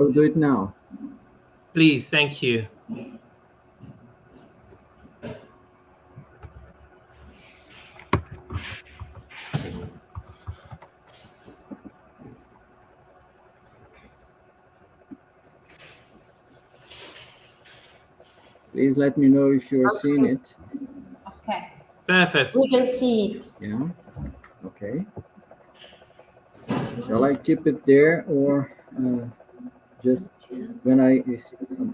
I'll do it now. Please, thank you. Please let me know if you're seeing it. Okay. Perfect. We can see it. Yeah. Okay. Shall I keep it there, or just when I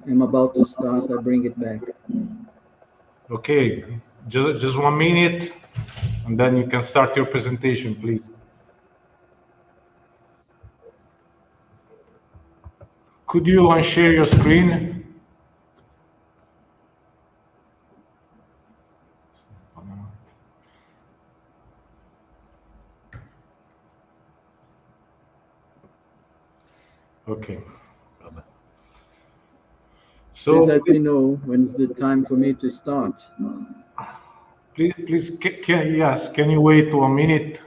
am about to start, I bring it back? Okay, just 1 minute, and then you can start your presentation, please. Could you unshare your screen? Okay. So please let me know when it's the time for me to start. Please, can you wait 1 minute?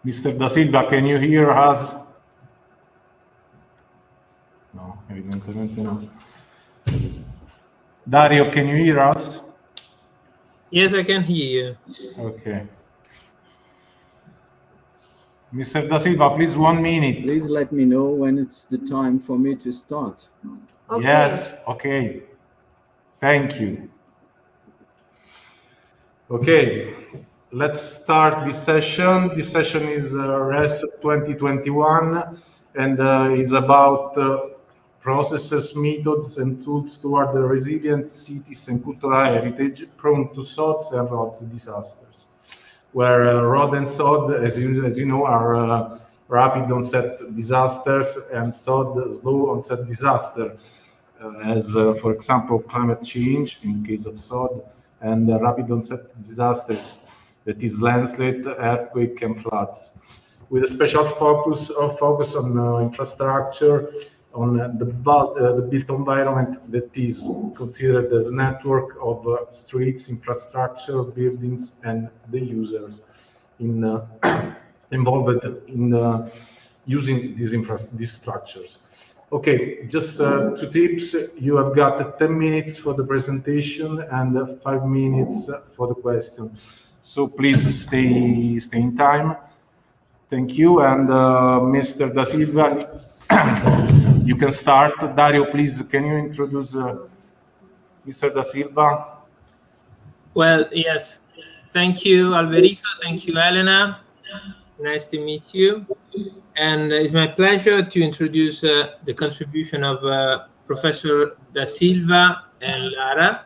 Mr. Da Silva, can you hear us? No, evidentemente no. Dario, can you hear us? Yes, I can hear you. Okay. Mr. Da Silva, please 1 minute. Please let me know when it's the time for me to start. Okay. Yes, okay. Thank you. Okay, let's start this session. This session is RES 2021 and is about processes, methods, and tools toward the resilient cities and cultural heritage prone to SODs and RODS disasters, where ROD and SOD, as you know, are rapid onset disasters, and SOD, slow onset disaster, as for example climate change in the case of SOD, and rapid onset disasters, that is landslide, earthquake, and floods, with a special focus on infrastructure, on the built environment that is considered as a network of streets, infrastructure, buildings, and the users involved in using these structures. Okay, just 2 tips. You have got 10 minutes for the presentation and 5 minutes for the question. So please stay in time. Thank you. And Mr. Da Silva, you can start. Dario, please, can you introduce Mr. Da Silva? Well, yes. Thank you, Alberico. Thank you, Elena. Nice to meet you. And it's my pleasure to introduce the contribution of Professor Da Silva and Lara,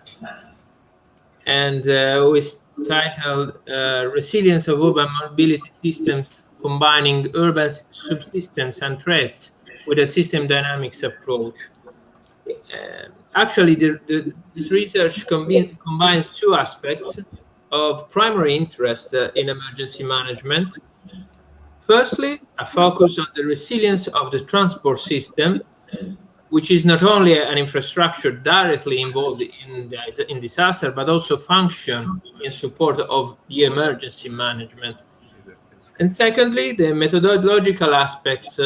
and who is titled Resilience of Urban Mobility Systems Combining Urban Subsystems and Threats with a System Dynamics Approach. Actually, this research combines 2 aspects of primary interest in emergency management. Firstly, a focus on the resilience of the transport system, which is not only an infrastructure directly involved in disaster, but also function in support of the emergency management. And secondly, the methodological aspects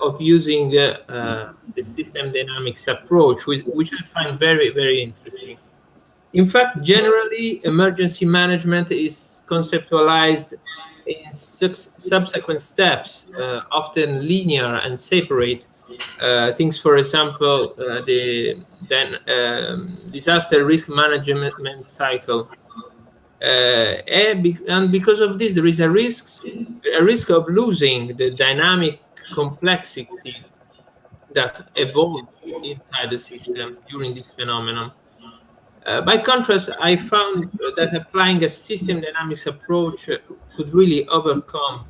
of using the system dynamics approach, which I find very, very interesting. In fact, generally, emergency management is conceptualized in subsequent steps, often linear and separate. Things, for example, the disaster risk management cycle. And because of this, there is a risk of losing the dynamic complexity that evolves inside the system during this phenomenon. By contrast, I found that applying a system dynamics approach could really overcome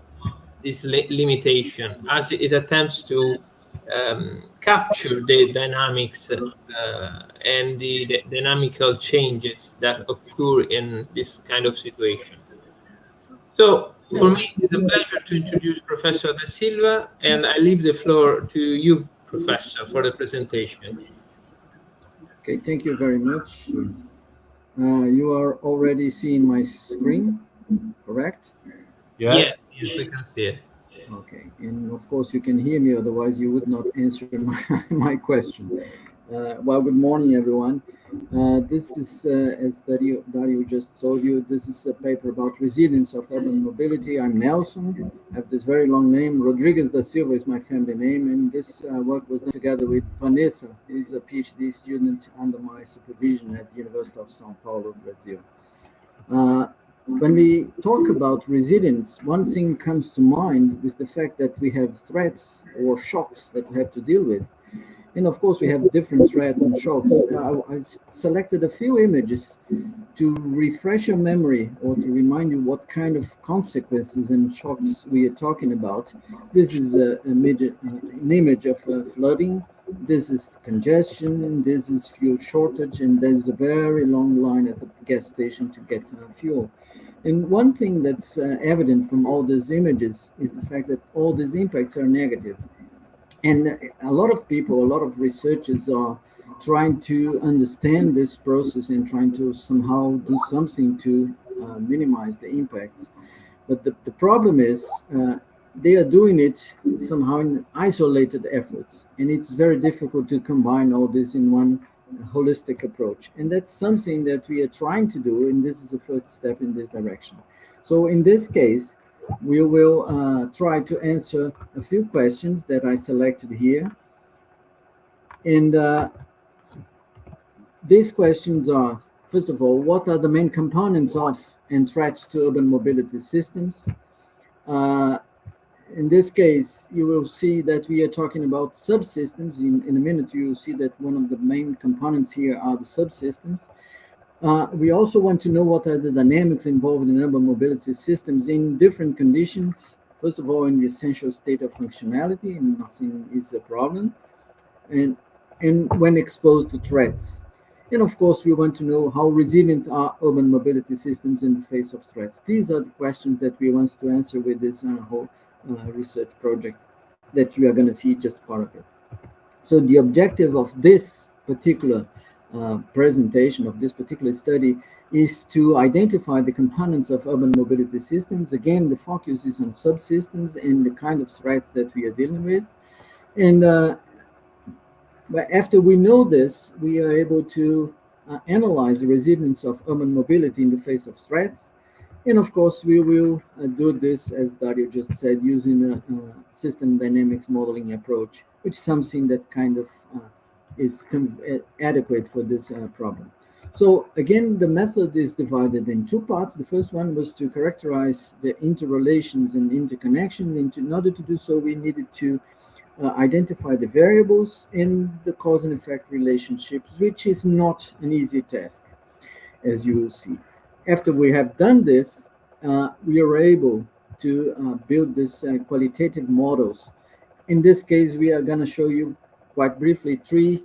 this limitation, as it attempts to capture the dynamics and the dynamical changes that occur in this kind of situation. So, for me, it's a pleasure to introduce Professor Da Silva, and I leave the floor to you, Professor, for the presentation. Okay, thank you very much. You are already seeing my screen, correct? Yes. Yes, we can see it. Okay, and of course you can hear me, otherwise you would not answer my question. Well, good morning, everyone. This is, as Dario just told you, this is a paper about resilience of urban mobility. I'm Nelson. I have this very long name. Rodriguez da Silva is my family name, and this work was done together with Vanessa, who is a PhD student under my supervision at the University of São Paulo, Brazil. Uh, when we talk about resilience, one thing comes to mind is the fact that we have threats or shocks that we have to deal with. And of course, we have different threats and shocks. I selected a few images to refresh your memory or to remind you what kind of consequences and shocks we are talking about. This is an image of flooding. This is congestion. This is fuel shortage. And there's a very long line at the gas station to get fuel. And one thing that's evident from all these images is the fact that all these impacts are negative. And a lot of people, a lot of researchers are trying to understand this process and trying to somehow do something to minimize the impacts. But the problem is they are doing it somehow in isolated efforts. And it's very difficult to combine all this in one holistic approach. And that's something that we are trying to do. And this is the first step in this direction. So in this case, we will try to answer a few questions that I selected here. And these questions are, first of all, what are the main components of and threats to urban mobility systems? In this case, you will see that we are talking about subsystems. In a minute, you will see that one of the main components here are the subsystems. We also want to know what are the dynamics involved in urban mobility systems in different conditions. First of all, in the essential state of functionality, and nothing is a problem, and when exposed to threats. And of course, we want to know how resilient are urban mobility systems in the face of threats. These are the questions that we want to answer with this whole research project that you are going to see just part of it. So the objective of this particular presentation of this particular study is to identify the components of urban mobility systems. Again, the focus is on subsystems and the kind of threats that we are dealing with. And but after we know this, we are able to analyze the resilience of urban mobility in the face of threats. And of course, we will do this, as Dario just said, using a system dynamics modeling approach, which is something that kind of is adequate for this problem. So again, the method is divided in two parts. The first one was to characterize the interrelations and interconnections. In order to do so, we needed to identify the variables in the cause and effect relationships, which is not an easy task, as you will see. After we have done this, we are able to build this qualitative models. In this case, we are going to show you quite briefly three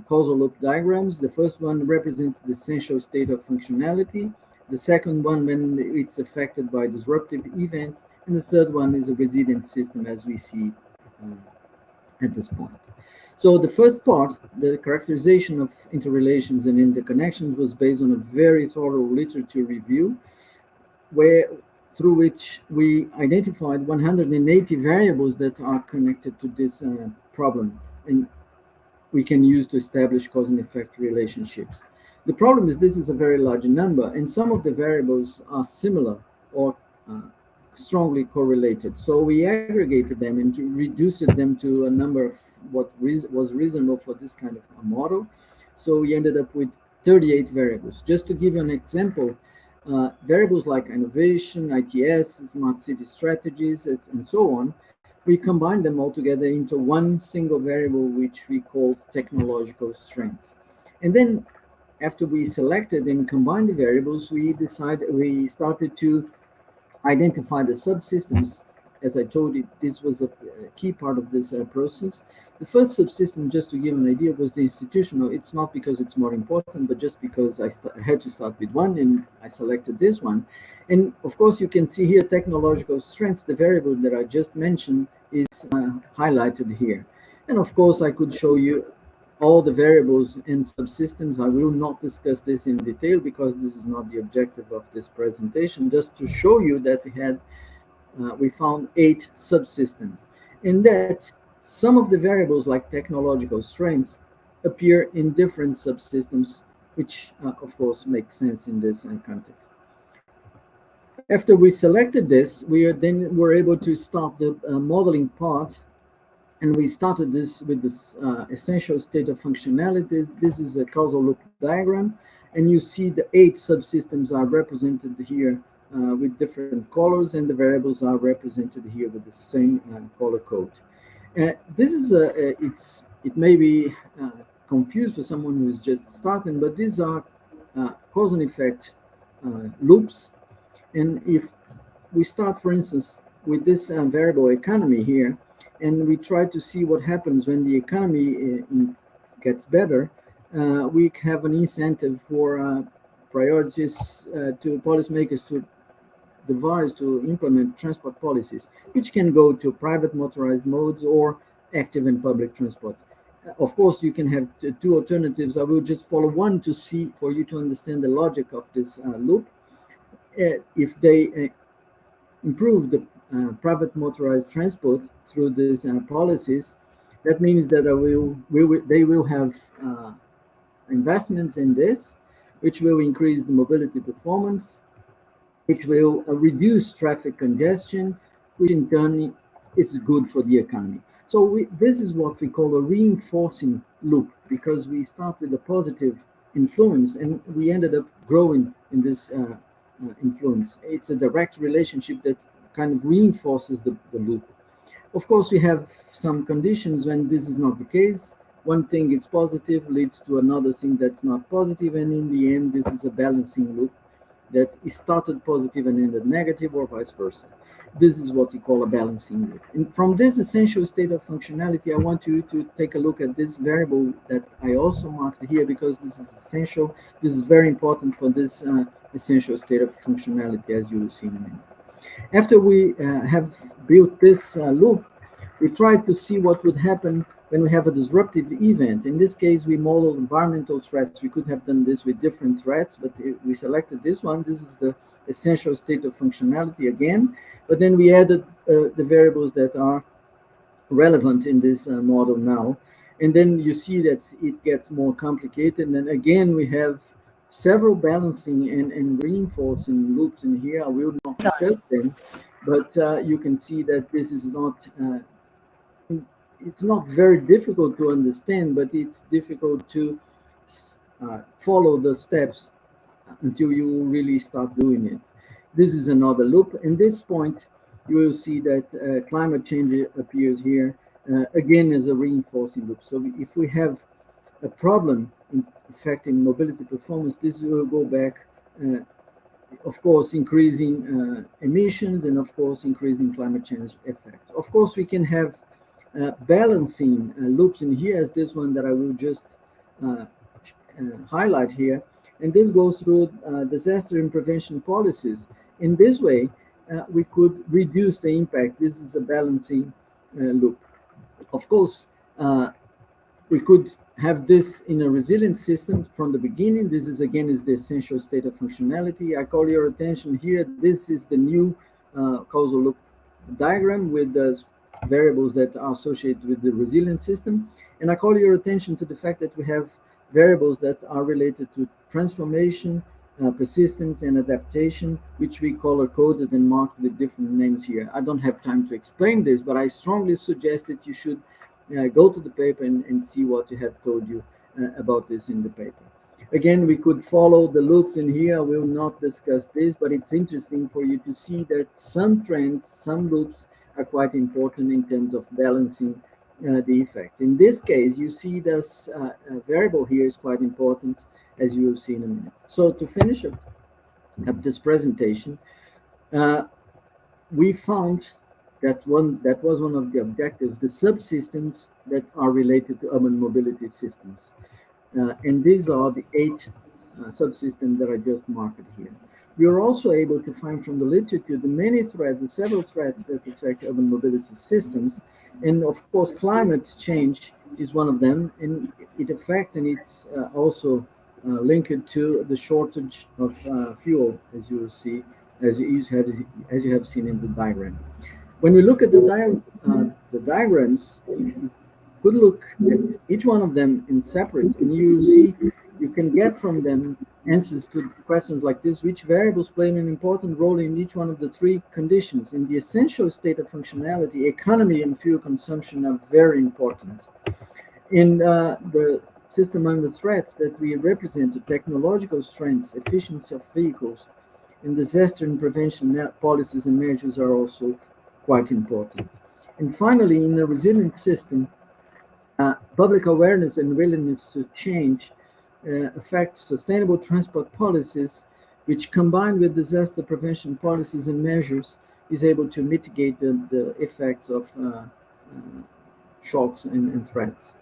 causal loop diagrams. The first one represents the essential state of functionality. The second one, when it's affected by disruptive events. And the third one is a resilient system, as we see at this point. So the first part, the characterization of interrelations and interconnections, was based on a very thorough literature review, through which we identified 180 variables that are connected to this problem, and we can use to establish cause and effect relationships. The problem is this is a very large number, and some of the variables are similar or strongly correlated. So we aggregated them and reduced them to a number of what was reasonable for this kind of a model. So we ended up with 38 variables. Just to give you an example, variables like innovation, ITS, smart city strategies, and so on, we combine them all together into one single variable, which we call technological strengths. And then after we selected and combined the variables, we started to identify the subsystems. As I told you, this was a key part of this process. The first subsystem, just to give an idea, was the institutional. It's not because it's more important, but just because I had to start with one, and I selected this one. And of course, you can see here technological strengths. The variable that I just mentioned is highlighted here. And of course, I could show you all the variables and subsystems. I will not discuss this in detail because this is not the objective of this presentation, just to show you that we had we found 8 subsystems. In that, some of the variables like technological strengths appear in different subsystems, which of course makes sense in this context. After we selected this, we were able to start the modeling part, and we started this with this essential state of functionality. This is a causal loop diagram, and you see the 8 subsystems are represented here with different colors, and the variables are represented here with the same color code. This is it may be confused for someone who is just starting, but these are cause and effect loops. And if we start, for instance, with this variable economy here, and we try to see what happens when the economy gets better, we have an incentive for priorities to policymakers to devise, to implement transport policies, which can go to private motorized modes or active and public transport. Of course, you can have 2 alternatives. I will just follow one to see, for you to understand the logic of this loop. If they improve the private motorized transport through these policies, that means that they will have investments in this, which will increase the mobility performance, which will reduce traffic congestion, which in turn is good for the economy. So this is what we call a reinforcing loop, because we start with a positive influence and we ended up growing in this influence. It's a direct relationship that kind of reinforces the loop. Of course, we have some conditions when this is not the case. One thing is positive leads to another thing that's not positive, and in the end, this is a balancing loop that is started positive and ended negative, or vice versa. This is what we call a balancing loop. And from this essential state of functionality, I want you to take a look at this variable that I also marked here, because this is essential. This is very important for this essential state of functionality, as you will see in a minute. After we have built this loop, we tried to see what would happen when we have a disruptive event. In this case, we modeled environmental threats. We could have done this with different threats, but we selected this one. This is the essential state of functionality again, but then we added the variables that are relevant in this model now. And then you see that it gets more complicated. And then again, we have several balancing and reinforcing loops in here. I will not discuss them, but you can see that this is not it's not very difficult to understand, but it's difficult to follow the steps until you really start doing it. This is another loop. At this point, you will see that climate change appears here again as a reinforcing loop. So if we have a problem affecting mobility performance, this will go back, of course, increasing emissions and, of course, increasing climate change effects. Of course, we can have balancing loops in here, as this one that I will just highlight here. And this goes through disaster and prevention policies. In this way, we could reduce the impact. This is a balancing loop. Of course, we could have this in a resilient system from the beginning. This is again is the essential state of functionality. I call your attention here. This is the new causal loop diagram with the variables that are associated with the resilient system. And I call your attention to the fact that we have variables that are related to transformation, persistence, and adaptation, which we color-coded and marked with different names here. I don't have time to explain this, but I strongly suggest that you should go to the paper and see what you have told you about this in the paper. Again, we could follow the loops in here. I will not discuss this, but it's interesting for you to see that some trends, some loops are quite important in terms of balancing the effects. In this case, you see this variable here is quite important, as you will see in a minute. So to finish up this presentation, we found that was one of the objectives, the subsystems that are related to urban mobility systems. And these are the 8 subsystems that I just marked here. We are also able to find from the literature the many threats, the several threats that affect urban mobility systems. And of course, climate change is one of them, and it affects, and it's also linked to the shortage of fuel, as you will see as you have seen in the diagram. When we look at the diagrams, you could look at each one of them in separate, and you see you can get from them answers to questions like this: which variables play an important role in each one of the three conditions? In the essential state of functionality, economy and fuel consumption are very important. In the system under threat that we represent, the technological strengths, efficiency of vehicles, and disaster and prevention policies and measures are also quite important. And finally, in a resilient system, public awareness and willingness to change affect sustainable transport policies, which combined with disaster prevention policies and measures is able to mitigate the effects of shocks and threats.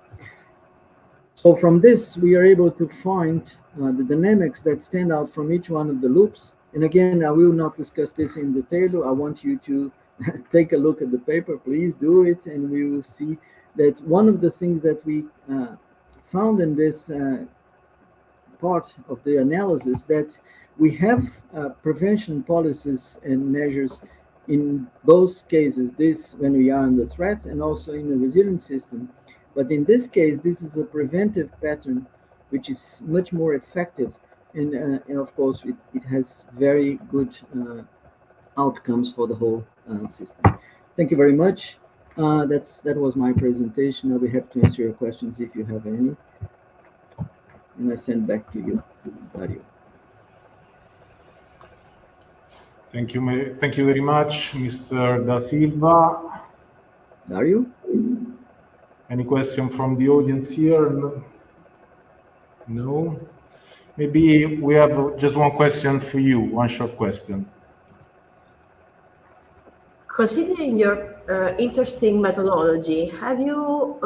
So from this, we are able to find the dynamics that stand out from each one of the loops. And again, I will not discuss this in detail. I want you to take a look at the paper. Please do it, and we will see that one of the things that we found in this part of the analysis, that we have prevention policies and measures in both cases, this when we are under threat and also in a resilient system. But in this case, this is a preventive pattern, which is much more effective. And of course, it has very good outcomes for the whole system. Thank you very much. That was my presentation. I'll be happy to answer your questions if you have any. And I send back to you, Dario. Thank you very much, Mr. Da Silva. Dario? Any question from the audience here? No? Maybe we have just one question for you, one short question. Considering your interesting methodology, have you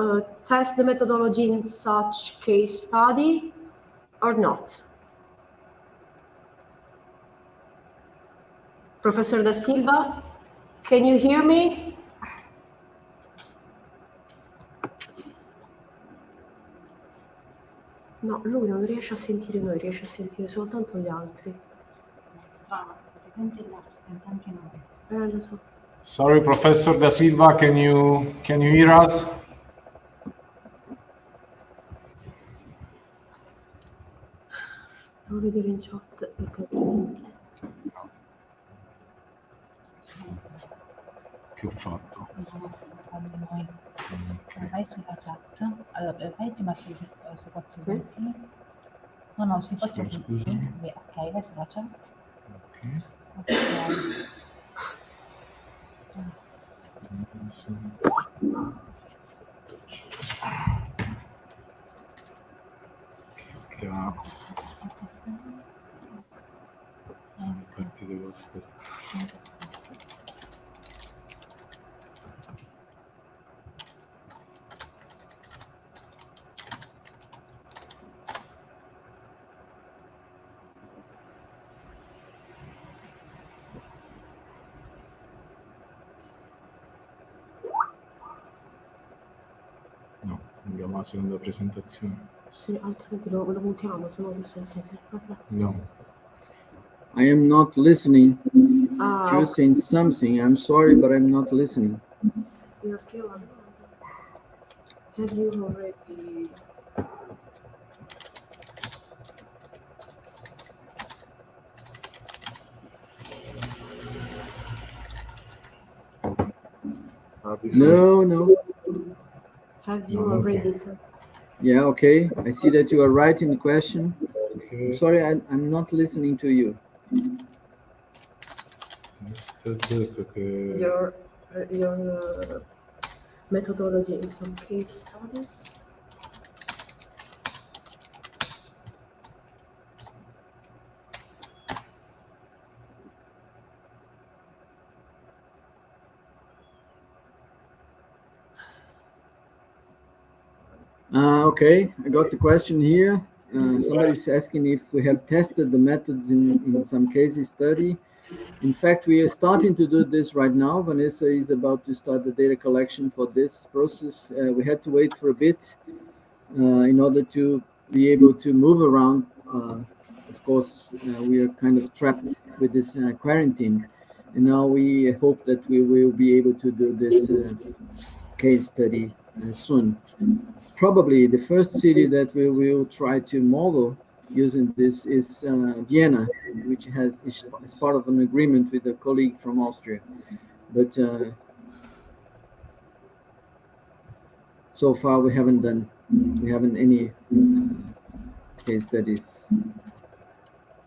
tested the methodology in such case study or not? Professor Da Silva, can you hear me? No, lui non riesce a sentire noi, riesce a sentire soltanto gli altri. Strano, se sente gli altri, sente anche noi. Lo so. Sorry, Professor Da Silva, can you hear us? Devo vedere in chat i commenti. Che ho fatto? Noi. Vai sulla chat. Allora, vai prima sui 4 punti. No, sui 4 punti. Sì. Beh, ok, vai sulla chat. Ok. Andiamo alla seconda presentazione. Sì, altrimenti lo mutiamo, se no adesso si parla. No. I am not listening. Ah, You're saying something. I'm sorry, but I'm not listening. io scrivo. Have you already... No. Have you already tested? Yeah, okay. I see that you are right in the question. Okay. I'm sorry, I'm not listening to you. Your methodology in some case studies? Okay, I got the question here. Somebody's asking if we have tested the methods in some cases study. In fact, we are starting to do this right now. Vanessa is about to start the data collection for this process. We had to wait for a bit in order to be able to move around, of course, we are kind of trapped with this quarantine. And now we hope that we will be able to do this case study soon. Probably the first city that we will try to model using this is Vienna, which is part of an agreement with a colleague from Austria. But so far we haven't any case studies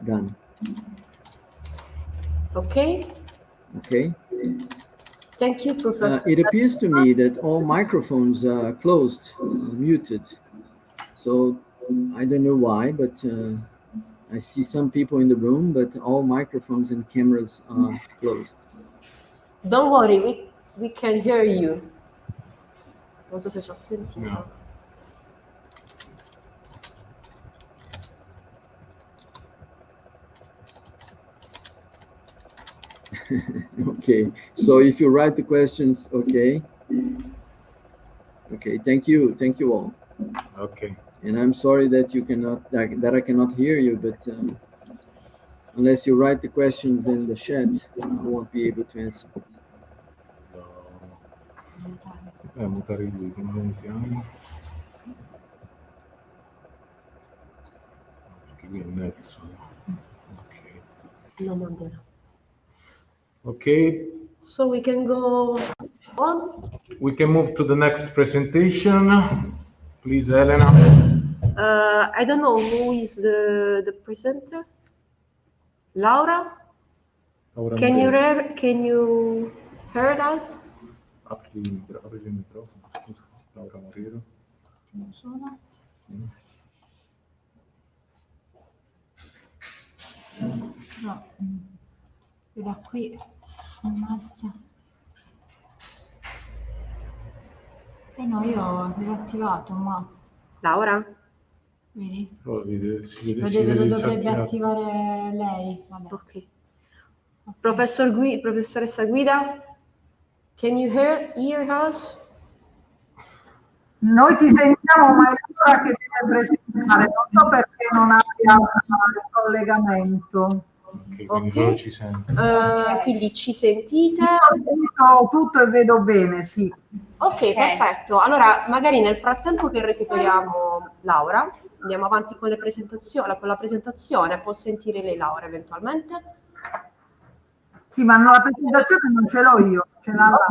done. Okay. Okay. Thank you, Professor. It appears to me that all microphones are closed, muted. So I don't know why, but I see some people in the room, but all microphones and cameras are closed. Don't worry, we can hear you. Non so se ci ha sentito. No. Okay, so if you write the questions, okay. Okay, thank you all. Okay. And I'm sorry that you cannot, that I cannot hear you, but unless you write the questions in the chat, I won't be able to answer. Mutare lui, come lo chiamo? Perché qui è in mezzo. No, Mandela. Okay, So we can go on. we can move to the next presentation. Please, Elena. I don't know who is the presenter. Laura, Laura can Moreno. you hear us? Apri il microfono, scusa. Laura Moreno. Non sono. No, e da qui, mannaggia. No, io ho disattivato, ma Laura? vedi? Oh, si vede Lo dovrebbe disattivato. attivare lei. Vabbè. Ok. Professoressa Guida, can you hear us? Noi ti sentiamo, ma è Laura che deve presentare, non so perché non abbia il collegamento. Ok, quindi loro ci sentono. Quindi ci sentite? Io sento tutto e vedo bene, sì. Ok, perfetto. Allora, magari nel frattempo che recuperiamo Laura, andiamo avanti con la presentazione. Può sentire lei Laura eventualmente? Sì, ma la presentazione non ce l'ho io, ce l'ha Laura.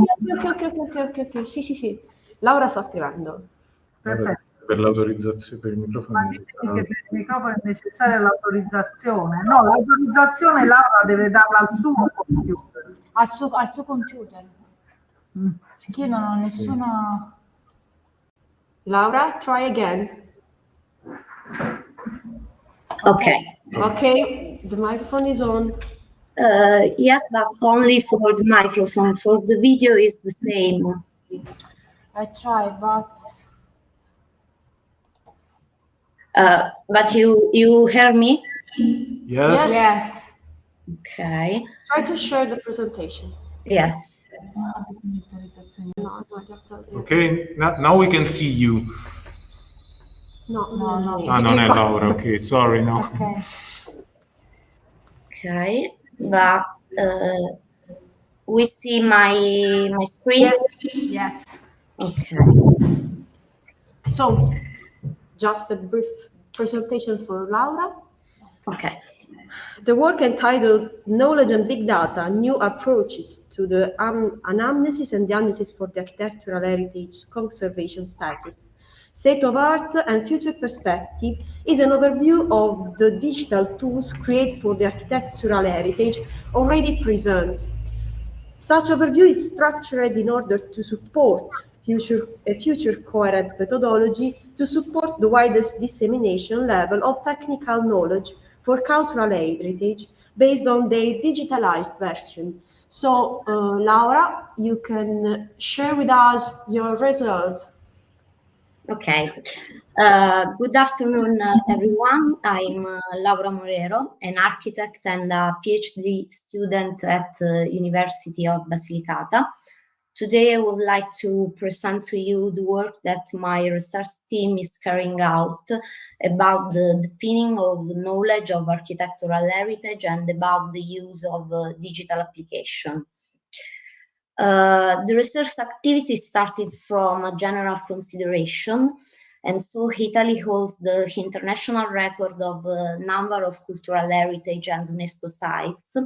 Ok. Sì. Laura sta scrivendo. Perfetto. Per l'autorizzazione, per il microfono. Ma ditemi che per il microfono è necessaria l'autorizzazione. No, l'autorizzazione Laura deve darla al suo computer. Al suo computer. Perché io non ho nessuna... Laura, try again. Okay, the microphone is on. yes, but only for the microphone. For the video is the same. I tried, But you hear me? Yes. Yes. Okay. Try to share the presentation. Yes. No. Okay, now we can see you. No. Ah, non è Laura, ok, sorry, no. Okay, but we see my screen? Yes. Okay. So, just a brief presentation for Laura. Okay. The work entitled Knowledge and Big Data, New Approaches to the Anamnesis and Diagnosis for the Architectural Heritage Conservation Status, State of Art and Future Perspective is an overview of the digital tools created for the architectural heritage already present. Such overview is structured in order to support a future coherent methodology to support the widest dissemination level of technical knowledge for cultural heritage based on the digitalized version. So, Laura, you can share with us your results. Okay. Good afternoon, everyone. I'm Laura Morero, an architect and a PhD student at University of Basilicata. Today, I would like to present to you the work that my research team is carrying out about the deepening of the knowledge of architectural heritage and about the use of digital application. The research activity started from a general consideration, and so Italy holds the international record of number of cultural heritage and UNESCO sites.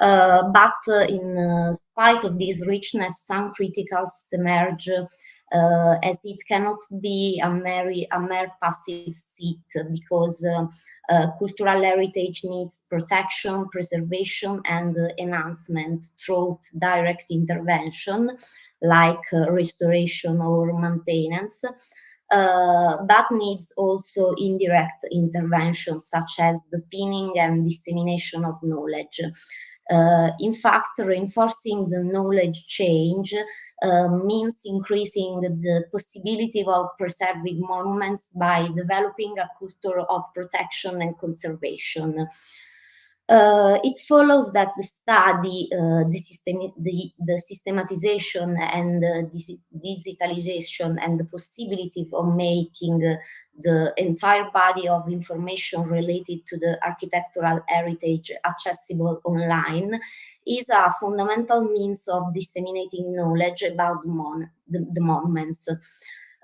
But in spite of this richness, some critics emerge as it cannot be a mere passive seat, because cultural heritage needs protection, preservation, and enhancement through direct intervention, like restoration or maintenance. But needs also indirect intervention, such as the pinning and dissemination of knowledge. In fact, reinforcing the knowledge change means increasing the possibility of preserving monuments by developing a culture of protection and conservation. It follows that the study, the systematization and digitalization and the possibility of making the entire body of information related to the architectural heritage accessible online is a fundamental means of disseminating knowledge about the monuments.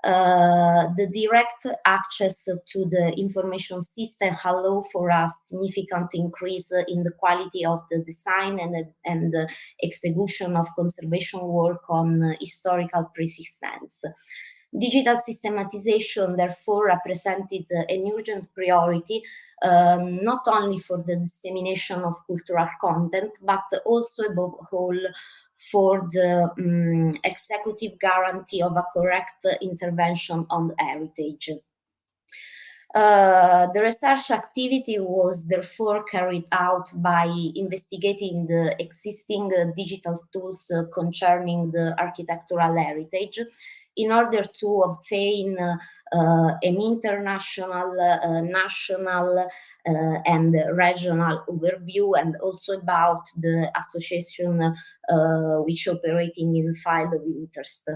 The direct access to the information system allow for a significant increase in the quality of the design and the execution of conservation work on historical persistence. Digital systematization, therefore, represented an urgent priority, not only for the dissemination of cultural content, but also above all for the executive guarantee of a correct intervention on heritage. The research activity was therefore carried out by investigating the existing digital tools concerning the architectural heritage in order to obtain an international, national, and regional overview, and also about the association which operating in the field of interest.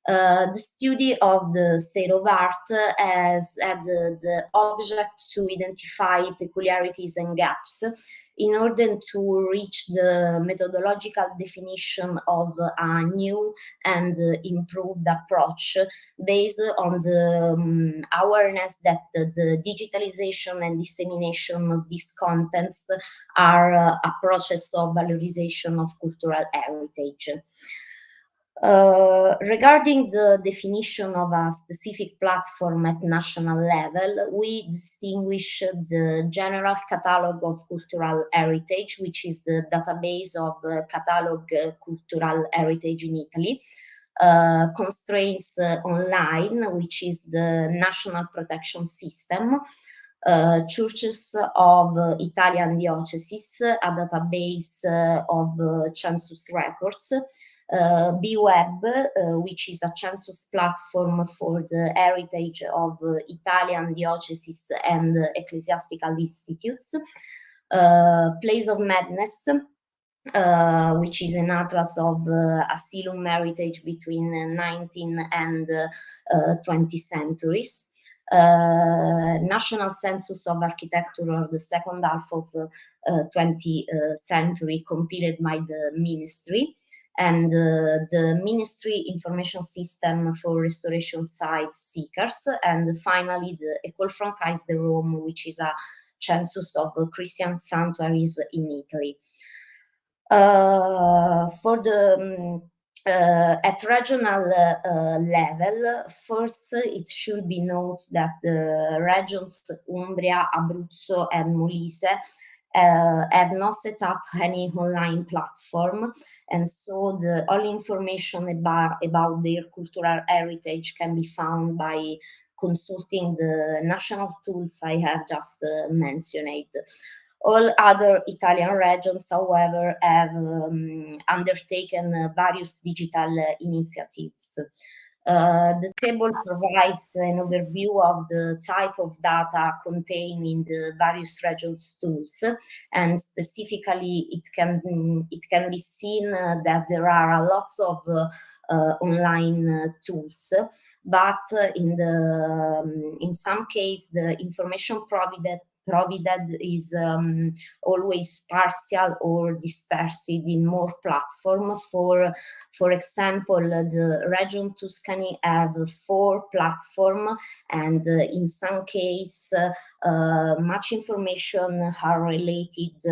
The study of the state of art has had the object to identify peculiarities and gaps in order to reach the methodological definition of a new and improved approach based on the awareness that the digitalization and dissemination of these contents are a process of valorization of cultural heritage. Regarding the definition of a specific platform at national level, we distinguish the General Catalogue of Cultural Heritage, which is the database of Catalogue Cultural Heritage in Italy, Constraints Online, which is the National Protection System, Churches of Italian Dioceses, a database of census records, BWeb, which is a census platform for the heritage of Italian dioceses and ecclesiastical institutes, Place of Madness, which is an atlas of asylum heritage between 19th and 20th centuries, National Census of Architecture of the second half of 20th century, compiled by the ministry, and the Ministry Information System for Restoration Sites Seekers, and finally the École Francaise de Rome, which is a census of Christian sanctuaries in Italy. For the at regional level, first it should be noted that the regions Umbria, Abruzzo, and Molise have not set up any online platform, and so all information about their cultural heritage can be found by consulting the national tools I have just mentioned. All other Italian regions, however, have undertaken various digital initiatives. The table provides an overview of the type of data contained in the various regions tools, and specifically it can be seen that there are lots of online tools, but in some case the information provided is always partial or dispersed in more platforms. For example, the region Tuscany have 4 platforms, and in some case much information are related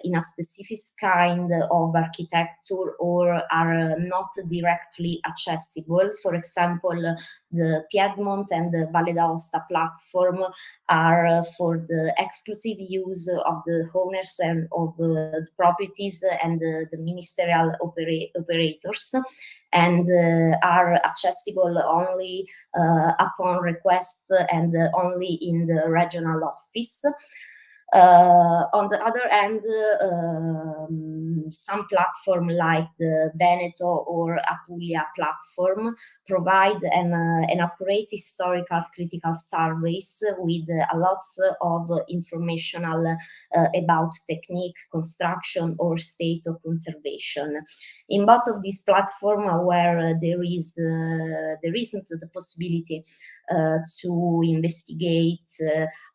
in a specific kind of architecture or are not directly accessible. For example, the Piedmont and the Valle d'Aosta platform are for the exclusive use of the owners and of the properties and the ministerial operators, and are accessible only upon request and only in the regional office. On the other hand, some platform like the Veneto or Apulia platform provide an accurate historical critical surveys with a lot of informational about technique, construction, or state of conservation. In both of these platforms, where there isn't the possibility to investigate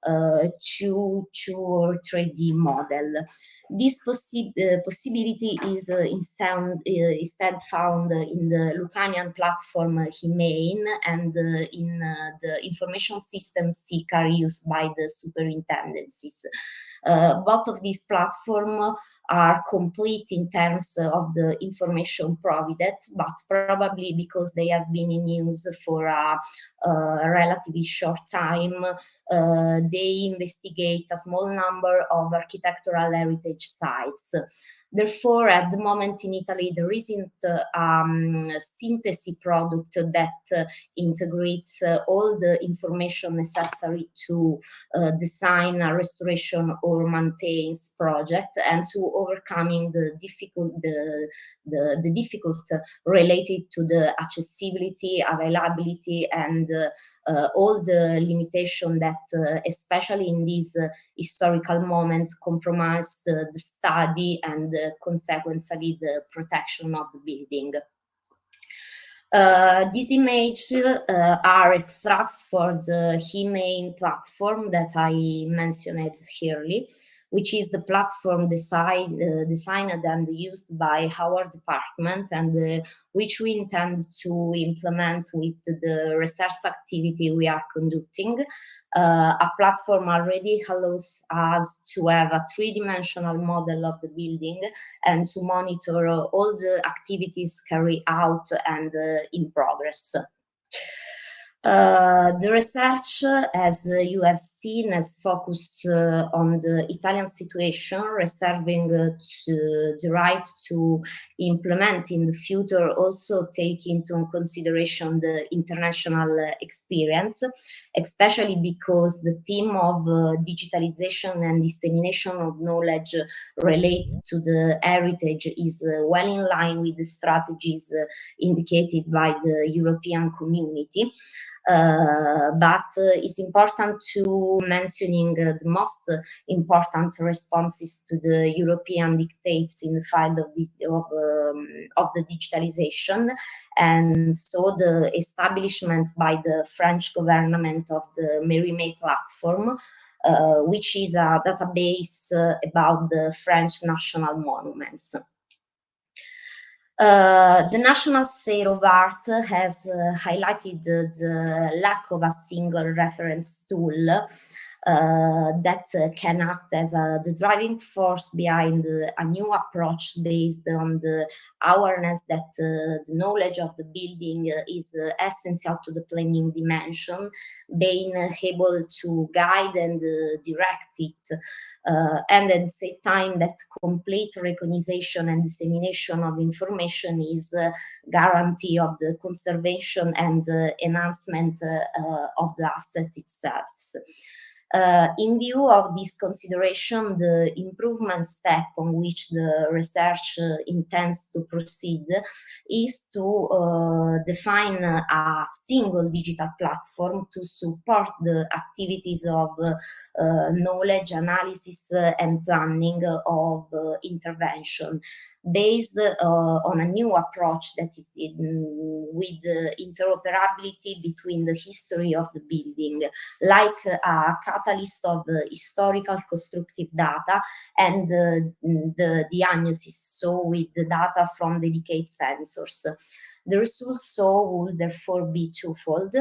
2 or 3D model. This possibility is instead found in the Lucanian platform HIMAIN and in the information system SICAR used by the superintendencies. Both of these platforms are complete in terms of the information provided, but probably because they have been in use for a relatively short time, they investigate a small number of architectural heritage sites. Therefore, at the moment in Italy, there isn't a synthesis product that integrates all the information necessary to design a restoration or maintenance project, and to overcoming the difficult related to the accessibility, availability, and all the limitation that, especially in this historical moment, compromise the study and consequently the protection of the building. These images are extracts for the HIMAIN platform that I mentioned earlier, which is the platform designed and used by our department, and which we intend to implement with the research activity we are conducting. A platform already allows us to have a 3-dimensional model of the building and to monitor all the activities carried out and in progress. The research, as you have seen, has focused on the Italian situation, reserving the right to implement in the future, also take into consideration the international experience, especially because the theme of digitalization and dissemination of knowledge relates to the heritage is well in line with the strategies indicated by the European community. But it's important to mentioning the most important responses to the European dictates in the field of the digitalization, and so the establishment by the French government of the Mérimée platform, which is a database about the French national monuments. The National State of Art has highlighted the lack of a single reference tool that can act as the driving force behind a new approach based on the awareness that the knowledge of the building is essential to the planning dimension, being able to guide and direct it, and at the same time that complete recognition and dissemination of information is a guarantee of the conservation and enhancement of the asset itself. In view of this consideration, the improvement step on which the research intends to proceed is to define a single digital platform to support the activities of knowledge analysis and planning of intervention, based on a new approach that with interoperability between the history of the building, like a catalyst of historical constructive data and the diagnosis, so with the data from dedicated sensors. The results will therefore be twofold.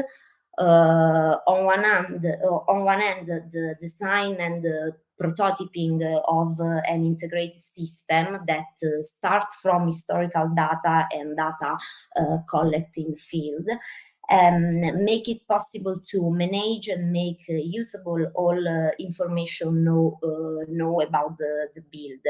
On one hand, the design and the prototyping of an integrated system that starts from historical data and data collecting field, and make it possible to manage and make usable all information know about the build.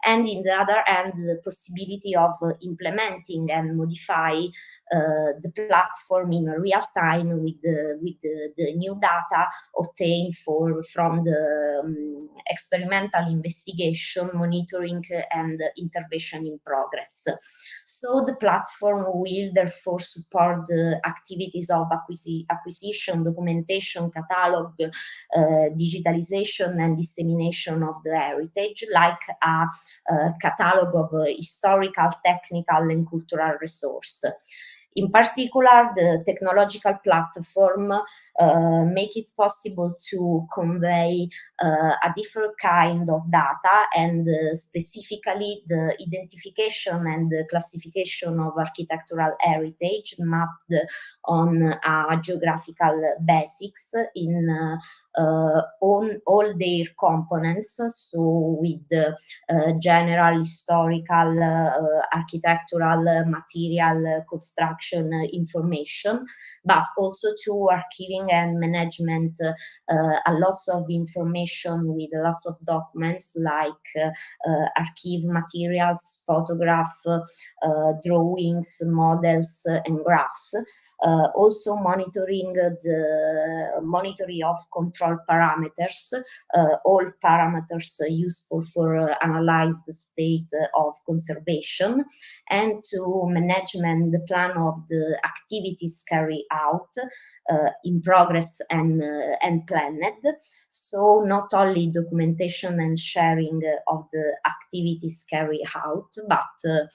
And in the other hand, the possibility of implementing and modify the platform in real time with the new data obtained from the experimental investigation, monitoring, and intervention in progress. So the platform will therefore support the activities of acquisition, documentation, catalog, digitalization, and dissemination of the heritage, like a catalog of historical, technical, and cultural resource. In particular, the technological platform make it possible to convey a different kind of data, and specifically the identification and the classification of architectural heritage mapped on a geographical basics in on all their components, so with general, historical, architectural, material, construction information, but also to archiving and management a lots of information with lots of documents like archive materials, photograph, drawings, models, and graphs. Also monitoring of control parameters, all parameters useful for analyze the state of conservation, and to management the plan of the activities carried out in progress and planned. So not only documentation and sharing of the activities carried out, but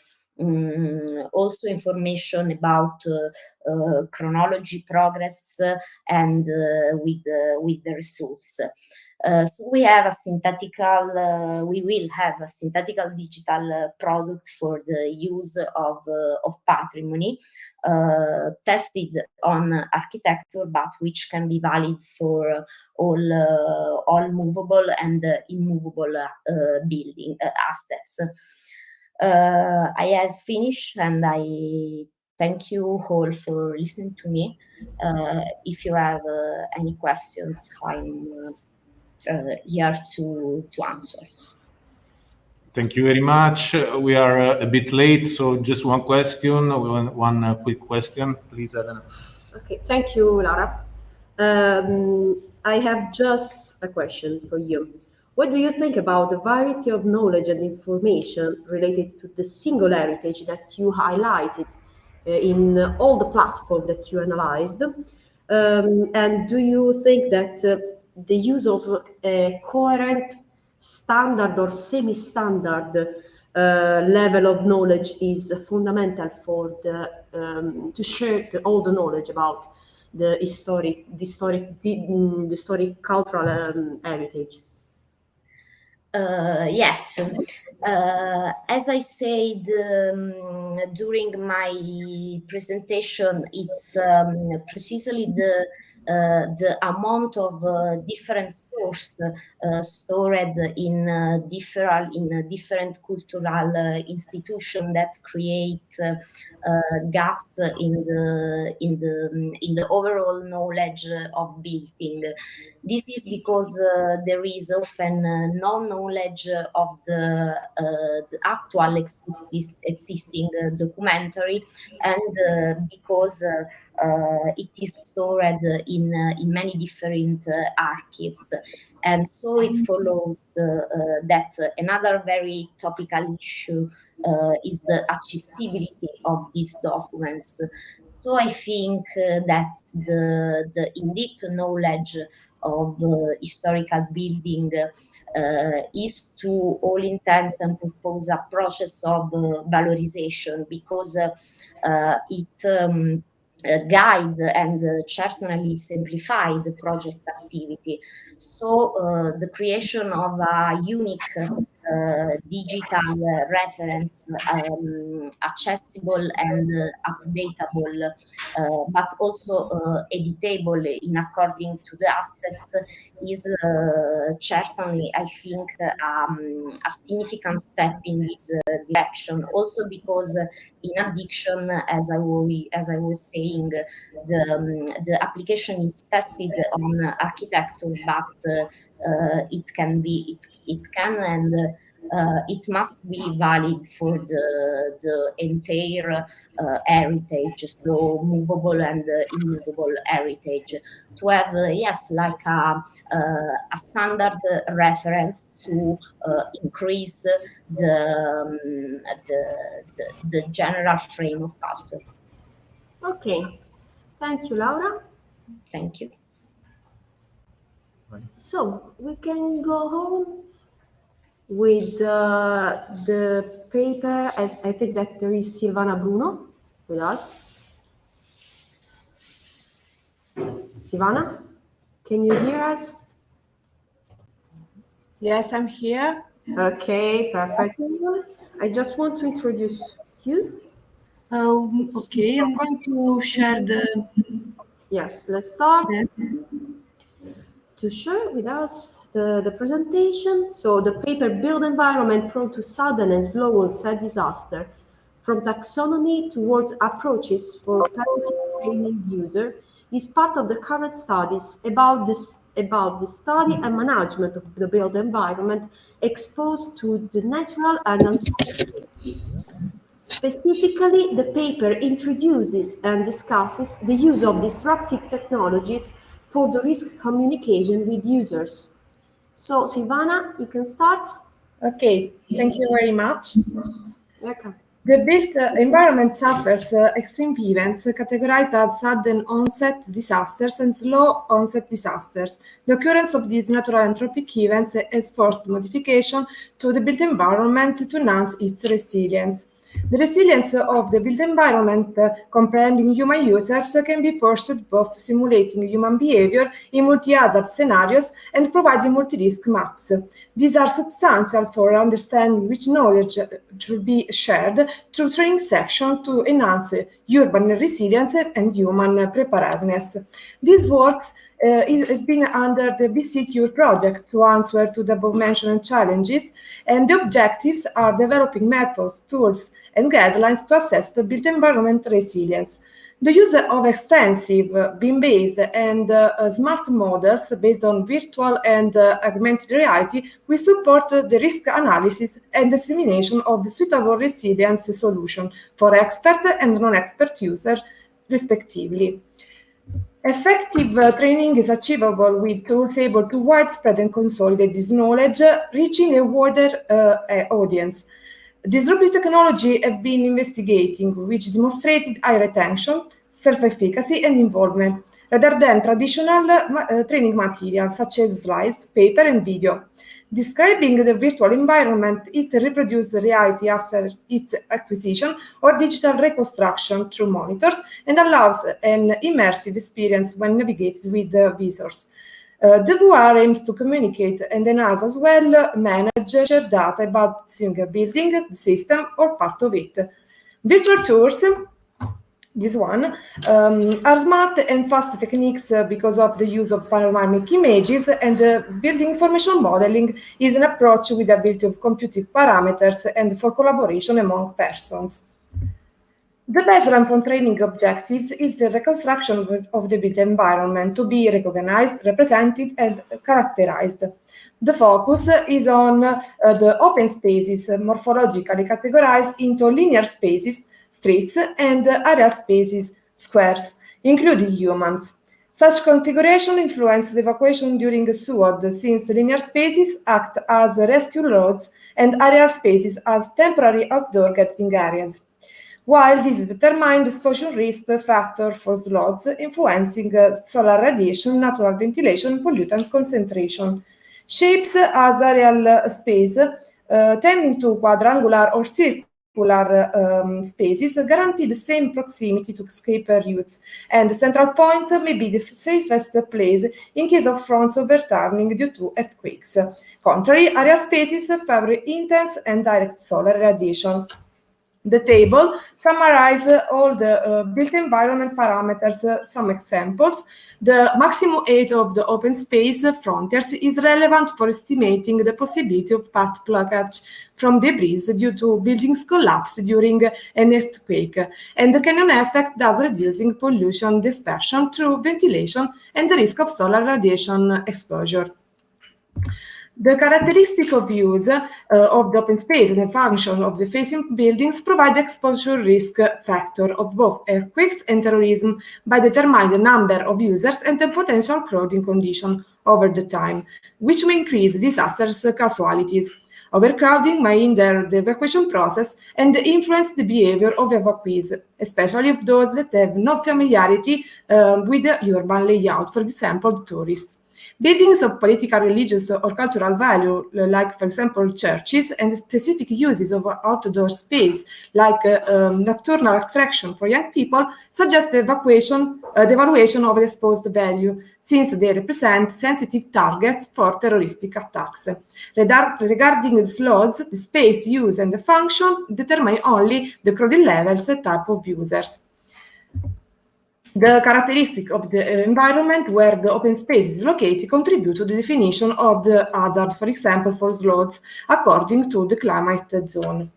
also information about chronology, progress, and with the results. So we have a synthetical, we will have a synthetical digital product for the use of patrimony, tested on architecture, but which can be valid for all movable and immovable building assets. I have finished, and I thank you all for listening to me. If you have any questions, I'm here to answer. Thank you very much. We are a bit late, so just one question, one quick question, please, Elena. Okay, thank you, Lara. I have just a question for you. What do you think about the variety of knowledge and information related to the single heritage that you highlighted in all the platforms that you analyzed? And do you think that the use of a coherent, standard or semi-standard level of knowledge is fundamental for to share all the knowledge about the historic cultural heritage? Yes, as I said during my presentation, it's precisely the amount of different source stored in different cultural institution that create gaps in the overall knowledge of building. This is because there is often no knowledge of the actual existing documentary, and because it is stored in many different archives. And so it follows that another very topical issue is the accessibility of these documents. So I think that the in-depth knowledge of historical building is to all intents and purposes a process of valorization, because it guide and certainly simplify the project activity. So the creation of a unique digital reference, accessible and updatable, but also editable in according to the assets, is certainly, I think, a significant step in this direction. Also because, in addition, as I was saying, the application is tested on architecture, but it can and it must be valid for the entire heritage, so movable and immovable heritage, to have yes, like a standard reference to increase the general frame of culture. Okay, thank you, Laura. Thank you. So we can go home with the paper. I think that there is Silvana Bruno with us. Silvana, can you hear us? Yes, I'm here. Okay, perfect. I just want to introduce you. Okay, I'm going to share the... Yes, let's start. To share with us the presentation. So the paper Built Environment Prone to Sudden and Slow Onset Disaster, from Taxonomy Towards Approaches for Policy Training User, is part of the current studies about the study and management of the built environment exposed to the natural and unnatural. Specifically, the paper introduces and discusses the use of disruptive technologies for the risk communication with users. So, Silvana, you can start. Okay, thank you very much. Welcome. The built environment suffers extreme events categorized as sudden onset disasters and slow onset disasters. The occurrence of these natural anthropic events has forced modification to the built environment to enhance its resilience. The resilience of the built environment, comprehending human users, can be pursued both simulating human behavior in multi-hazard scenarios and providing multi-risk maps. These are substantial for understanding which knowledge should be shared through training sessions to enhance urban resilience and human preparedness. This work has been under the BCQ project to answer to the above-mentioned challenges, and the objectives are developing methods, tools, and guidelines to assess the built environment resilience. The use of extensive BIM-based and smart models based on virtual and augmented reality will support the risk analysis and dissemination of suitable resilience solutions for expert and non-expert users, respectively. Effective training is achievable with tools able to widespread and consolidate this knowledge, reaching a wider audience. Disruptive technology have been investigating, which demonstrated high retention, self-efficacy, and involvement, rather than traditional training materials such as slides, paper, and video. Describing the virtual environment, it reproduces the reality after its acquisition or digital reconstruction through monitors and allows an immersive experience when navigated with visors. The VR aims to communicate and enhance as well manage shared data about single building, the system, or part of it. Virtual tours, this one, are smart and fast techniques because of the use of panoramic images, and building information modeling is an approach with the ability of computing parameters and for collaboration among persons. The baseline for training objectives is the reconstruction of the built environment to be recognized, represented, and characterized. The focus is on the open spaces, morphologically categorized into linear spaces, streets, and aerial spaces, squares, including humans. Such configuration influences the evacuation during a SWOT, since linear spaces act as rescue loads and aerial spaces as temporary outdoor getting areas. While this determines the exposure risk factor for slots, influencing solar radiation, natural ventilation, and pollutant concentration. Shapes as aerial space, tending to quadrangular or circular spaces guarantee the same proximity to escape routes, and the central point may be the safest place in case of fronts overturning due to earthquakes. Contrary, aerial spaces favor intense and direct solar radiation. The table summarizes all the built environment parameters, some examples. The maximum age of the open space frontiers is relevant for estimating the possibility of path blockage from debris due to buildings collapse during an earthquake, and the canyon effect thus reducing pollution dispersion through ventilation and the risk of solar radiation exposure. The characteristic of use of the open space and the function of the facing buildings provide the exposure risk factor of both earthquakes and terrorism by determining the number of users and the potential crowding condition over the time, which may increase disasters casualties. Overcrowding may hinder the evacuation process and influence the behavior of evacuees, especially of those that have no familiarity with the urban layout, for example, tourists. Buildings of political, religious, or cultural value, like, for example, churches, and specific uses of outdoor space, like nocturnal attraction for young people, suggest the evaluation of exposed value, since they represent sensitive targets for terroristic attacks. Regarding the slots, the space use and the function determine only the crowding levels and type of users. The characteristic of the environment where the open space is located contribute to the definition of the hazard, for example, for slots, according to the climate zone.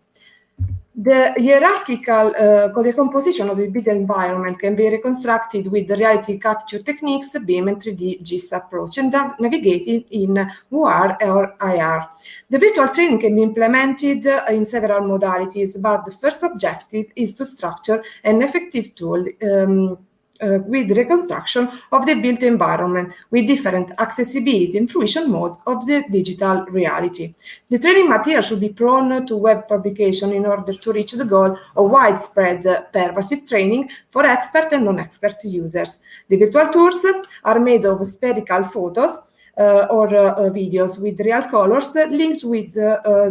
The hierarchical decomposition of the built environment can be reconstructed with the reality capture techniques, BIM and 3D GIS approach, and navigated in VR or IR. The virtual training can be implemented in several modalities, but the first objective is to structure an effective tool with reconstruction of the built environment with different accessibility and fruition modes of the digital reality. The training material should be prone to web publication in order to reach the goal of widespread pervasive training for expert and non-expert users. The virtual tours are made of spherical photos or videos with real colors linked with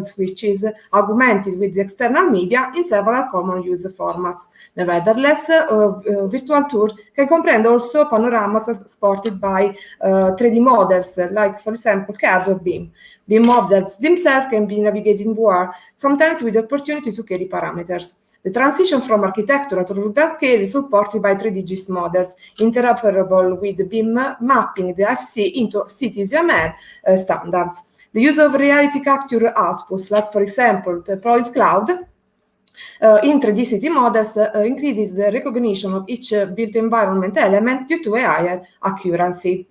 switches, augmented with the external media in several common use formats. Nevertheless, virtual tour can comprehend also panoramas supported by 3D models, like, for example, CAD or BIM. BIM models themselves can be navigated in VR, sometimes with the opportunity to carry parameters. The transition from architecture to urban scale is supported by 3D GIS models, interoperable with BIM mapping the FC into CityUML standards. The use of reality capture outputs, like, for example, the point cloud, in 3D city models increases the recognition of each built environment element due to a higher accuracy.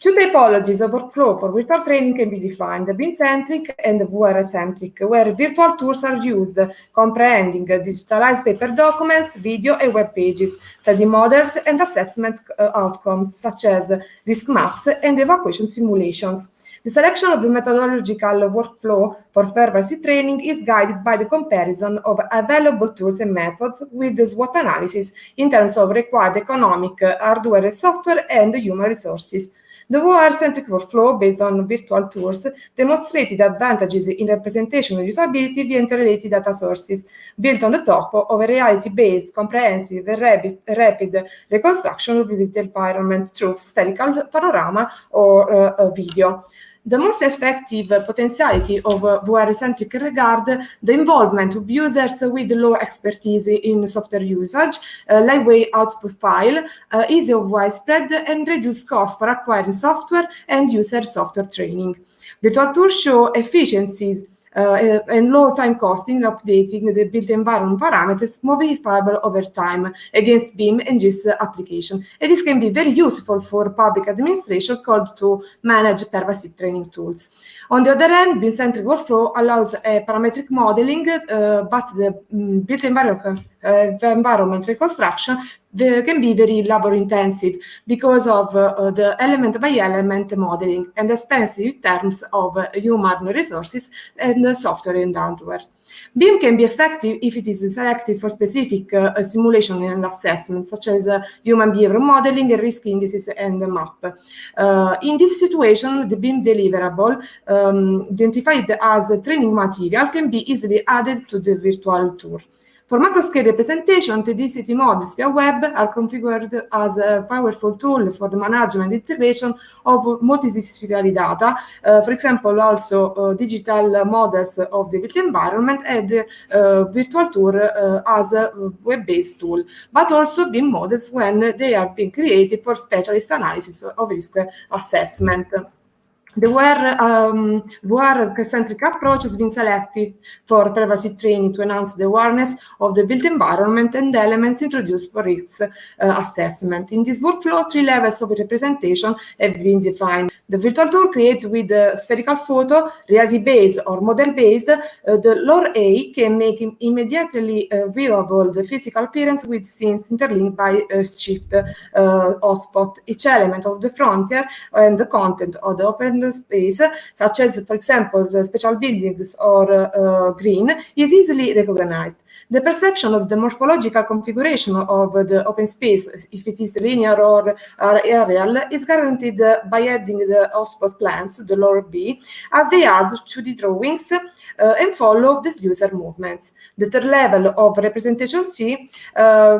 Two typologies of workflow for virtual training can be defined, BIM-centric and VR-centric, where virtual tools are used, comprehending digitalized paper documents, video and web pages, 3D models, and assessment outcomes, such as risk maps and evacuation simulations. The selection of the methodological workflow for pervasive training is guided by the comparison of available tools and methods with the SWOT analysis in terms of required economic, hardware and software, and human resources. The VR-centric workflow, based on virtual tours, demonstrated advantages in representation and usability via interrelated data sources, built on the top of a reality-based, comprehensive, and rapid reconstruction of the built environment through spherical panorama or video. The most effective potentiality of VR-centric regard the involvement of users with low expertise in software usage, lightweight output file, easy of widespread, and reduced cost for acquiring software and user software training. Virtual tours show efficiencies and low time cost in updating the built environment parameters modifiable over time against BIM and GIS application. And this can be very useful for public administration called to manage pervasive training tools. On the other hand, BIM-centric workflow allows a parametric modeling, but the built environment environment reconstruction can be very labor intensive because of the element by element modeling and expensive in terms of human resources and software and hardware. BIM can be effective if it is selected for specific simulation and assessment, such as human behavior modeling, risk indices, and map. In this situation, the BIM deliverable identified as training material can be easily added to the virtual tour. For macro-scale representation, 3D models via web are configured as a powerful tool for the management and integration of multidisciplinary data. For example, also digital models of the built environment and virtual tour as a web-based tool, but also BIM models when they are being created for specialist analysis of risk assessment. The WAR-centric approach has been selected for pervasive training to enhance the awareness of the built environment and elements introduced for risk assessment. In this workflow, 3 levels of representation have been defined. The virtual tour creates with a spherical photo, reality-based or model-based. The lower A can make immediately viewable the physical appearance with scenes interlinked by a shift hotspot. Each element of the frontier and the content of the open space, such as, for example, the special buildings or green, is easily recognized. The perception of the morphological configuration of the open space, if it is linear or aerial, is guaranteed by adding the hotspot plans, the lower B, as they add to the drawings and follow the user movements. The third level of representation C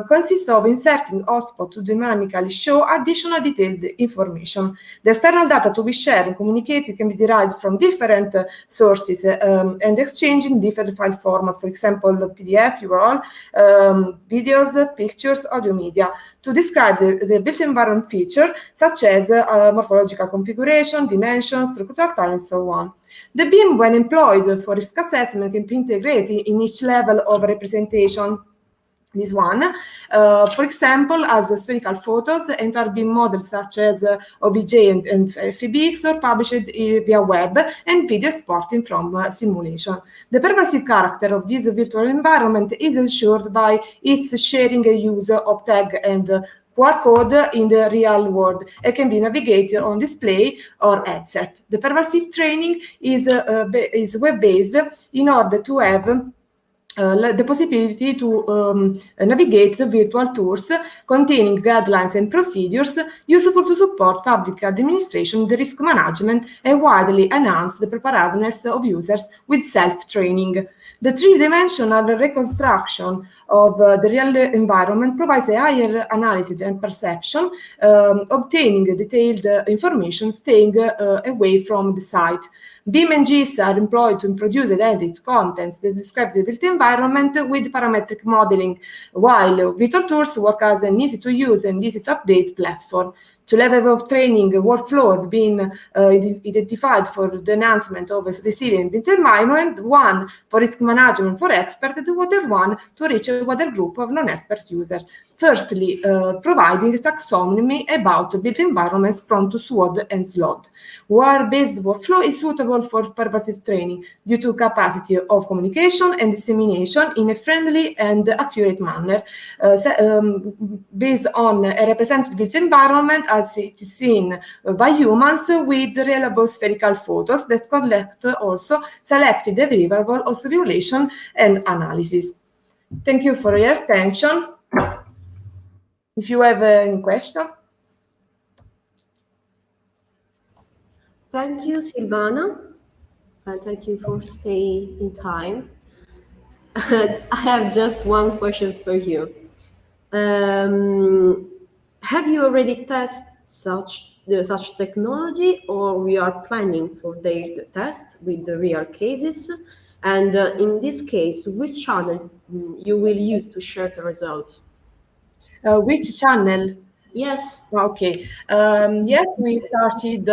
consists of inserting hotspot to dynamically show additional detailed information. The external data to be shared and communicated can be derived from different sources and exchanged in different file formats, for example, PDF, URL, videos, pictures, audio media, to describe the built environment feature, such as morphological configuration, dimensions, structural time, and so on. The BIM, when employed for risk assessment, can be integrated in each level of representation. This one, for example, as spherical photos, entire BIM models such as OBJ and FBX are published via web and video exporting from simulation. The pervasive character of this virtual environment is ensured by its sharing and use of tag and QR code in the real world and can be navigated on display or headset. The pervasive training is web-based in order to have the possibility to navigate virtual tours containing guidelines and procedures useful to support public administration, the risk management, and widely enhance the preparedness of users with self-training. The three-dimensional reconstruction of the real environment provides a higher analysis and perception, obtaining detailed information, staying away from the site. BIM and GIS are employed to produce and edit contents that describe the built environment with parametric modeling, while virtual tours work as an easy-to-use and easy-to-update platform. Two levels of training workflow have been identified for the enhancement of a resilient built environment, one for risk management for experts, and the other one to reach a wider group of non-expert users. Firstly, providing taxonomy about built environments prone to SWOT and SLOT. WAR-based workflow is suitable for pervasive training due to capacity of communication and dissemination in a friendly and accurate manner, based on a representative built environment as it is seen by humans with reliable spherical photos that collect also selected deliverable of simulation and analysis. Thank you for your attention. If you have any question. Thank you, Silvana. Thank you for staying in time. I have just one question for you. Have you already tested such technology, or we are planning for their test with the real cases? And in this case, which channel you will use to share the result? Which channel? Yes. Okay. Yes, we started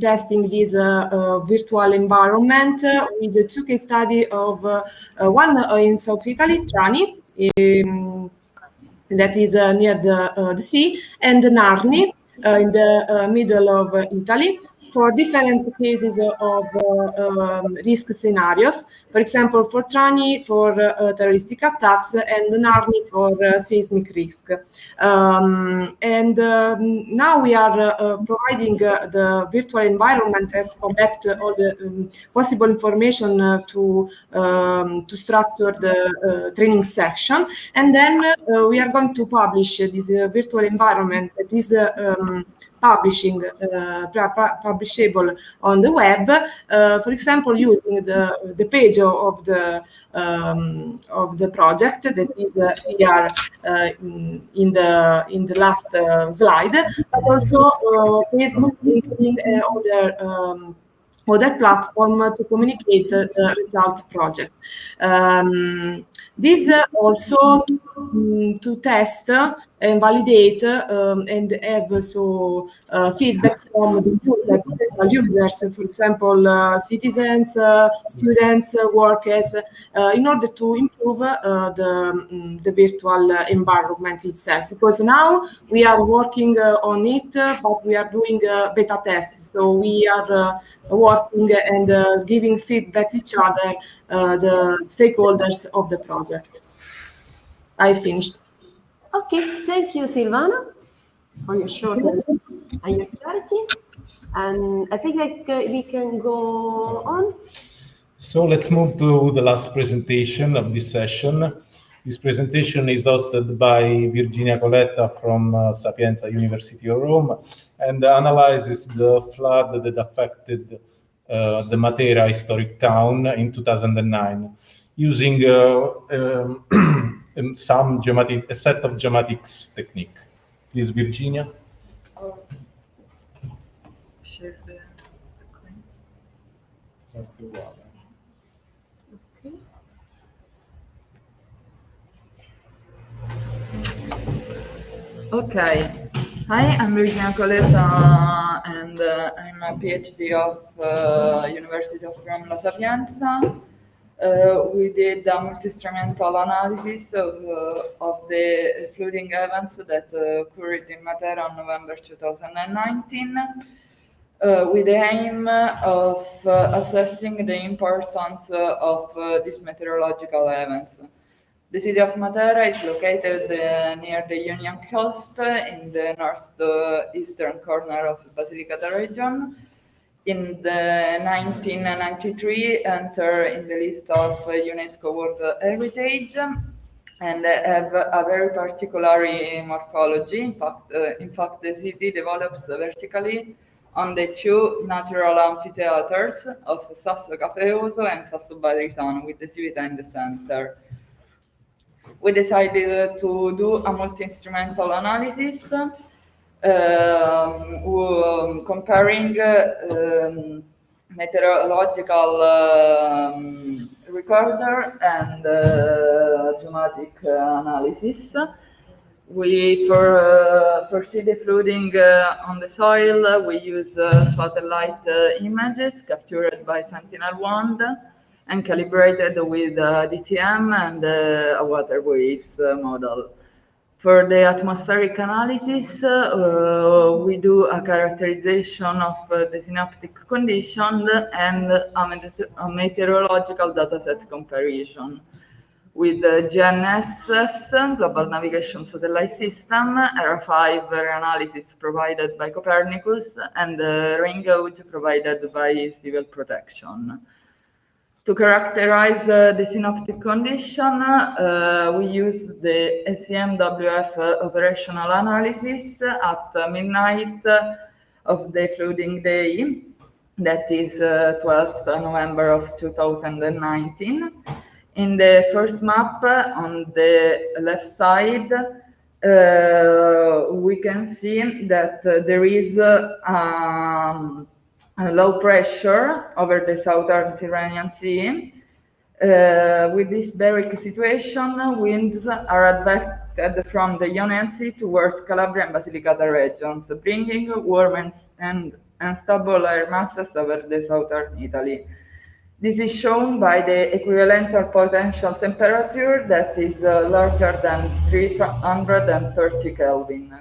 testing this virtual environment with the two case study of one in South Italy, Trani, that is near the sea, and Narni in the middle of Italy. for different cases of risk scenarios. For example, for Trani for terroristic attacks and Narni for seismic risk. Now we are providing the virtual environment to collect all the possible information to structure the training section, and then we are going to publish this virtual environment that is publishable on the web, for example, using the page of the project that is here in the last slide, but also Facebook, LinkedIn, and other platform to communicate the result project. This also to test and validate and have feedback from the potential users, for example, citizens, students, workers, in order to improve the virtual environment itself. Because now we are working on it, but we are doing beta tests. So we are working and giving feedback each other, the stakeholders of the project. I finished. Okay, thank you, Silvana, for your shortness and your clarity. And I think we can go on. So let's move to the last presentation of this session. This presentation is hosted by Virginia Coletta from Sapienza University of Rome and analyzes the flood that affected the Matera historic town in 2009 using a set of geomatics technique. Please, Virginia. Share the screen. Okay. Hi, I'm Virginia Coletta, and I'm a PhD of University of Rome La Sapienza. We did a multi-instrumental analysis of the flooding events that occurred in Matera on November 2019, with the aim of assessing the importance of these meteorological events. The city of Matera is located near the Ionian coast in the northeastern corner of the Basilicata region. In the 1993, entered in the list of UNESCO World Heritage and have a very particular morphology. In fact, the city develops vertically on the two natural amphitheaters of Sasso Capeoso and Sasso Badrisano, with the Civita in the center. We decided to do a multi-instrumental analysis comparing meteorological recorder and geomatic analysis. We foresee the flooding on the soil. We use satellite images captured by Sentinel-1 and calibrated with DTM and a water waves model. For the atmospheric analysis, we do a characterization of the synaptic condition and a meteorological dataset comparison with the GNSS, Global Navigation Satellite System, ERA5 analysis provided by Copernicus, and rain gauge provided by Civil Protection. To characterize the synoptic condition, we use the SEMWF operational analysis at midnight of the flooding day, that is 12th November of 2019. In the first map on the left side, we can see that there is a low pressure over the southern Tyrrhenian Sea. With this baric situation, winds are advected from the Ionian Sea towards Calabria and Basilicata regions, bringing warm and unstable air masses over the southern Italy. This is shown by the equivalent potential temperature that is larger than 330 Kelvin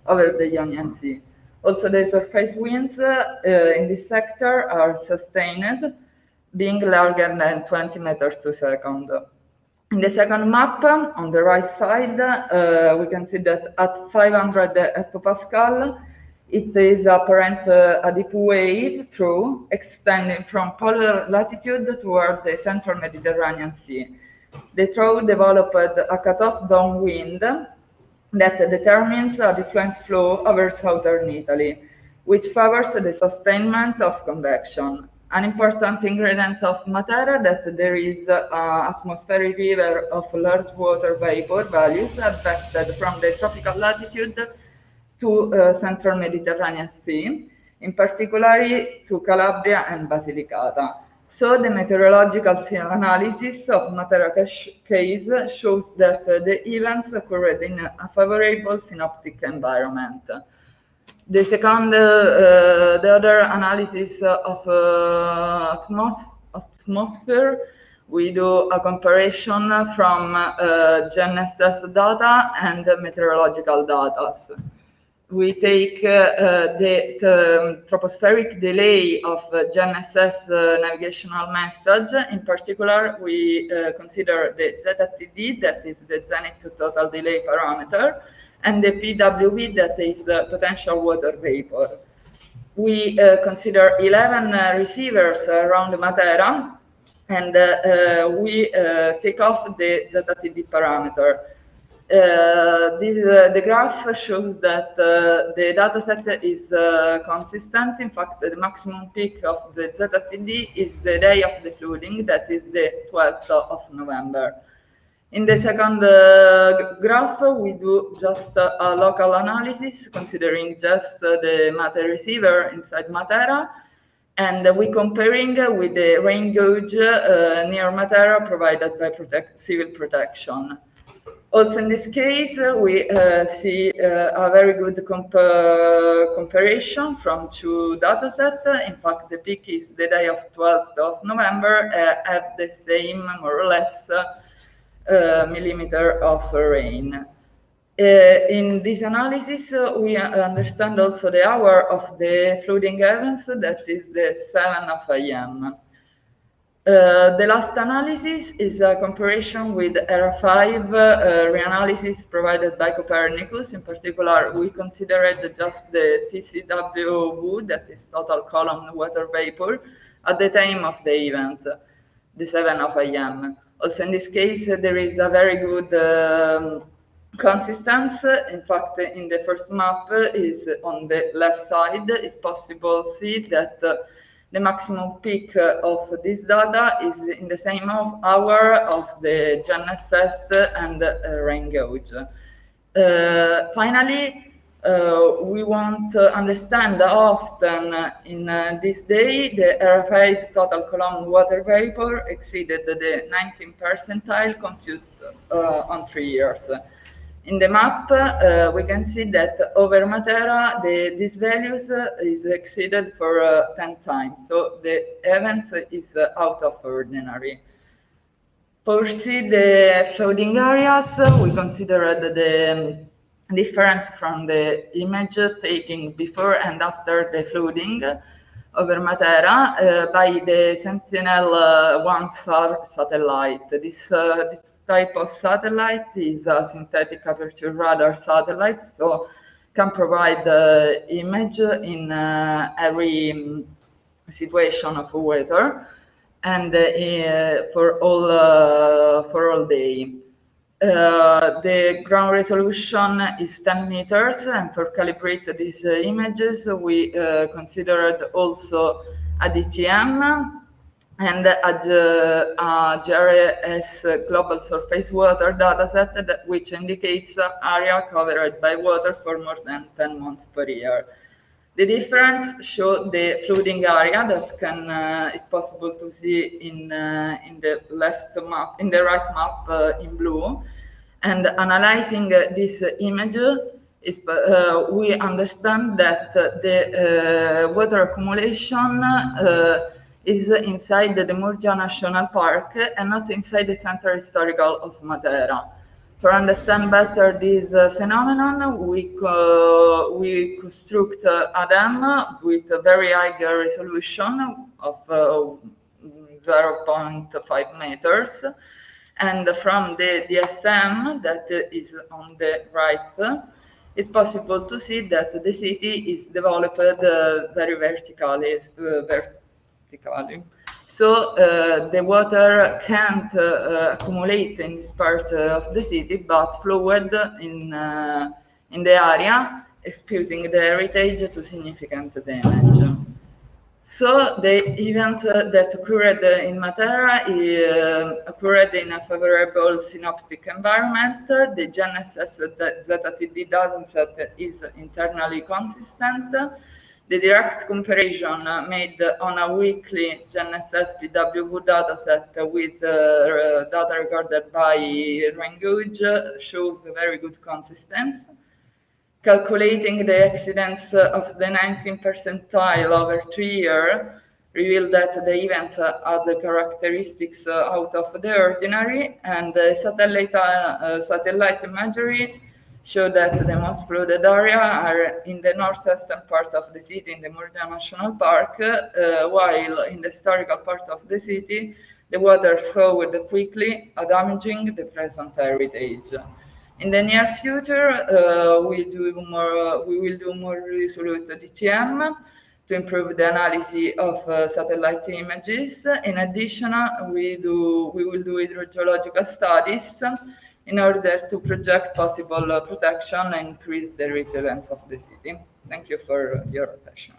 over the Ionian Sea. Also, the surface winds in this sector are sustained, being larger than 20 meters per second. In the second map, on the right side, we can see that at 500 hectopascal, it is apparent a deep wave through extending from polar latitude toward the central Mediterranean Sea. The through developed a cutoff downwind that determines a different flow over southern Italy, which favors the sustainment of convection. An important ingredient of Matera that there is an atmospheric river of large water vapor values affected from the tropical latitude to central Mediterranean Sea, in particular to Calabria and Basilicata. So the meteorological analysis of Matera case shows that the events occurred in a favorable synoptic environment. The second, the other analysis of atmosphere, we do a comparison from GNSS data and meteorological data. We take the tropospheric delay of GNSS navigational message. In particular, we consider the ZTD, that is the zenith total delay parameter, and the PWV, that is the potential water vapor. We consider 11 receivers around Matera, and we take off the ZTD parameter. The graph shows that the dataset is consistent. In fact, the maximum peak of the ZTD is the day of the flooding, that is the 12th of November. In the second graph, we do just a local analysis, considering just the Matera receiver inside Matera, and we comparing with the rain gauge near Matera provided by civil protection. Also, in this case, we see a very good comparison from two datasets. In fact, the peak is the day of 12th of November, have the same, more or less, millimeter of rain. In this analysis, we understand also the hour of the flooding events, that is the 7 AM. The last analysis is a comparison with ERA 5 reanalysis provided by Copernicus. In particular, we considered just the TCW, that is total column water vapor, at the time of the event, the 7 AM. Also, in this case, there is a very good consistency. In fact, in the first map is on the left side, it's possible to see that the maximum peak of this data is in the same hour of the GNSS and rain gauge. Finally, we want to understand how often in this day the RFA total column water vapor exceeded the 19th percentile compute on 3 years. In the map, we can see that over Matera, these values is exceeded for 10 times. So the events is out of ordinary. For see the flooding areas, we considered the difference from the image taken before and after the flooding over Matera by the Sentinel-1 satellite. This type of satellite is a synthetic aperture radar satellite, so can provide image in every situation of weather and for all day. The ground resolution is 10 meters, and for calibrate these images, we considered also a DTM and a GRS global surface water dataset, which indicates area covered by water for more than 10 months per year. The difference shows the flooding area that can is possible to see in the left map, in the right map in blue, and analyzing this image is we understand that the water accumulation is inside the Murgia National Park and not inside the Center Historical of Matera. For understand better this phenomenon, we construct a dam with a very high resolution of 0.5 meters. And from the DSM that is on the right, it's possible to see that the city is developed very vertically. So the water can't accumulate in this part of the city, but flowed in the area, exposing the heritage to significant damage. So the event that occurred in Matera occurred in a favorable synoptic environment. The GNSS ZTD dataset is internally consistent. The direct comparison made on a weekly GNSS PWV dataset with data recorded by rain gauge shows a very good consistency. Calculating the accidents of the 19th percentile over 3 years revealed that the events had the characteristics out of the ordinary, and the satellite imagery showed that the most polluted area are in the northwestern part of the city, in the Murgia National Park, while in the historical part of the city, the water flowed quickly, damaging the present heritage. In the near future, we will do more resolute DTM to improve the analysis of satellite images. In addition, we will do hydrogeological studies in order to project possible protection and increase the resilience of the city. Thank you for your attention.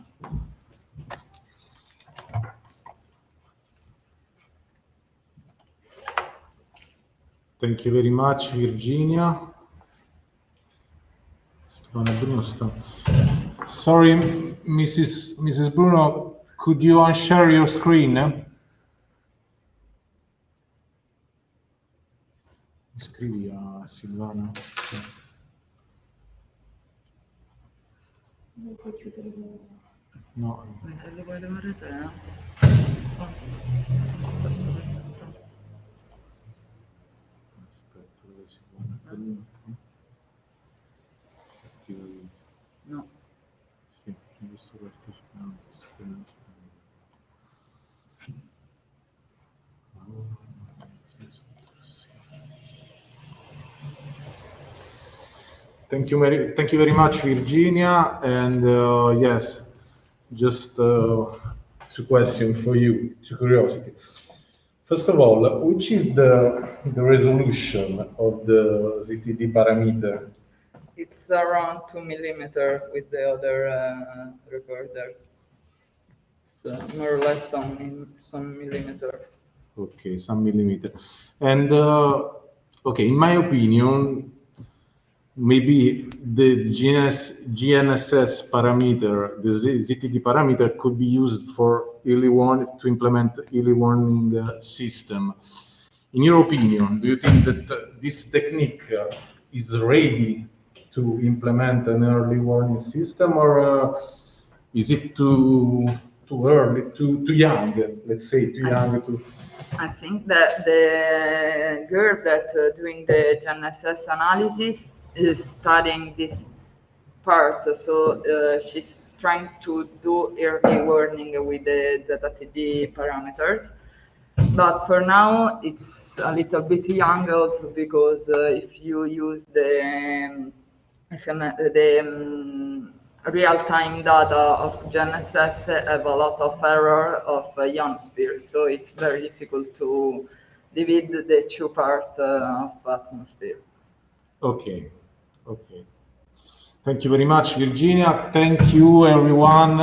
Thank you very much, Virginia. Sorry, Mrs. Bruno, could you unshare your screen? Scrivi a Silvana. Non puoi chiudere No. lo vuoi levare te? Aspetta, dove Silvana? No. Sì, giusto partecipante. Thank you very much, Virginia. And yes, just two questions for you, two curiosity. First of all, which is the resolution of the ZTD parameter? It's around 2 millimeter with the other recorder. So more or less some millimeter. Okay, some millimeter. And okay, in my opinion, maybe the GNSS parameter, the ZTD parameter, could be used for early warning, to implement early warning system. In your opinion, do you think that this technique is ready to implement an early warning system, or is it too early, too young? Let's say too young to. I think that the girl that doing the GNSS analysis is studying this part, so she's trying to do early warning with the ZTD parameters. But for now, it's a little bit young also because if you use the real-time data of GNSS have a lot of error of ionosphere, so it's very difficult to divide the two parts of atmosphere. Okay. Thank you very much, Virginia. Thank you, everyone,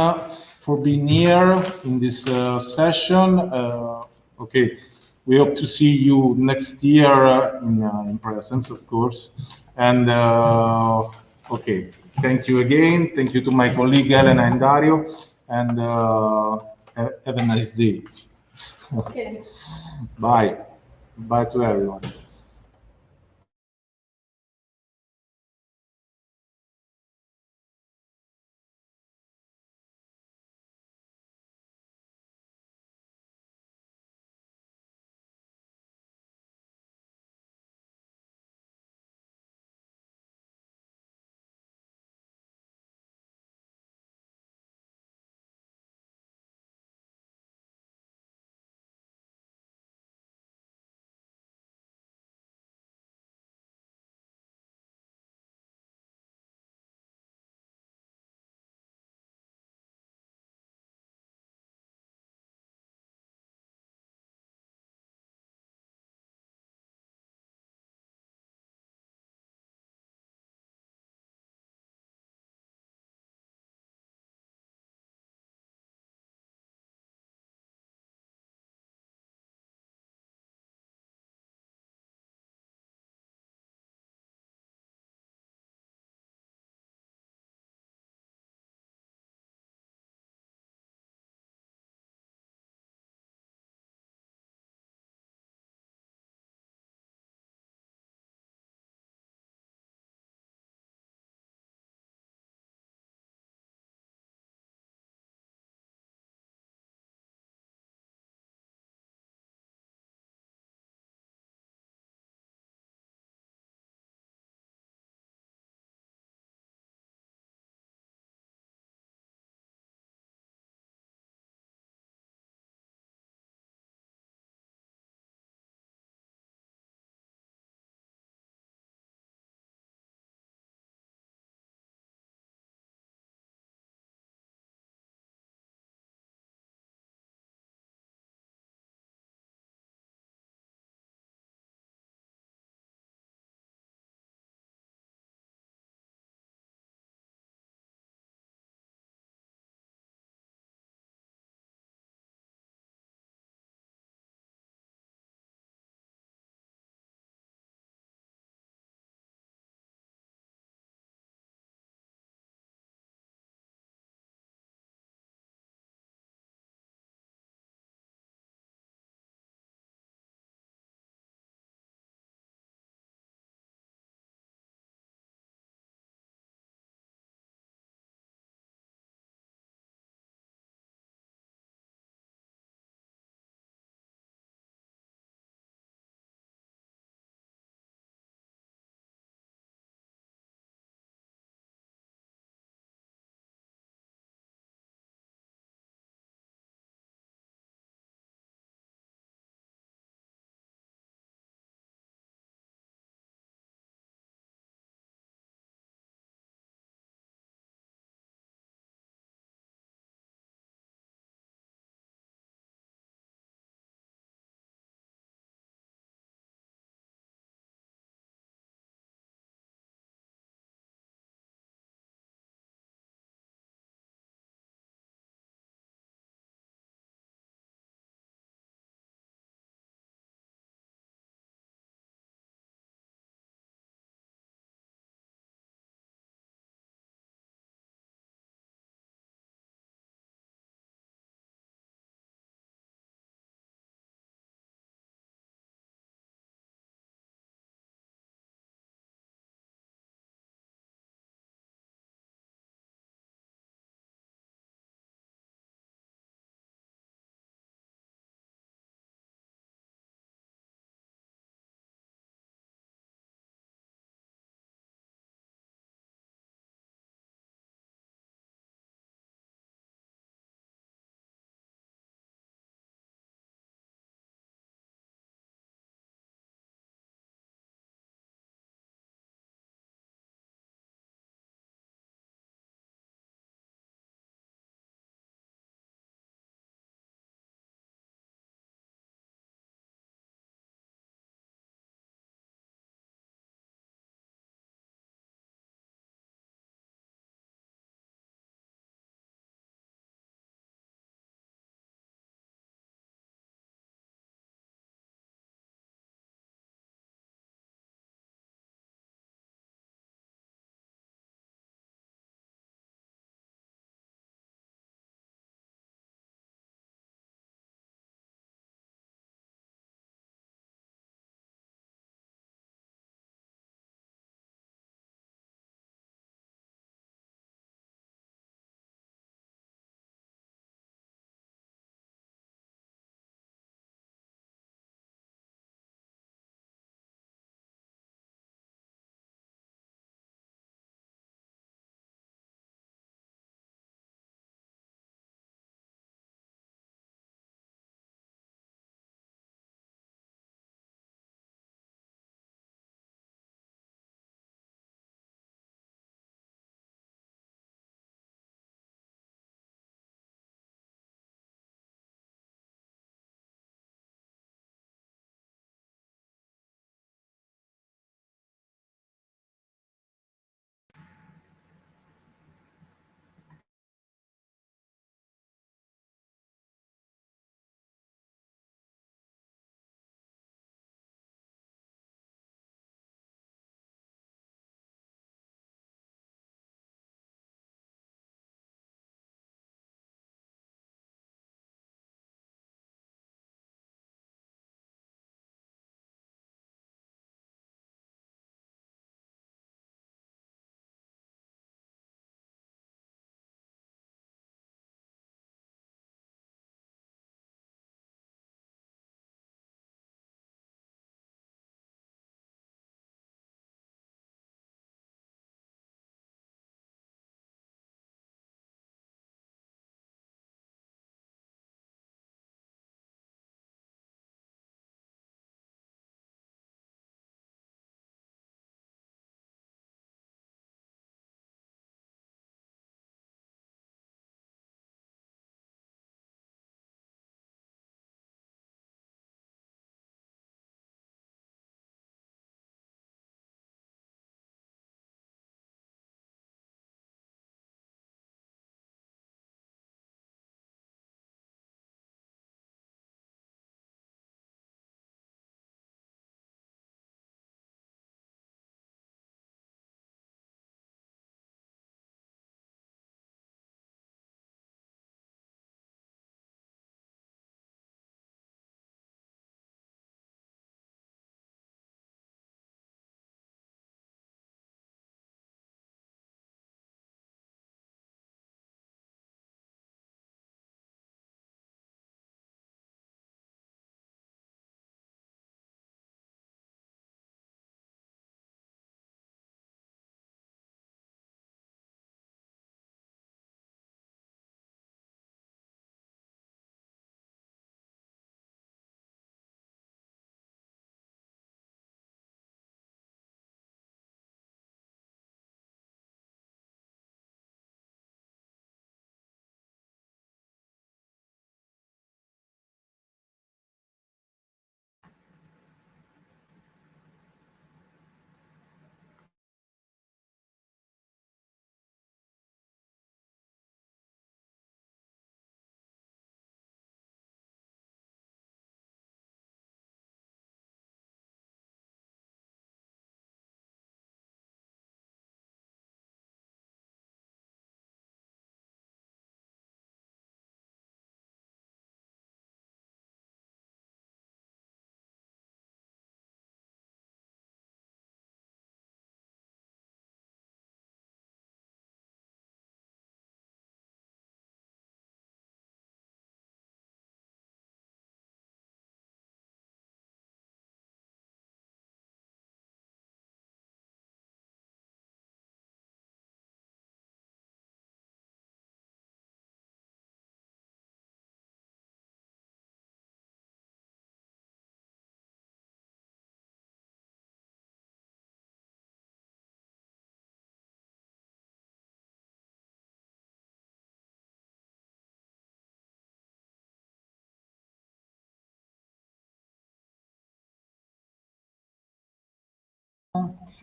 for being here in this session. Okay, we hope to see you next year in presence, of course. And okay, thank you again. Thank you to my colleague Elena and Dario, and have a nice day. Okay. Bye. Bye to everyone.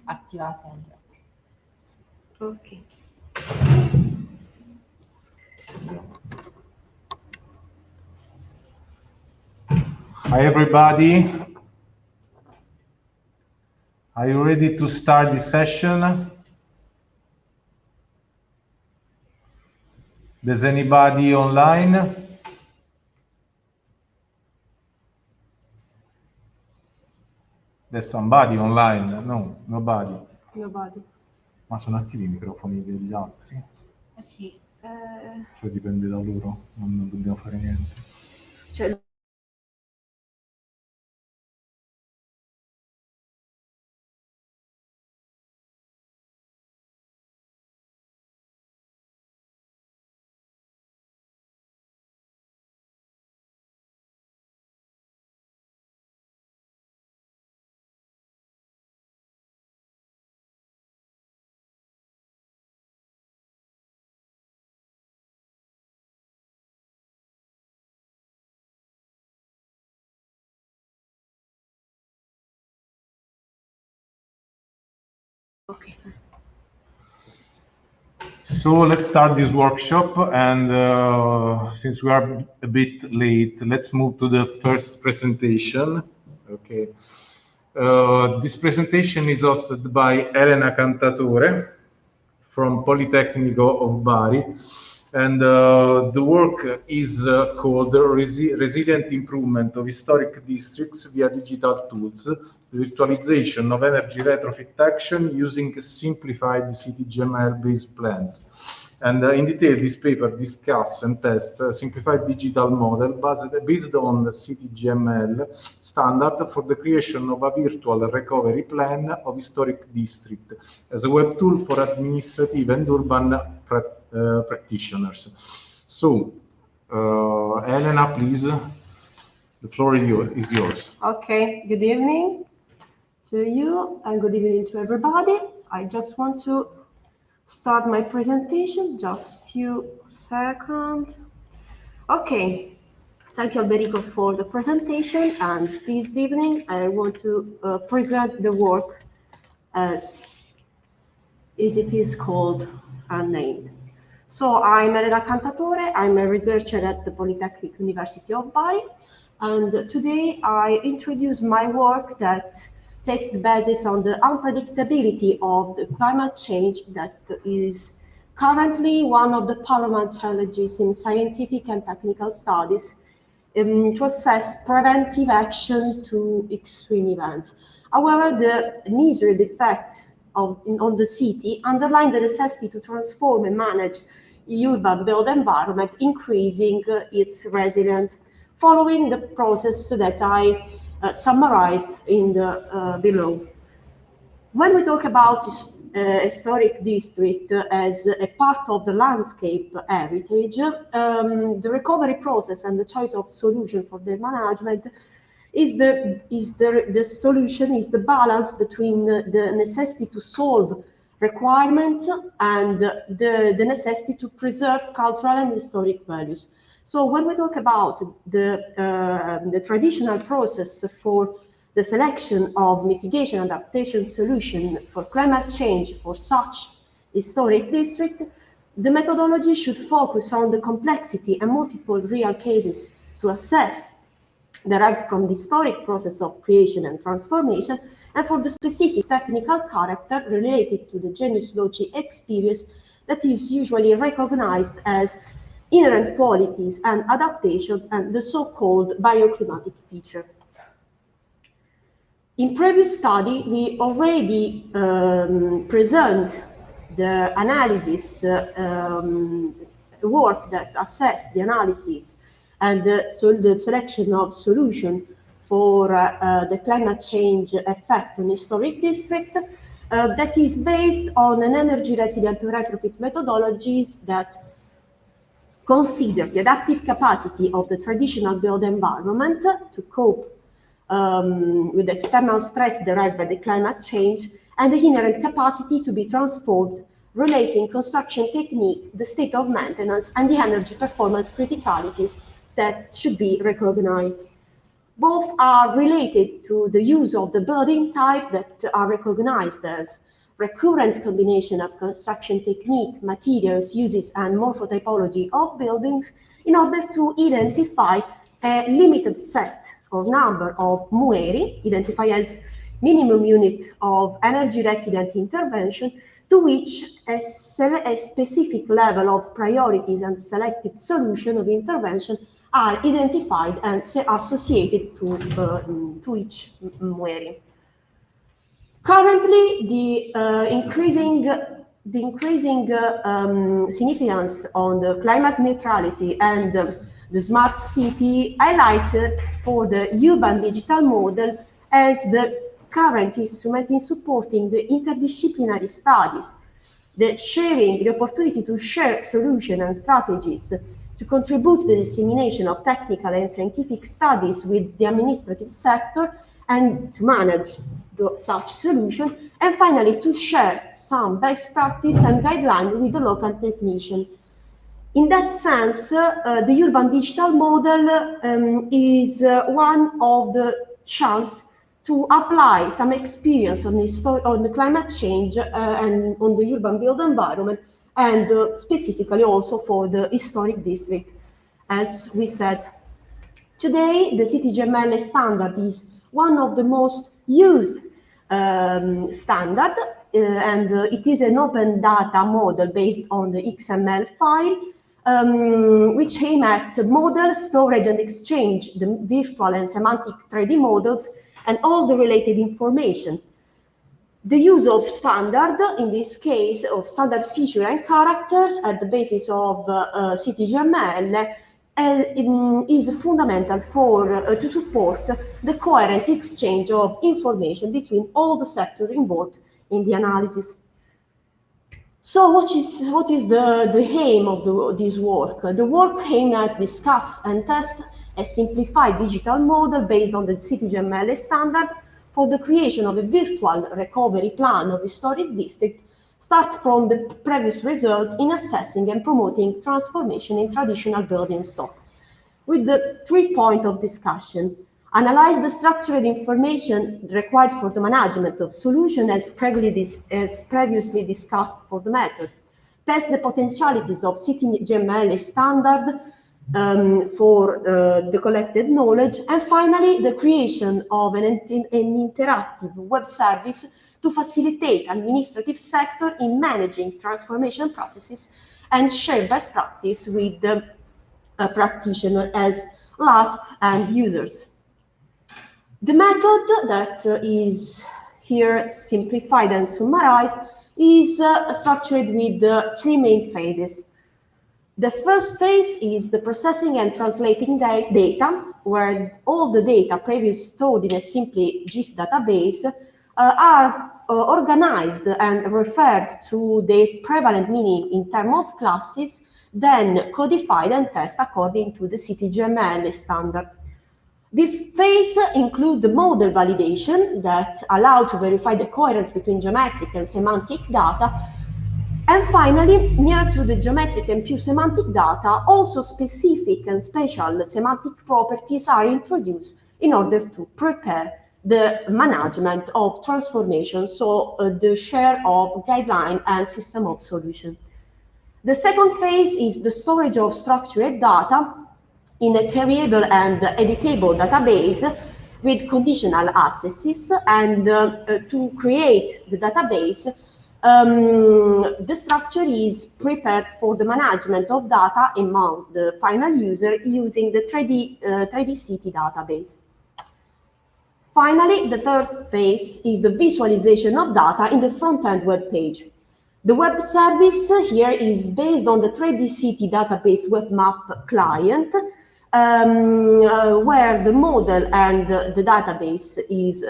attiva sempre. Okay. Hi, everybody. Are you ready to start the session? There's anybody online? There's somebody online? No, nobody. Nobody. Ma sono attivi i microfoni degli altri? Sì. Cioè dipende da loro, non dobbiamo fare niente. Cioè, okay. So let's start this workshop, and since we are a bit late, let's move to the first presentation. Okay. This presentation is hosted by Elena Cantatore from Politecnico of Bari, and the work is called Resilient Improvement of Historic Districts via Digital Tools, the Virtualization of Energy Retrofit Action using Simplified CityGML-based plans. And in detail, this paper discusses and tests a simplified digital model based on the CityGML standard for the creation of a virtual recovery plan of historic district as a web tool for administrative and urban practitioners. So, Elena, please, the floor is yours. Okay, good evening to you and good evening to everybody. I just want to start my presentation, just a few seconds. Okay, thank you, Alberico, for the presentation. And this evening, I want to present the work as it is called Unnamed. So I'm Elena Cantatore. I'm a researcher at the Polytechnic University of Bari. And today I introduce my work that takes the basis on the unpredictability of the climate change that is currently one of the paramount challenges in scientific and technical studies to assess preventive action to extreme events. However, the measured effect on the city underline the necessity to transform and manage the urban built environment, increasing its resilience, following the process that I summarized in the below. When we talk about historic district as a part of the landscape heritage, the recovery process and the choice of solution for their management is the solution is the balance between the necessity to solve requirement and the necessity to preserve cultural and historic values. So when we talk about the traditional process for the selection of mitigation adaptation solution for climate change for such historic district, the methodology should focus on the complexity and multiple real cases to assess derived from the historic process of creation and transformation, and for the specific technical character related to the genius loci experience that is usually recognized as inherent qualities and adaptation and the so-called bioclimatic feature. In previous study, we already present the analysis work that assessed the analysis and so the selection of solution for the climate change effect on historic district that is based on an energy resilient retrofit methodologies that consider the adaptive capacity of the traditional built environment to cope with external stress derived by the climate change and the inherent capacity to be transformed, relating construction technique, the state of maintenance, and the energy performance criticalities that should be recognized. Both are related to the use of the building type that are recognized as recurrent combination of construction technique, materials, uses, and morphotypology of buildings in order to identify a limited set of number of mueri, identified as minimum unit of energy resident intervention, to which a specific level of priorities and selected solution of intervention are identified and associated to each mueri. Currently, the increasing significance on the climate neutrality and the smart city highlight for the urban digital model as the current instrument in supporting the interdisciplinary studies, the opportunity to share solutions and strategies to contribute to the dissemination of technical and scientific studies with the administrative sector and to manage such solution, and finally to share some best practice and guidelines with the local technician. In that sense, the urban digital model is one of the chance to apply some experience on the climate change and on the urban built environment, and specifically also for the historic district. As we said, today the CityGML standard is one of the most used standard, and it is an open data model based on the XML file, which aim at model, storage, and exchange the virtual and semantic 3D models and all the related information. The use of standard, in this case, of standard feature and characters at the basis of CityGML is fundamental for to support the coherent exchange of information between all the sectors involved in the analysis. So what is the aim of this work? The work aims at discuss and test a simplified digital model based on the CityGML standard for the creation of a virtual recovery plan of historic district, start from the previous result in assessing and promoting transformation in traditional building stock. With the 3 points of discussion: analyze the structured information required for the management of solution as previously discussed for the method, test the potentialities of CityGML standard for the collected knowledge, and finally the creation of an interactive web service to facilitate administrative sector in managing transformation processes and share best practice with the practitioner as last end users. The method that is here simplified and summarized is structured with 3 main phases. The first phase is the processing and translating data, where all the data previously stored in a simply GIS database are organized and referred to their prevalent meaning in terms of classes, then codified and tested according to the CityGML standard. This phase includes the model validation that allow to verify the coherence between geometric and semantic data. And finally, near to the geometric and pure semantic data, also specific and special semantic properties are introduced in order to prepare the management of transformation, so the share of guideline and system of solution. The second phase is the storage of structured data in a carryable and editable database with conditional accesses, and to create the database, the structure is prepared for the management of data among the final user using the 3D City database. Finally, the third phase is the visualization of data in the front-end web page. The web service here is based on the 3D City database web map client, where the model and the database is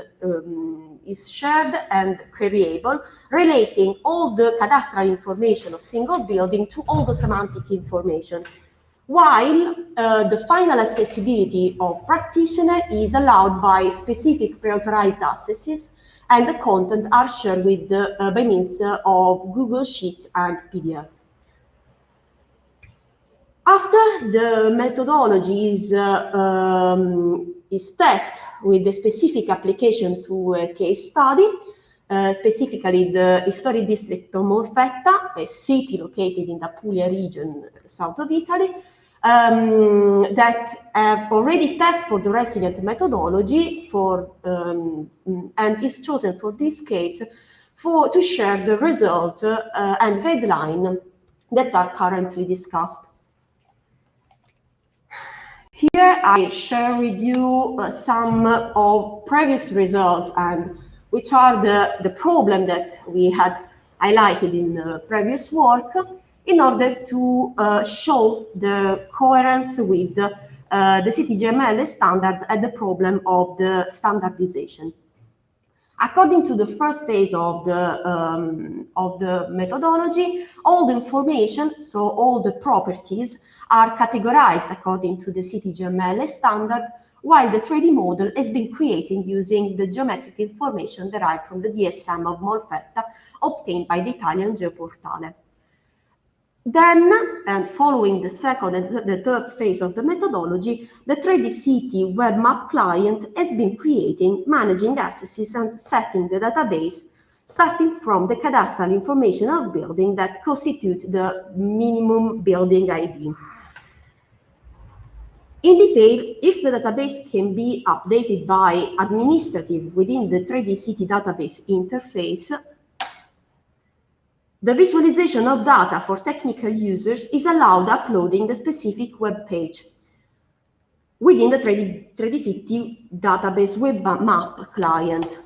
shared and queryable, relating all the cadastral information of single building to all the semantic information, while the final accessibility of practitioner is allowed by specific pre-authorized accesses, and the content are shared with by means of Google Sheet and PDF. After the methodology is is tested with the specific application to a case study, specifically the historic district of Morfetta, a city located in the Puglia region, south of Italy, that have already tested for the resilient methodology and is chosen for this case to share the result and guideline that are currently discussed. Here I share with you some of previous results and which are the problem that we had highlighted in the previous work in order to show the coherence with the CTGML standard and the problem of the standardization. According to the first phase of the methodology, all the information, so all the properties, are categorized according to the CTGML standard, while the 3D model has been created using the geometric information derived from the DSM of Morfetta obtained by the Italian Geoportale. Then, and following the second and the third phase of the methodology, the 3D City web map client has been creating, managing accesses and setting the database, starting from the cadastral information of building that constitute the minimum building ID. In detail, if the database can be updated by administrative within the 3D City database interface, the visualization of data for technical users is allowed uploading the specific web page within the 3D City database web map client.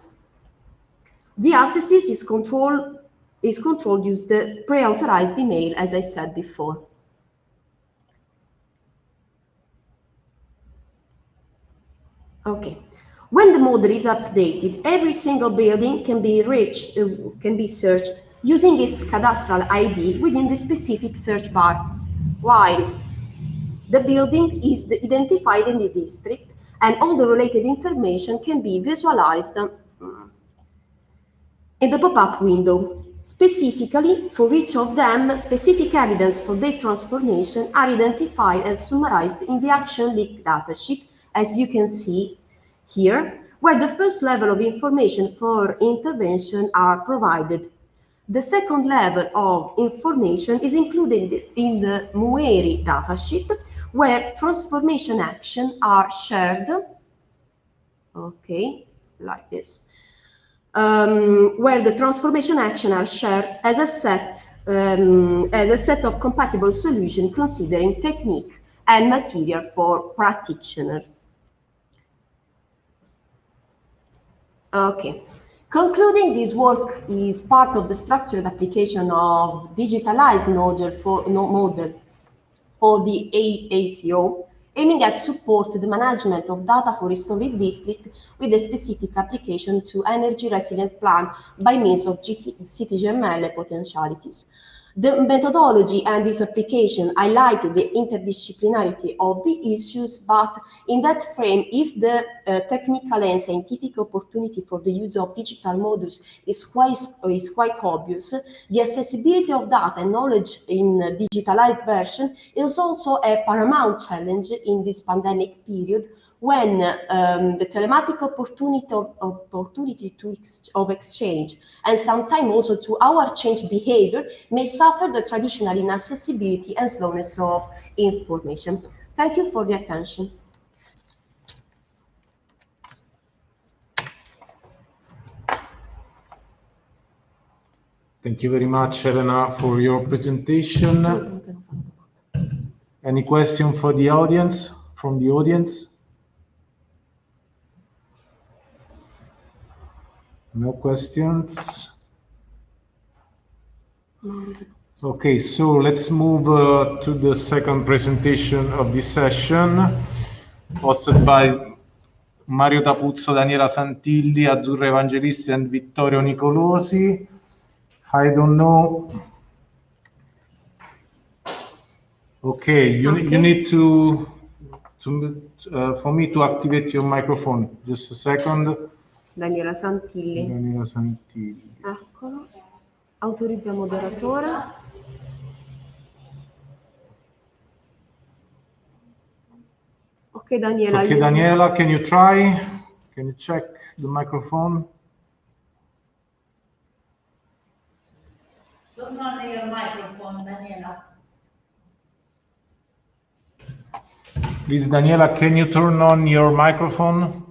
The accesses is controlled using the pre-authorized email, as I said before. Okay. When the model is updated, every single building can be searched using its cadastral ID within the specific search bar, while the building is identified in the district and all the related information can be visualized in the pop-up window. Specifically, for each of them, specific evidence for their transformation are identified and summarized in the action leak datasheet, as you can see here, where the first level of information for intervention are provided. The second level of information is included in the Mueri datasheet, where transformation actions are shared, okay, like this, where the transformation actions are shared as a set of compatible solutions considering technique and material for practitioner. Okay. Concluding this work is part of the structured application of digitalized model for the ACO, aiming at support the management of data for historic district with a specific application to energy resilience plan by means of CTGML potentialities. The methodology and its application highlighted the interdisciplinarity of the issues, but in that frame, if the technical and scientific opportunity for the use of digital models is quite obvious, the accessibility of data and knowledge in digitalized version is also a paramount challenge in this pandemic period, when the telematic opportunity of exchange and sometimes also to our change behavior may suffer the traditional inaccessibility and slowness of information. Thank you for the attention. Thank you very much, Elena, for your presentation. Any question for the audience, from the audience? No questions? Okay, so let's move to the second presentation of this session, hosted by Mario Tapuzzo, Daniela Santilli, Azzurra Evangelisti, and Vittorio Nicolosi. I don't know. Okay, you need to for me to activate your microphone. Just a second. Daniela Santilli. Daniela Santilli. Eccolo. Autorizza moderatore. Okay, Daniela. Okay, Daniela, can you try? Can you check the microphone? Turn on your microphone, Daniela. Please, Daniela, can you turn on your microphone?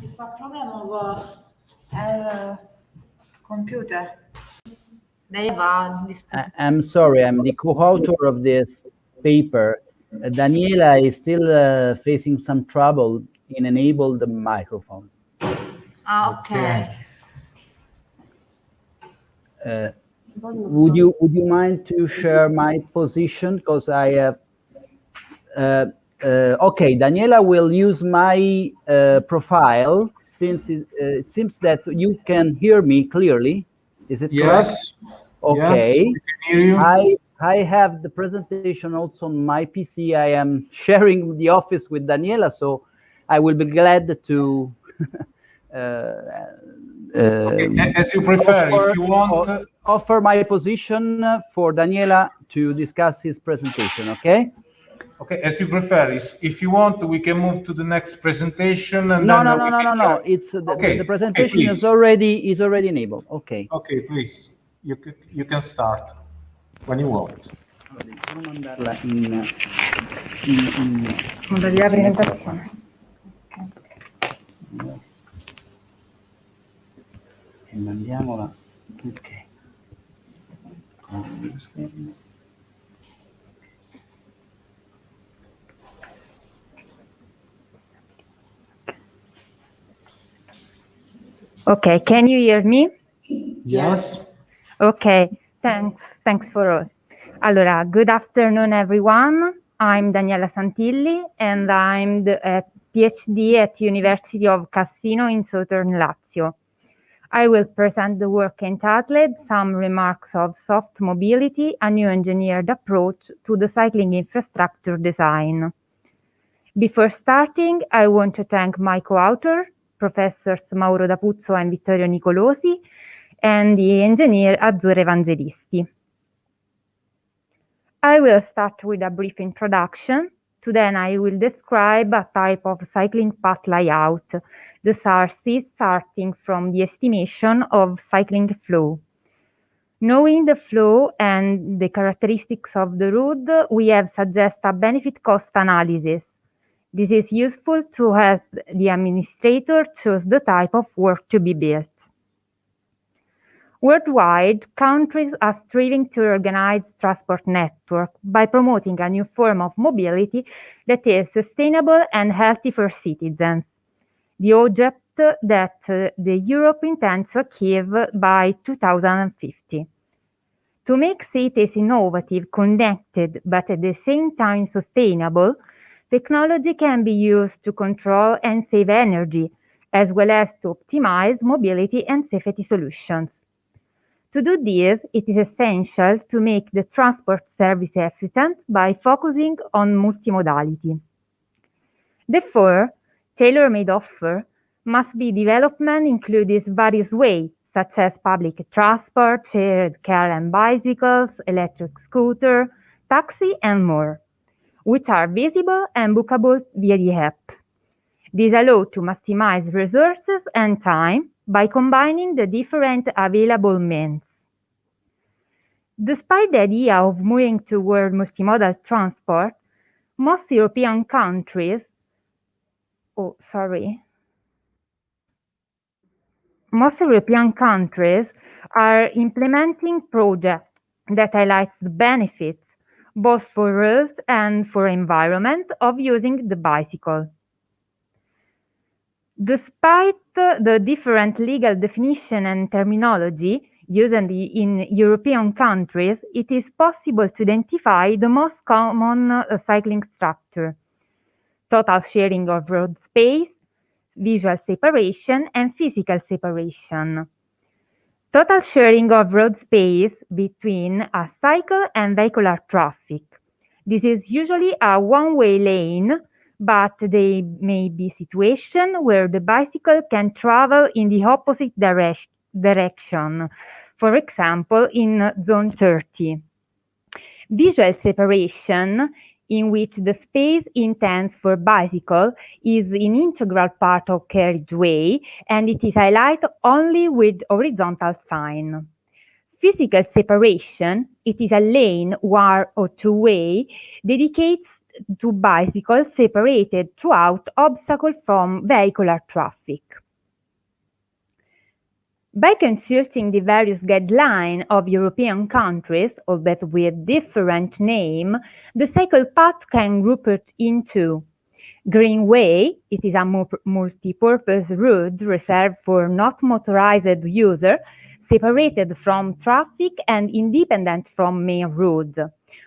It's a problem of our computer. I'm sorry, I'm the co-author of this paper. Daniela is still facing some trouble in enable the microphone. Okay. Would you mind to share my position? Because I have. Okay, Daniela will use my profile since it seems that you can hear me clearly. Is it correct? Yes. Okay. Yes, we can hear you. I have the presentation also on my PC. I am sharing the office with Daniela, so I will be glad to. Okay, as you prefer. If you want, offer my position for Daniela to discuss his presentation. Okay. Okay, as you prefer. If you want, we can move to the next presentation. And no. It's okay. The presentation okay, is already enabled. Okay. Okay, please. You can start when you want. Devo mandarla Modalità presentazione. E mandiamola. Ok. Con lo schermo. Okay, can you hear me? Yes. Okay, thanks for all. Allora, good afternoon, everyone. I'm Daniela Santilli, and I'm a PhD at University of Cassino in Southern Lazio. I will present the work entitled Some Remarks of Soft Mobility, a New Engineered Approach to the Cycling Infrastructure Design. Before starting, I want to thank my co-author, Professors Mauro D'Apuzzo and Vittorio Nicolosi, and the engineer Azzurra Evangelisti. I will start with a brief introduction. Then I will describe a type of cycling path layout, the SARCI, starting from the estimation of cycling flow. Knowing the flow and the characteristics of the route, we have suggested a benefit-cost analysis. This is useful to help the administrator choose the type of work to be built. Worldwide, countries are striving to organize transport network by promoting a new form of mobility that is sustainable and healthy for citizens, the object that the Europe intends to achieve by 2050. To make cities innovative, connected, but at the same time sustainable, technology can be used to control and save energy, as well as to optimize mobility and safety solutions. To do this, it is essential to make the transport service efficient by focusing on multimodality. Therefore, tailor-made offer must be developed including various ways, such as public transport, shared car and bicycles, electric scooter, taxi, and more, which are visible and bookable via the app. This allows to maximize resources and time by combining the different available means. Despite the idea of moving toward multimodal transport, most European countries are implementing projects that highlight the benefits, both for roads and for environment, of using the bicycle. Despite the different legal definition and terminology used in European countries, it is possible to identify the most common cycling structure: total sharing of road space, visual separation, and physical separation. Total sharing of road space between a cycle and vehicular traffic. This is usually a one-way lane, but there may be situations where the bicycle can travel in the opposite direction, for example, in zone 30. Visual separation, in which the space intended for bicycle is an integral part of carriageway, and it is highlighted only with horizontal sign. Physical separation, it is a lane, one or two-way, dedicated to bicycles separated throughout obstacles from vehicular traffic. By consulting the various guidelines of European countries, albeit with different name, the cycle path can group it into Greenway, it is a multi-purpose route reserved for not motorized users, separated from traffic and independent from main road,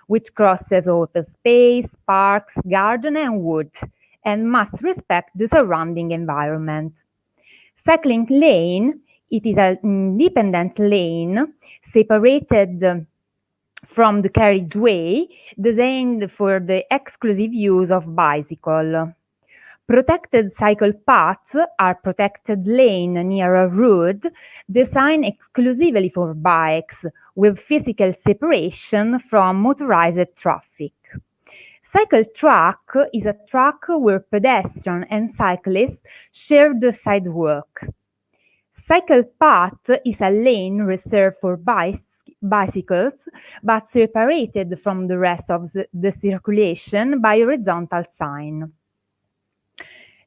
which crosses open space, parks, garden and wood, and must respect the surrounding environment. Cycling lane, it is an independent lane separated from the carriageway, designed for the exclusive use of bicycle. Protected cycle paths are protected lane near a road designed exclusively for bikes, with physical separation from motorized traffic. Cycle track is a track where pedestrians and cyclists share the sidewalk. Cycle path is a lane reserved for bicycles, but separated from the rest of the circulation by horizontal sign.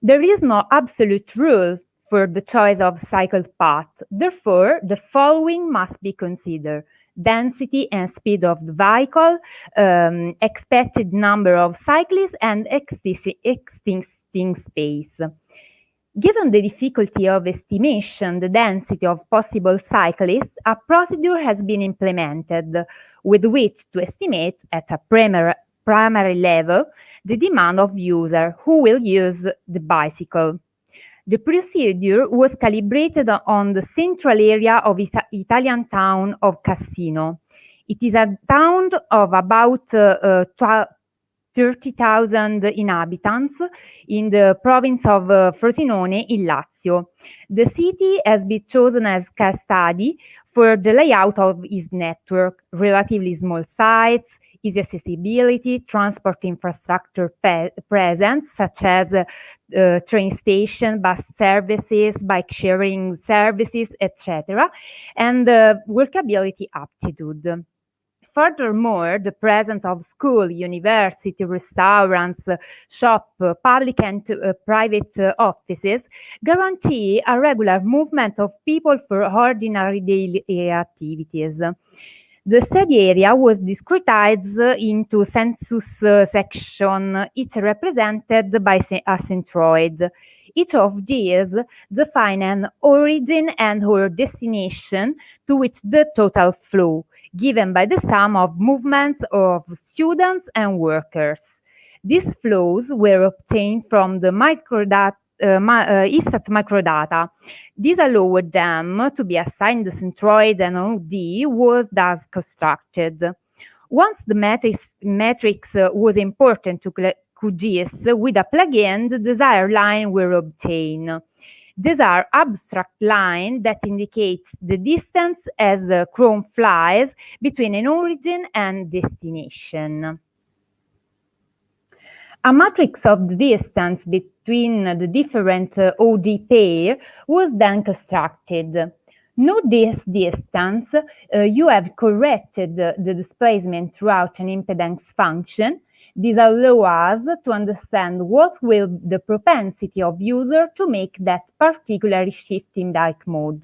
There is no absolute rule for the choice of cycle path. Therefore, the following must be considered: density and speed of the vehicle, expected number of cyclists, and existing space. Given the difficulty of estimation the density of possible cyclists, a procedure has been implemented with which to estimate at a primary level the demand of users who will use the bicycle. The procedure was calibrated on the central area of Italian town of Cassino. It is a town of about 30,000 inhabitants in the province of Frosinone in Lazio. The city has been chosen as case study for the layout of its network: relatively small size, easy accessibility, transport infrastructure present, such as train station, bus services, bike sharing services, etc., and workability aptitude. Furthermore, the presence of school, university, restaurants, shop, public and private offices guarantee a regular movement of people for ordinary daily activities. The study area was discretized into census sections, each represented by a centroid. Each of these define an origin and/or destination to which the total flow, given by the sum of movements of students and workers. These flows were obtained from the ISTAT microdata. This allowed them to be assigned the centroid, and OD was thus constructed. Once the matrix was important to QGIS, with a plugin, the desired line were obtained. These are abstract lines that indicates the distance as crow flies between an origin and destination. A matrix of the distance between the different OD pair was then constructed. Note this distance, you have corrected the displacement throughout an impedance function. This allows us to understand what will the propensity of user to make that particular shift in dike mode.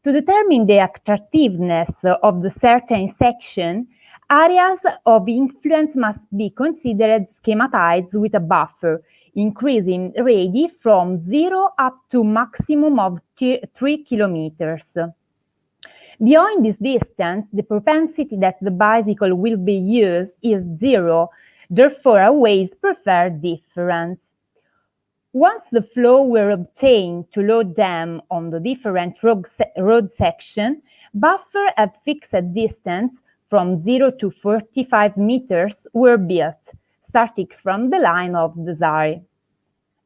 To determine the attractiveness of the certain section, areas of influence must be considered schematized with a buffer, increasing radius from 0 up to maximum of 3 kilometers. Beyond this distance, the propensity that the bicycle will be used is 0, therefore always prefer difference. Once the flow were obtained to load them on the different road section, buffer at fixed distance from 0 to 45 meters were built, starting from the line of desire.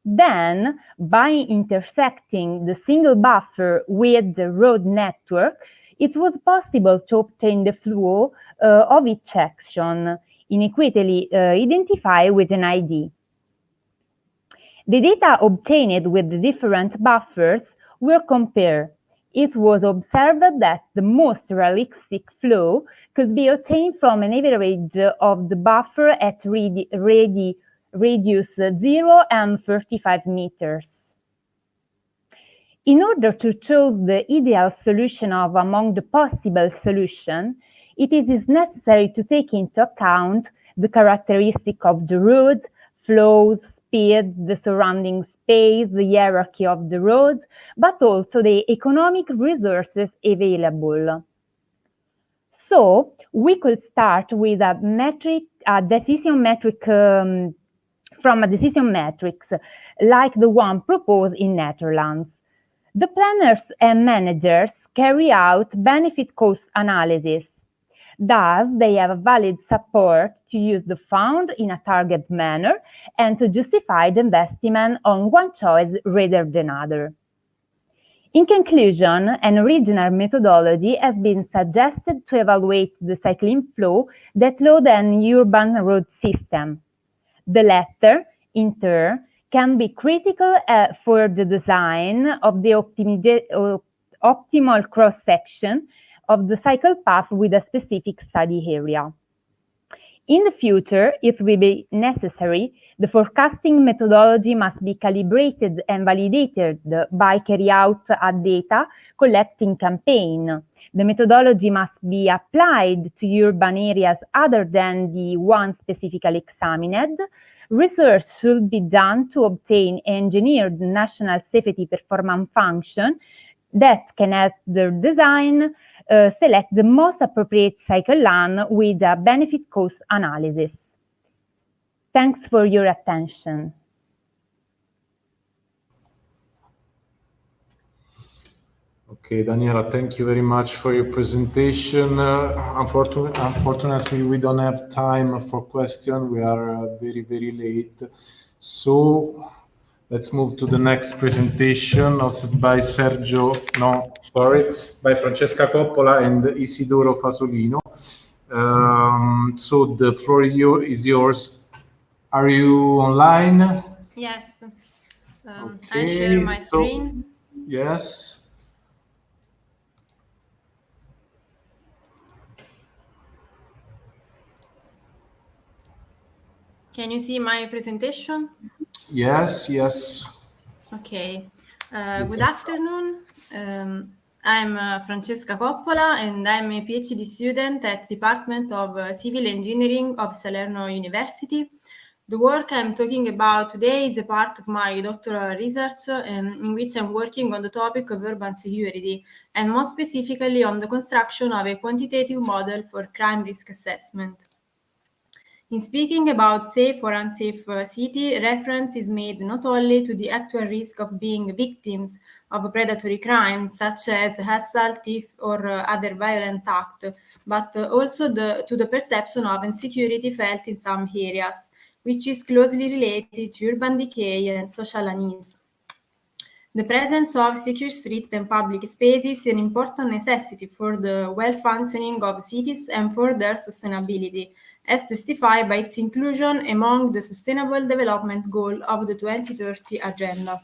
Then, by intersecting the single buffer with the road network, it was possible to obtain the flow of each section, inequitally identified with an ID. The data obtained with the different buffers were compared. It was observed that the most realistic flow could be obtained from an average of the buffer at radius 0 and 35 meters. In order to choose the ideal solution of among the possible solutions, it is necessary to take into account the characteristic of the road, flows, speed, the surrounding space, the hierarchy of the road, but also the economic resources available. So we could start with from a decision matrix, like the one proposed in Netherlands. The planners and managers carry out benefit-cost analysis. Thus, they have valid support to use the fund in a target manner and to justify the investment on one choice rather than other. In conclusion, an original methodology has been suggested to evaluate the cycling flow that load an urban road system. The latter, in turn, can be critical for the design of the optimal cross-section of the cycle path with a specific study area. In the future, it will be necessary, the forecasting methodology must be calibrated and validated by carrying out a data collecting campaign. The methodology must be applied to urban areas other than the one specifically examined. Research should be done to obtain engineered national safety performance function that can help the design select the most appropriate cycle lane with a benefit-cost analysis. Thanks for your attention. Okay, Daniela, thank you very much for your presentation. Unfortunately, we don't have time for questions. We are very, very late. So let's move to the next presentation, hosted by by Francesca Coppola and Isidoro Fasolino. So the floor is yours. Are you online? Yes. Okay, I share my screen. Yes. Can you see my presentation? Yes, yes. Okay. Good afternoon. I'm Francesca Coppola, and I'm a PhD student at the Department of Civil Engineering of Salerno University. The work I'm talking about today is a part of my doctoral research in which I'm working on the topic of urban security, and more specifically on the construction of a quantitative model for crime risk assessment. In speaking about safe or unsafe city, reference is made not only to the actual risk of being victims of predatory crime, such as assault, theft, or other violent act, but also to the perception of insecurity felt in some areas, which is closely related to urban decay and social unease. The presence of secure street and public spaces is an important necessity for the well-functioning of cities and for their sustainability, as testified by its inclusion among the Sustainable Development Goal of the 2030 Agenda.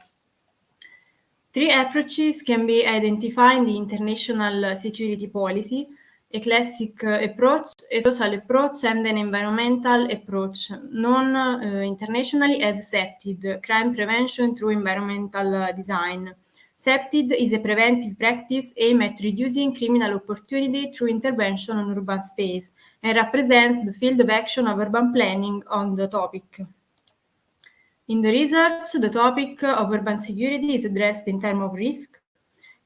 Three approaches can be identified in the international security policy: a classic approach, a social approach, and an environmental approach, known internationally as SEPTID, Crime Prevention Through Environmental Design. SEPTID is a preventive practice aimed at reducing criminal opportunity through intervention on urban space and represents the field of action of urban planning on the topic. In the research, the topic of urban security is addressed in terms of risk.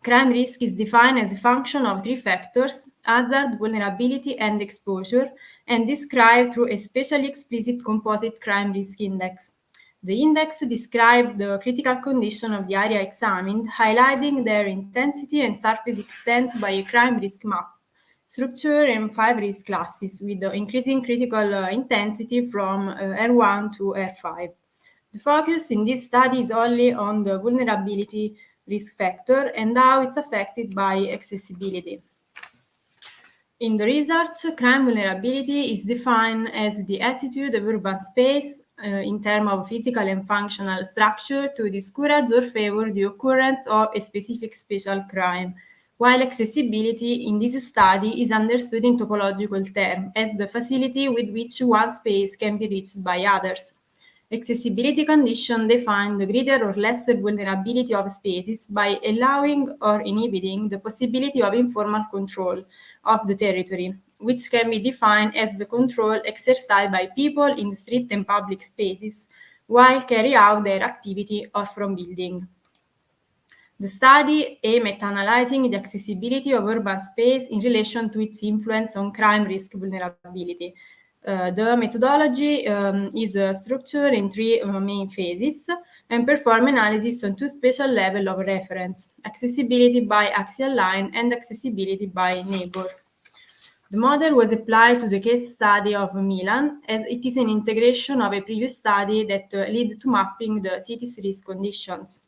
Crime risk is defined as a function of three factors: hazard, vulnerability, and exposure, and described through a specially explicit composite crime risk index. The index describes the critical condition of the area examined, highlighting their intensity and surface extent by a crime risk map, structured in 5 risk classes, with increasing critical intensity from R1 to R5. The focus in this study is only on the vulnerability risk factor and how it's affected by accessibility. In the research, crime vulnerability is defined as the attitude of urban space in terms of physical and functional structure to discourage or favor the occurrence of a specific spatial crime, while accessibility in this study is understood in topological terms as the facility with which one space can be reached by others. Accessibility conditions define the greater or lesser vulnerability of spaces by allowing or inhibiting the possibility of informal control of the territory, which can be defined as the control exercised by people in street and public spaces while carry out their activity or from building. The study aimed at analyzing the accessibility of urban space in relation to its influence on crime risk vulnerability. The methodology is structured in three main phases and perform analysis on two special levels of reference: accessibility by axial line and accessibility by neighbor. The model was applied to the case study of Milan, as it is an integration of a previous study that led to mapping the city's risk conditions.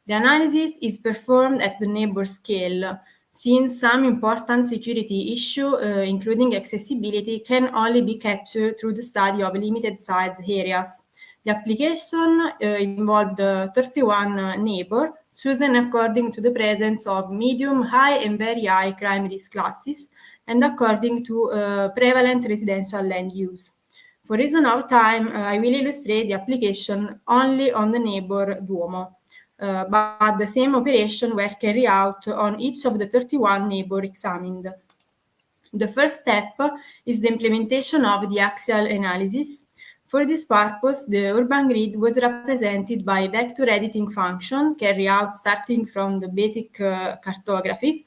The analysis is performed at the neighbor scale, since some important security issues, including accessibility, can only be captured through the study of limited-sized areas. The application involved 31 neighbors, chosen according to the presence of medium, high, and very high crime risk classes, and according to prevalent residential land use. For reason of time, I will illustrate the application only on the neighbor Duomo. But the same operation were carried out on each of the 31 neighbors examined. The first step is the implementation of the axial analysis. For this purpose, the urban grid was represented by vector editing function carried out starting from the basic cartography,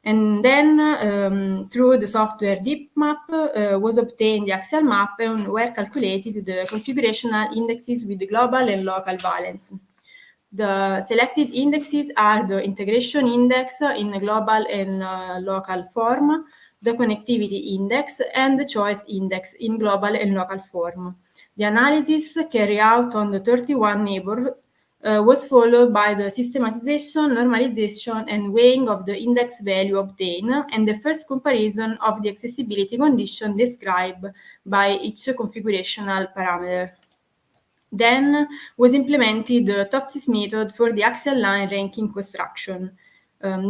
and then through the software DeepMap was obtained the axial map and were calculated the configurational indexes with the global and local valence. The selected indexes are the integration index in the global and local form, the connectivity index, and the choice index in global and local form. The analysis carried out on the 31 neighborhoods was followed by the systematization, normalization, and weighing of the index value obtained, and the first comparison of the accessibility condition described by each configurational parameter. Then was implemented the TOPSIS method for the axial line ranking construction.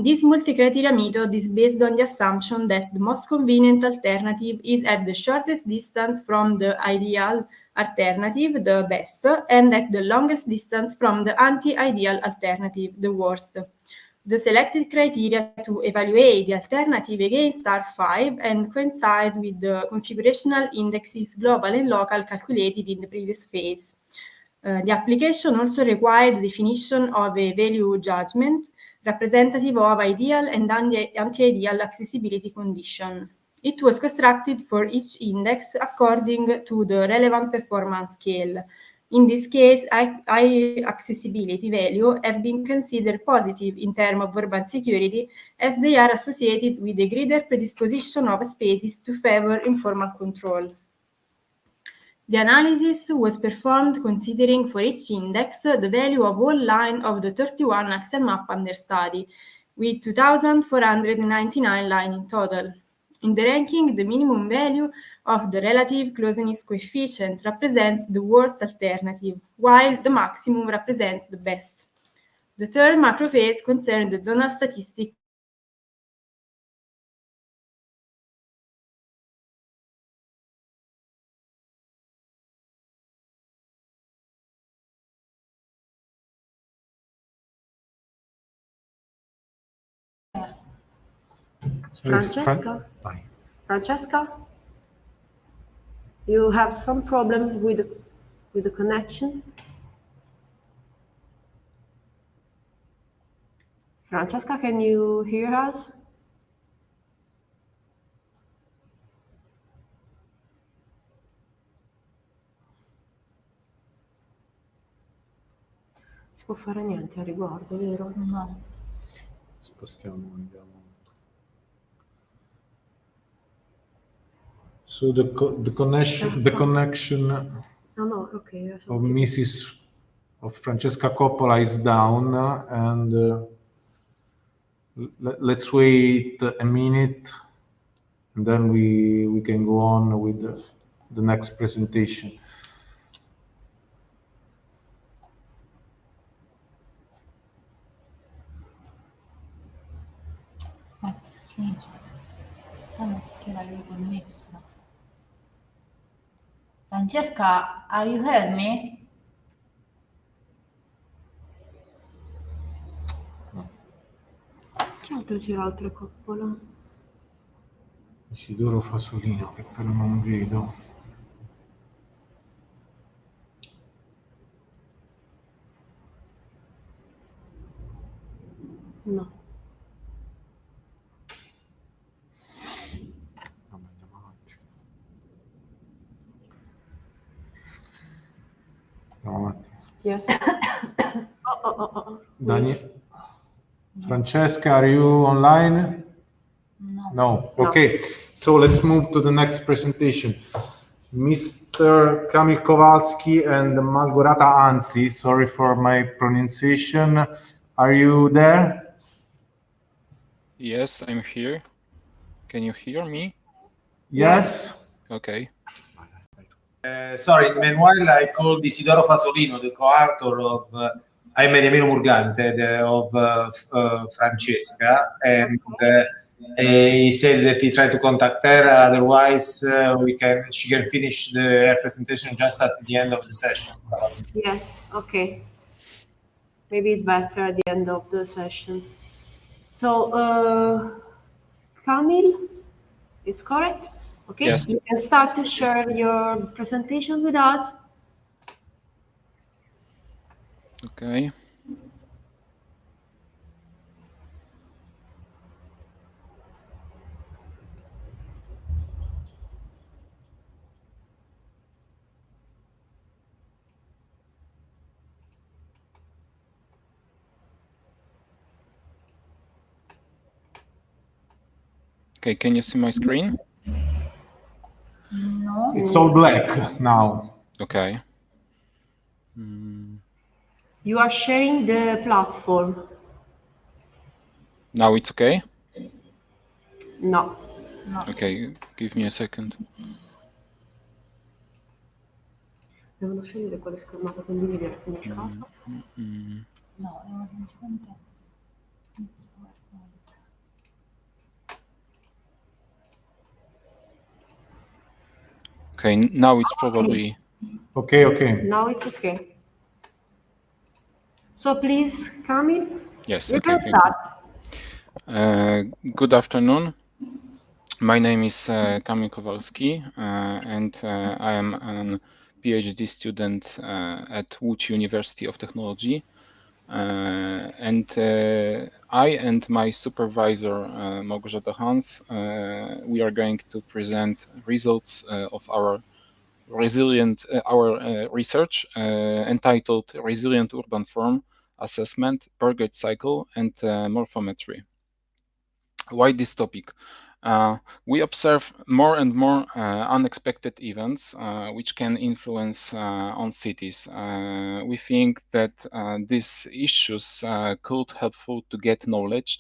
This multi-criteria method is based on the assumption that the most convenient alternative is at the shortest distance from the ideal alternative, the best, and at the longest distance from the anti-ideal alternative, the worst. The selected criteria to evaluate the alternative against are 5 and coincide with the configurational indexes global and local calculated in the previous phase. The application also required the definition of a value judgment representative of ideal and anti-ideal accessibility condition. It was constructed for each index according to the relevant performance scale. In this case, high accessibility value have been considered positive in terms of urban security, as they are associated with a greater predisposition of spaces to favor informal control. The analysis was performed considering for each index the value of all lines of the 31 axial map under study, with 2,499 lines in total. In the ranking, the minimum value of the relative closeness coefficient represents the worst alternative, while the maximum represents the best. The third macro phase concerned the zonal statistics. Francesca? Francesca? You have some problem with the connection? Francesca, can you hear us? Si può fare niente a riguardo, vero? No. Spostiamo, andiamo. So the connection No, okay, of Mrs. of Francesca Coppola is down, and let's wait a minute, and then we can go on with the next presentation. That's strange. Stanno che la riconnessa. Francesca, are you heard me? Che altro c'era altra coppola? Isidoro Fasolino, che però non vedo. No. Vabbè, andiamo avanti. Andiamo avanti. Yes. Oh. Francesca, are you online? No. Okay, so let's move to the next presentation. Mr. Kamil Kowalski and Malgorzata Anzi, sorry for my pronunciation. Are you there? Yes, I'm here. Can you hear me? Yes. Okay. Sorry, meanwhile, I called Isidoro Fasolino, the co-author of I'm Beniamino Murgante, of Francesca, and he said that he tried to contact her. Otherwise, she can finish her presentation just at the end of the session. Yes, okay. Maybe it's better at the end of the session. So, Kamil, it's correct? Okay, Yes. You can start to share your presentation with us. Okay. Okay, can you see my screen? No. It's all black now. Okay. You are sharing the platform. Now it's okay? No. Okay, give me a second. Devono scegliere quale schermata condividere nel caso. No, devo semplicemente... Okay, now it's probably... Okay. Now it's okay. So please, Kamil, Yes, you okay. can start. Good afternoon. My name is Kamil Kowalski, and I am a PhD student at Łódź University of Technology. And I and my supervisor, Małgorzata Hans, we are going to present results of our research entitled Resilient Urban Form Assessment, Burgage Cycle, and Morphometry. Why this topic? We observe more and more unexpected events which can influence on cities. We think that these issues could helpful to get knowledge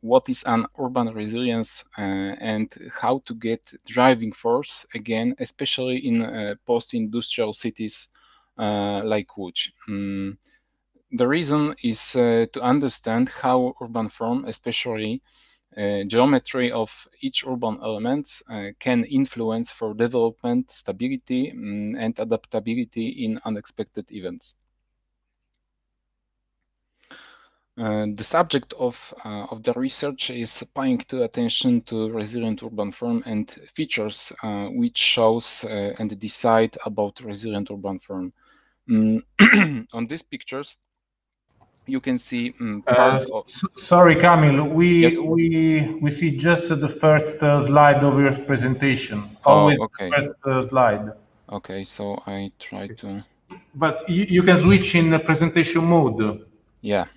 what is an urban resilience and how to get driving force again, especially in post-industrial cities like Łódź. The reason is to understand how urban form, especially geometry of each urban elements can influence for development, stability, and adaptability in unexpected events. The subject of the research is paying attention to resilient urban form and features which shows and decide about resilient urban form. On these pictures, you can see part of... Sorry, Kamil, Yes? we see just the first slide of your presentation. Oh, Always okay. the first slide. Okay, so I try to... But you can switch in the presentation mode. Yeah.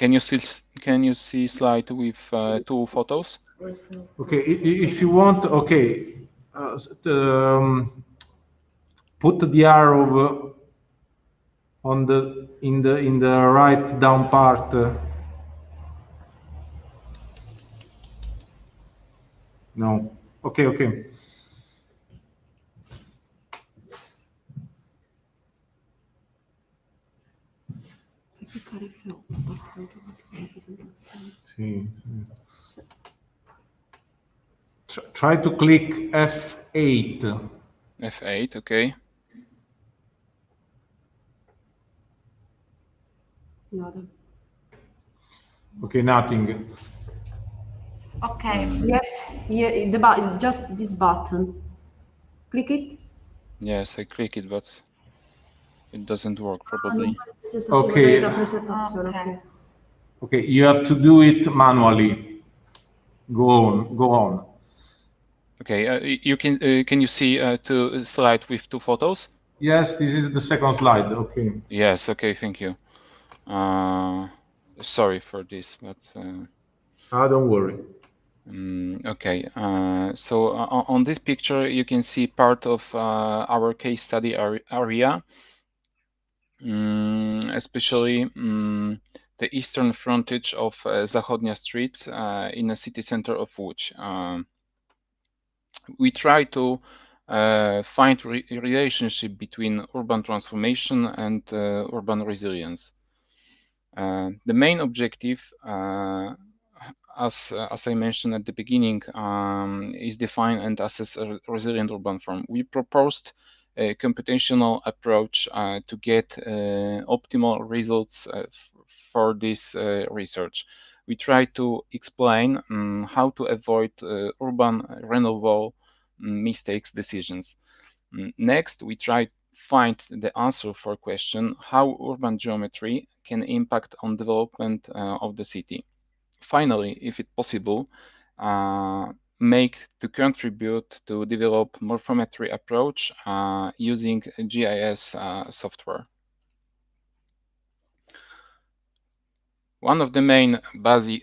Can you see slide with 2 photos? Okay, if you want, okay, put the arrow on the in the right down part. No. Okay, okay. Sì. Try to click F8. F8, okay. Nothing. Okay, nothing. Okay. Yes, here the button, just this button. Click it. Yes, I click it, but it doesn't work probably. Okay. Okay. Okay, you have to do it manually. Go on, go on. Okay, you can you see 2 slide with 2 photos? Yes, this is the second slide. Okay. Yes. Okay. Thank you. Sorry for this, but don't worry. okay. So on this picture, you can see part of our case study area, especially the eastern frontage of Zachodnia Street in the city center of Łódź. We try to find relationship between urban transformation and urban resilience. The main objective, as I mentioned at the beginning, is define and assess a resilient urban form. We proposed a computational approach to get optimal results for this research. We try to explain how to avoid urban renewal mistakes decisions. Next, we try to find the answer for question how urban geometry can impact on development of the city. Finally, if it's possible, make to contribute to develop morphometry approach using GIS software. One of the main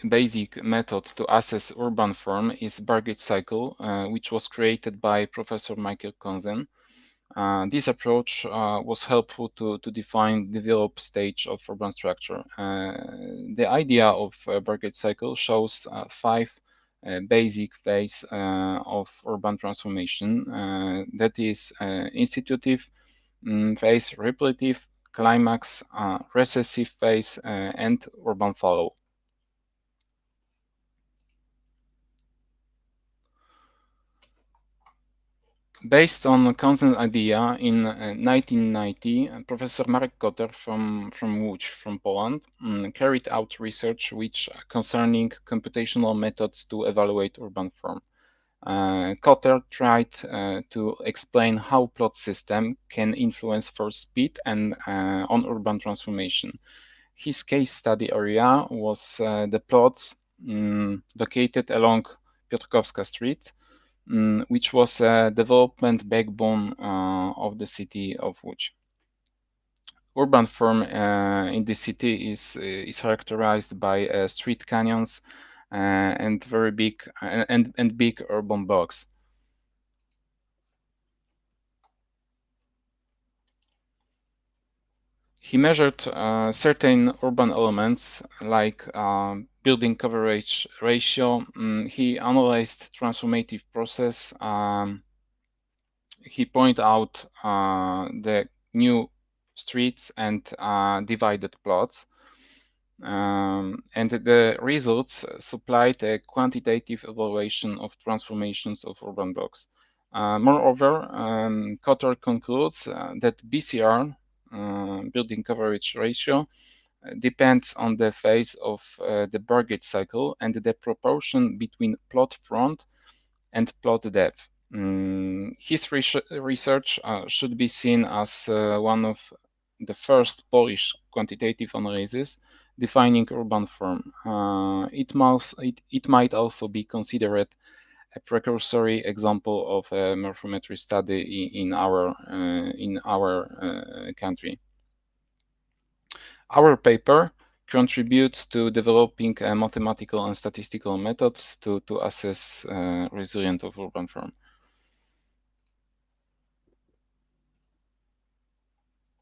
basic methods to assess urban form is bar gauge cycle, which was created by Professor Michael Konzen. This approach was helpful to define develop stage of urban structure. The idea of bar gauge cycle shows 5 basic phase of urban transformation. That is institutive phase, replicative, climax, recessive phase, and urban follow. Based on Konzen's idea in 1990, Professor Marek Kotter from Łódź, from Poland, carried out research which concerning computational methods to evaluate urban form. Kotter tried to explain how plot system can influence force speed and on urban transformation. His case study area was the plots located along Piotrkowska Street, which was a development backbone of the city of Łódź. Urban form in the city is characterized by street canyons and very big and big urban bogs. He measured certain urban elements like building coverage ratio. He analyzed transformative process. He pointed out the new streets and divided plots. And the results supplied a quantitative evaluation of transformations of urban blocks. Moreover, Kotter concludes that BCR, building coverage ratio, depends on the phase of the bar gauge cycle and the proportion between plot front and plot depth. His research should be seen as one of the first Polish quantitative analysis defining urban form. It might also be considered a precursory example of a morphometry study in our country. Our paper contributes to developing mathematical and statistical methods to assess resilience of urban form.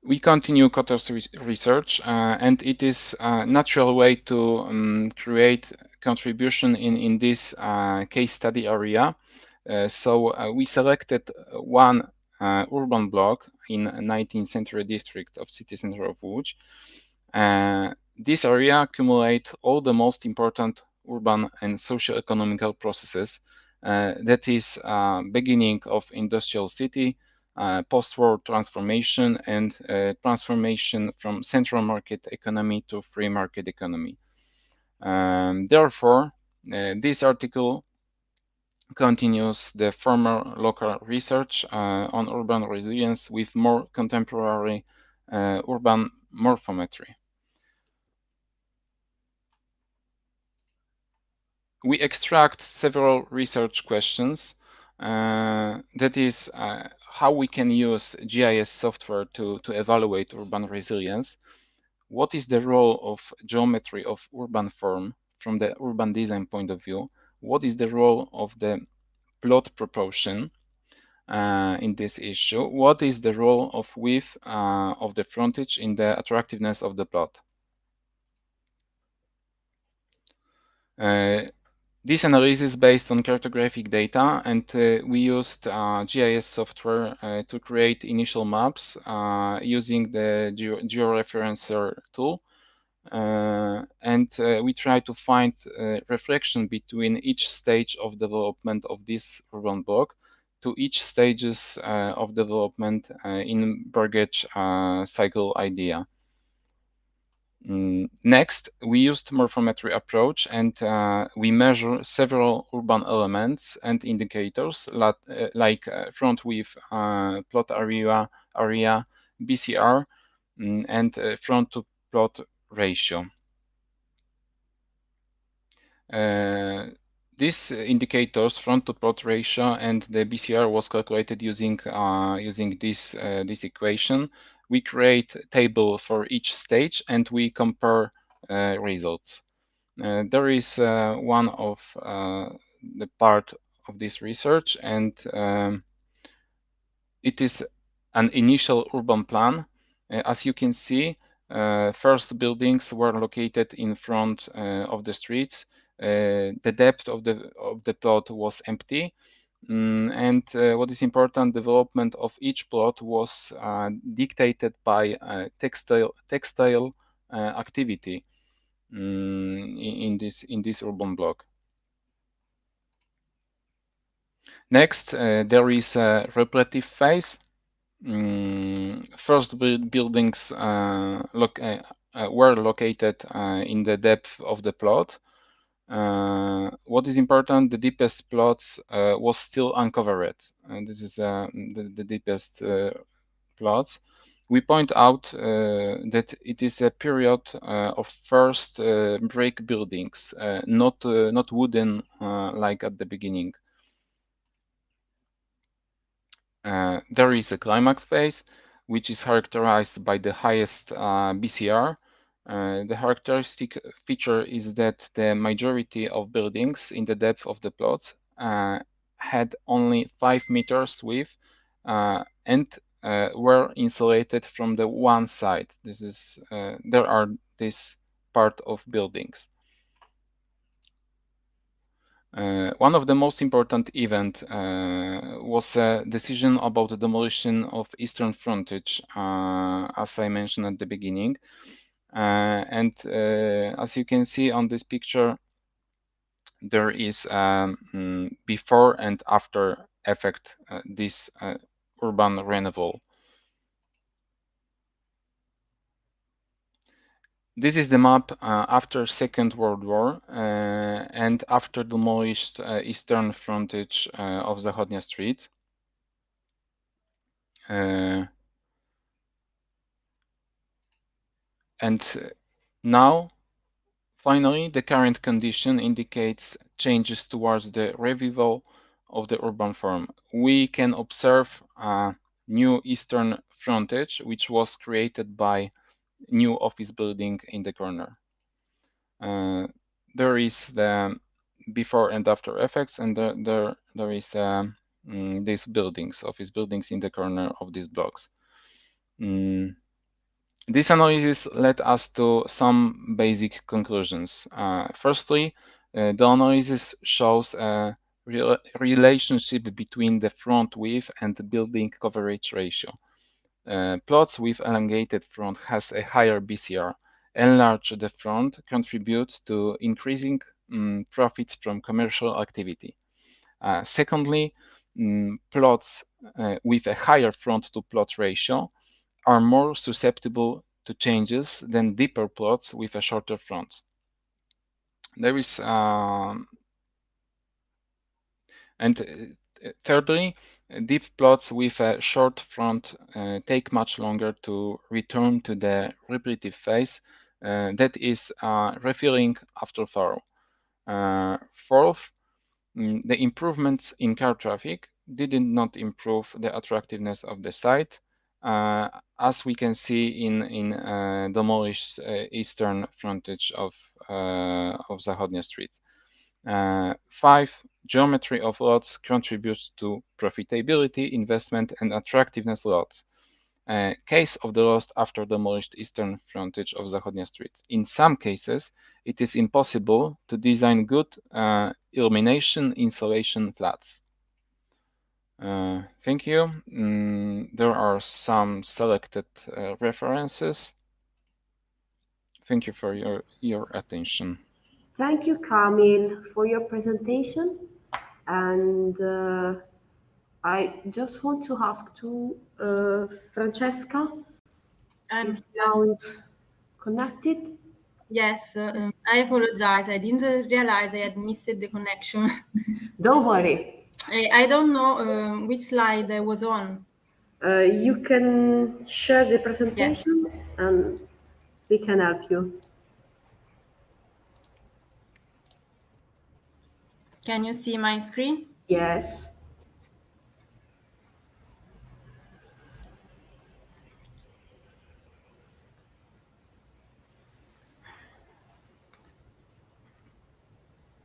We continue Kotter's research, and it is a natural way to create contribution in this case study area. So we selected one urban block in a 19th century district of city center of Łódź. This area accumulates all the most important urban and socio-economical processes. That is beginning of industrial city, post-war transformation, and transformation from central market economy to free market economy. Therefore, this article continues the former local research on urban resilience with more contemporary urban morphometry. We extract several research questions. That is, how we can use GIS software to evaluate urban resilience. What is the role of geometry of urban form from the urban design point of view? What is the role of the plot proportion in this issue? What is the role of width of the frontage in the attractiveness of the plot? This analysis is based on cartographic data, and we used GIS software to create initial maps using the georeferencer tool. And we try to find reflection between each stage of development of this urban block to each stages of development in Burgage cycle idea. Next, we used Morphometry Approach, and we measure several urban elements and indicators like front width, plot area, BCR, and front to plot ratio. These indicators, front to plot ratio and the BCR, was calculated using this equation. We create a table for each stage and we compare results. There is one of the part of this research, and it is an initial urban plan. As you can see, first buildings were located in front of the streets. The depth of the plot was empty. And what is important, development of each plot was dictated by textile activity in this urban block. Next, there is a replicative phase. First buildings were located in the depth of the plot. What is important, the deepest plots was still uncovered. And this is the deepest plots. We point out that it is a period of first brick buildings, not wooden like at the beginning. There is a climax phase, which is characterized by the highest BCR. The characteristic feature is that the majority of buildings in the depth of the plots had only 5 meters width and were insulated from the one side. This is there are this part of buildings. One of the most important event was a decision about the demolition of eastern frontage, as I mentioned at the beginning. And as you can see on this picture, there is before and after effect this urban renewal. This is the map after Second World War and after demolished eastern frontage of Zachodnia Street. And now, finally, the current condition indicates changes towards the revival of the urban form. We can observe a new eastern frontage, which was created by new office building in the corner. There is the before and after effects, and there is these buildings, office buildings in the corner of these blocks. This analysis led us to some basic conclusions. Firstly, the analysis shows a relationship between the front width and the building coverage ratio. Plots with elongated front has a higher BCR. Enlarge the front contributes to increasing profits from commercial activity. Secondly, plots with a higher front-to-plot ratio are more susceptible to changes than deeper plots with a shorter front. There is thirdly, deep plots with a short front take much longer to return to the replicative phase, that is refilling after furrow. Fourth, the improvements in car traffic did not improve the attractiveness of the site, as we can see in demolished eastern frontage of Zachodnia Street. 5. Geometry of lots contributes to profitability, investment, and attractiveness lots. Case of the lost after demolished eastern frontage of Zachodnia Street. In some cases, it is impossible to design good illumination insulation flats. Thank you. There are some selected references. Thank you for your attention. Thank you, Kamil, for your presentation. And I just want to ask to Francesca. I'm now is connected. Yes, I apologize. I didn't realize I had missed the connection. Don't worry. I don't know which slide I was on. You can share the presentation, yes, and we can help you. Can you see my screen? Yes.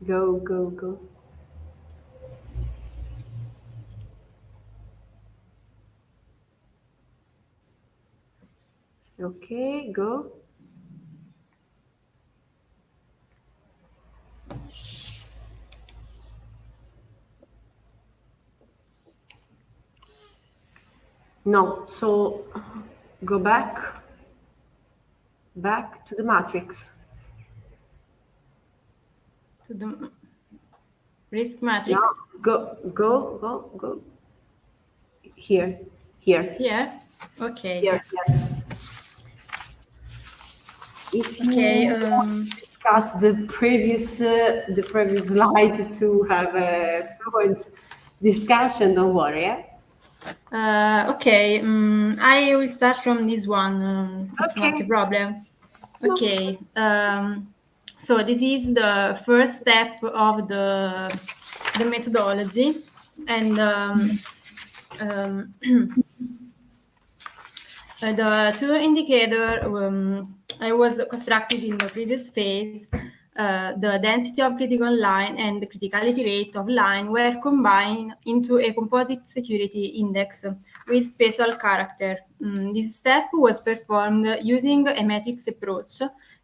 Go, go, go. Okay, go. No, so go back to the matrix. To the risk matrix? No, go. Here. Here? Okay. Here, yes. If you discuss the previous slide to have a fluent discussion, don't worry. Okay, I will start from this one. It's not a problem. Okay. So this is the first step of the methodology, and the two indicators I was constructed in the previous phase, the density of critical line and the criticality rate of line were combined into a composite security index with special character. This step was performed using a matrix approach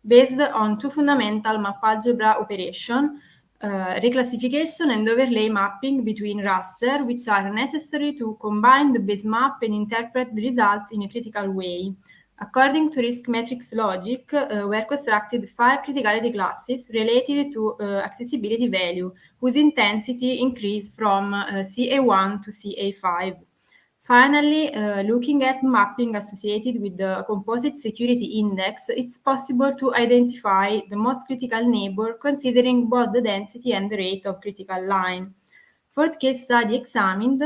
based on two fundamental map algebra operations, reclassification and overlay mapping between raster, which are necessary to combine the base map and interpret the results in a critical way. According to risk matrix logic, were constructed 5 criticality classes related to accessibility value, whose intensity increased from CA1 to CA5. Finally, looking at mapping associated with the composite security index, it's possible to identify the most critical neighbor considering both the density and the rate of critical line. Fourth case study examined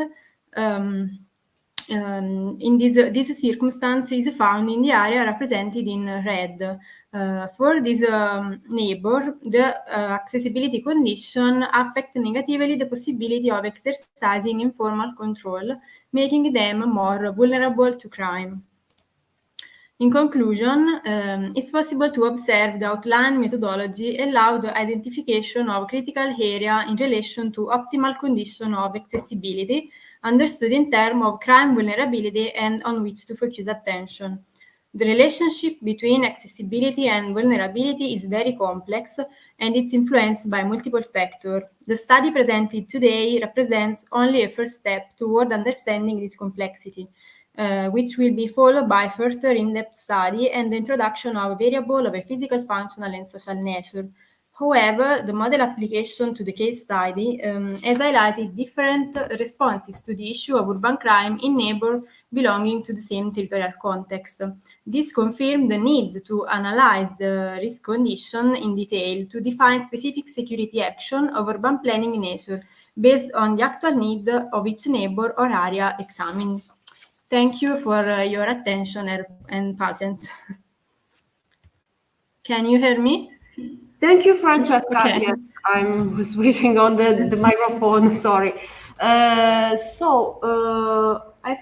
in this circumstance is found in the area represented in red. For this neighbor, the accessibility condition affect negatively the possibility of exercising informal control, making them more vulnerable to crime. In conclusion, it's possible to observe the outline methodology allow the identification of critical area in relation to optimal condition of accessibility, understood in terms of crime vulnerability and on which to focus attention. The relationship between accessibility and vulnerability is very complex and it's influenced by multiple factors. The study presented today represents only a first step toward understanding this complexity, which will be followed by further in-depth study and the introduction of a variable of a physical, functional, and social nature. However, the model application to the case study has highlighted different responses to the issue of urban crime in neighbors belonging to the same territorial context. This confirmed the need to analyze the risk condition in detail to define specific security action of urban planning nature based on the actual need of each neighbor or area examined. Thank you for your attention and patience. Can you hear me? Thank you, Francesca. Okay. Yes, I was waiting on the microphone, sorry. I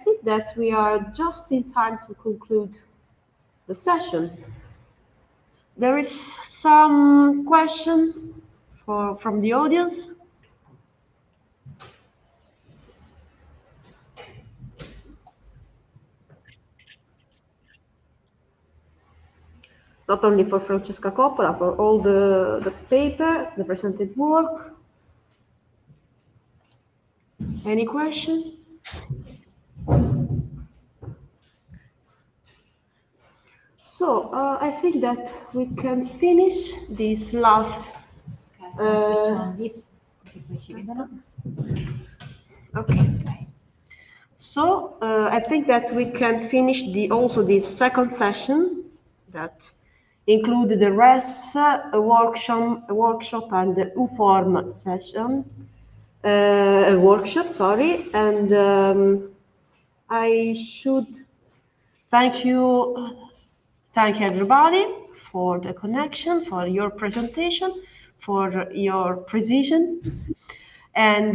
think that we are just in time to conclude the session. There is some question from the audience. Not only for Francesca Coppola, for all the paper, the presented work. Any question? So I think that we can finish this last. Okay. So I think that we can finish also this second session that included the RES workshop and the UFORM session, workshop, sorry. And I should thank everybody for the connection, for your presentation, for your precision, and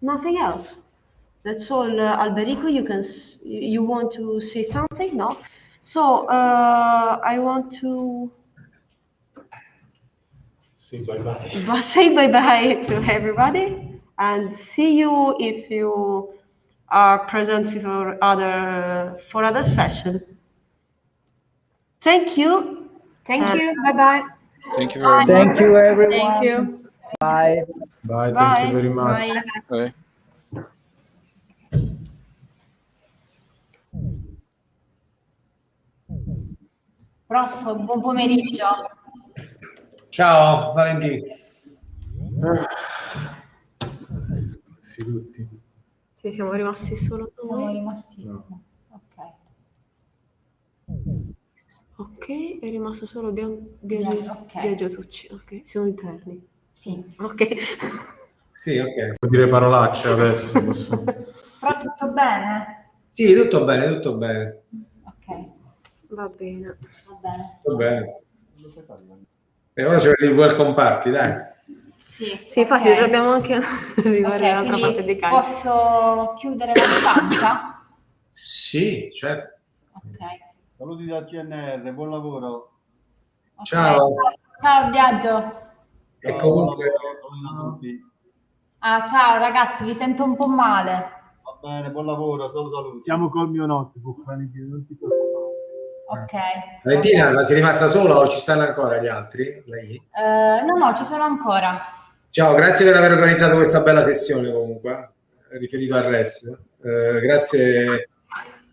nothing else. That's all. Alberico, you want to say something? No? So I want to say bye-bye. Say bye-bye to everybody and see you if you are present for other session. Thank you. Thank you. Bye-bye. Thank you very much. Thank you, everyone. Thank you. Bye. Bye. Bye. Thank you very much. Bye. Bye. Prof, buon pomeriggio. Ciao Valentino. Sì, tutti. Sì, siamo rimasti solo noi. Siamo rimasti. No. Ok. Ok, è rimasto solo Ok. Biagio Tucci. Ok, siamo interni. Sì. Ok. Sì, ok. Puoi dire parolacce adesso? Posso... Però tutto bene? Sì, tutto bene, tutto bene. Ok, Va bene. va bene. Tutto bene. E ora c'è il welcome party, dai. Sì, infatti ok. dobbiamo anche arrivare Ok, all'altra parte di quindi casa. posso chiudere la stanza? Sì, certo. Ok. Saluti da CNR, buon lavoro. Ok. Ciao. Ciao Biagio. E comunque... Ah, ciao ragazzi, vi sento un po' male. Va bene, buon lavoro, solo saluti. Siamo col mio notebook, non ti preoccupare. Ok. Valentina, ma sei rimasta sola o ci stanno ancora gli altri? Lei? No, ci sono ancora. Ciao, grazie per aver organizzato questa bella sessione comunque, riferito al RES. Grazie,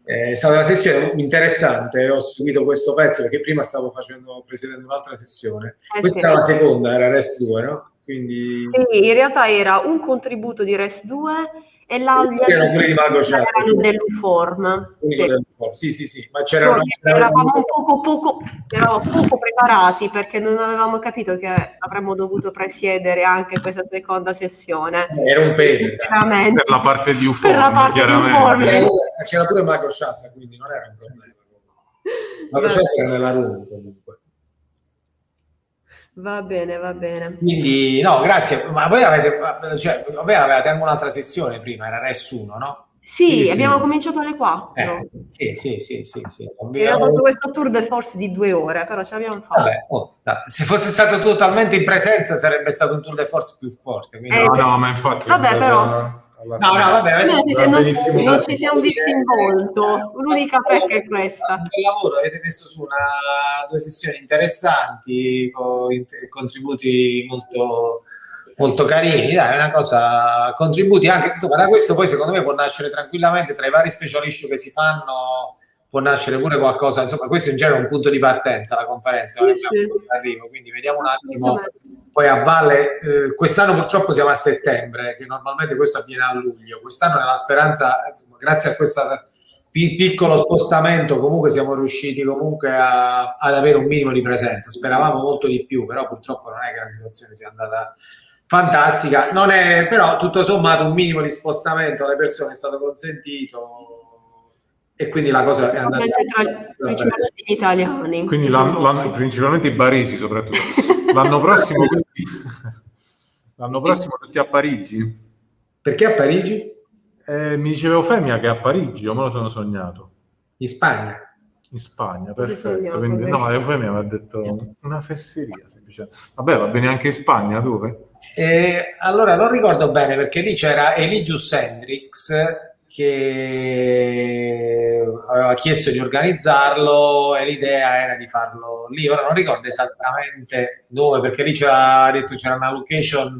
è stata una sessione interessante, ho seguito questo pezzo perché prima stavo presiedendo un'altra sessione. Questa era la seconda, era RES 2, no? Quindi... Sì, in realtà era un contributo di RES 2 e l'altro era pure di Mago Chat, dell'UFORM. Sì, ma c'era eravamo poco preparati perché non avevamo capito che avremmo dovuto presiedere anche questa seconda sessione. Era un paper per la parte di UFO, chiaramente. C'era pure Mago Chat, quindi non era un problema. Mago Chat era nella room comunque. Va bene. Quindi, no, grazie. Ma voi avete anche un'altra sessione prima, era RES 1, no? Sì, abbiamo cominciato alle 4. Sì. Abbiamo fatto questo tour de force di 2 ore, però ce l'abbiamo fatto. Vabbè, se fosse stato totalmente in presenza sarebbe stato un tour de force più forte. Quindi... No, ma infatti... Vabbè, però... vabbè, non ci siamo visti in volto, l'unica pecca è questa. Un bel lavoro, avete messo su 2 sessioni interessanti, con contributi molto carini, dai, è una cosa, contributi anche, da questo poi secondo me può nascere tranquillamente, tra i vari special issue che si fanno, può nascere pure qualcosa, insomma questo in genere è un punto di partenza, la conferenza, non è arrivo, quindi vediamo un attimo, poi a valle, quest'anno purtroppo siamo a settembre, che normalmente questo avviene a luglio, quest'anno nella speranza, insomma, grazie a questo piccolo spostamento comunque siamo riusciti comunque ad avere un minimo di presenza, speravamo molto di più, però purtroppo non è che la situazione sia andata fantastica, non è, però tutto sommato un minimo di spostamento alle persone è stato consentito e quindi la cosa è andata principalmente gli italiani, quindi principalmente i baresi soprattutto. L'anno prossimo tutti a Parigi. Perché a Parigi? Mi diceva Eufemia che è a Parigi, o me lo sono sognato? In Spagna, perfetto. Quindi, no, Eufemia mi ha detto una fesseria. Vabbè, va bene anche in Spagna, dove? Allora non ricordo bene perché lì c'era Eligius Hendrix che aveva chiesto di organizzarlo e l'idea era di farlo lì. Ora non ricordo esattamente dove, perché lì c'era una location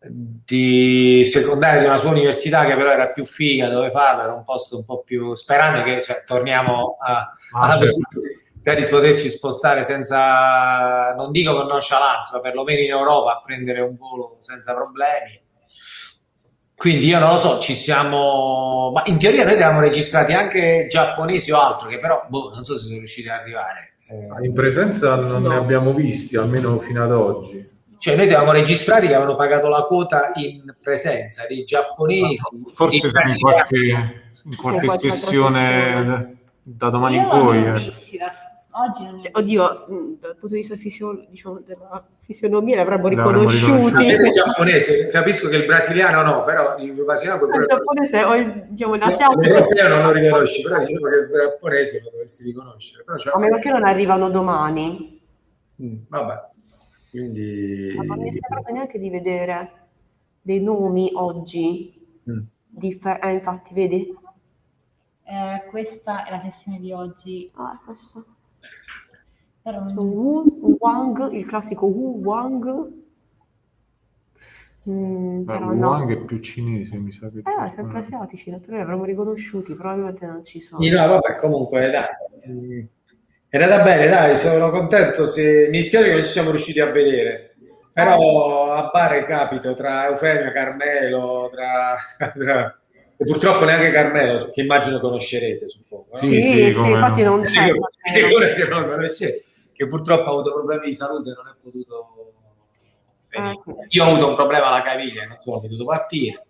di secondaria di una sua università che però era più figa dove farlo, era un posto un po' più, sperando che torniamo alla possibilità di poterci spostare senza, non dico con nonchalance, ma perlomeno in Europa a prendere un volo senza problemi. Quindi io non lo so, ci siamo, ma in teoria noi eravamo registrati anche giapponesi o altro, che però non so se sono riusciti ad arrivare. In presenza non ne abbiamo visti, almeno fino ad oggi. Cioè noi avevamo registrati che avevano pagato la quota in presenza dei giapponesi. Forse in qualche sessione da domani in poi. Oggi non oddio, dal punto di vista della fisionomia li avremmo riconosciuti. Il giapponese, capisco che il brasiliano no, però il brasiliano il giapponese o l'asiatico l'europeo non lo riconosci, però diciamo che il giapponese lo dovresti riconoscere. Però a meno che non arrivano domani. Vabbè, quindi Ma non mi sembra neanche di vedere dei nomi oggi. Infatti, vedi? Questa è la sessione di oggi. Questa. Però Wu Wang, il classico Wu Wang. Wang è più cinese, mi sa che sempre asiatici, noi li avremmo riconosciuti, probabilmente non ci sono. No, vabbè, comunque dai. È andata bene, dai, sono contento. Mi dispiace che non ci siamo riusciti a vedere, però a Bari capito tra Eufemia, Carmelo, tra e purtroppo neanche Carmelo, che immagino conoscerete, suppongo. No? Sì, infatti non c'è. Se non lo conoscete, che purtroppo ha avuto problemi di salute e non è potuto venire. Io ho avuto un problema alla caviglia, non sono potuto partire.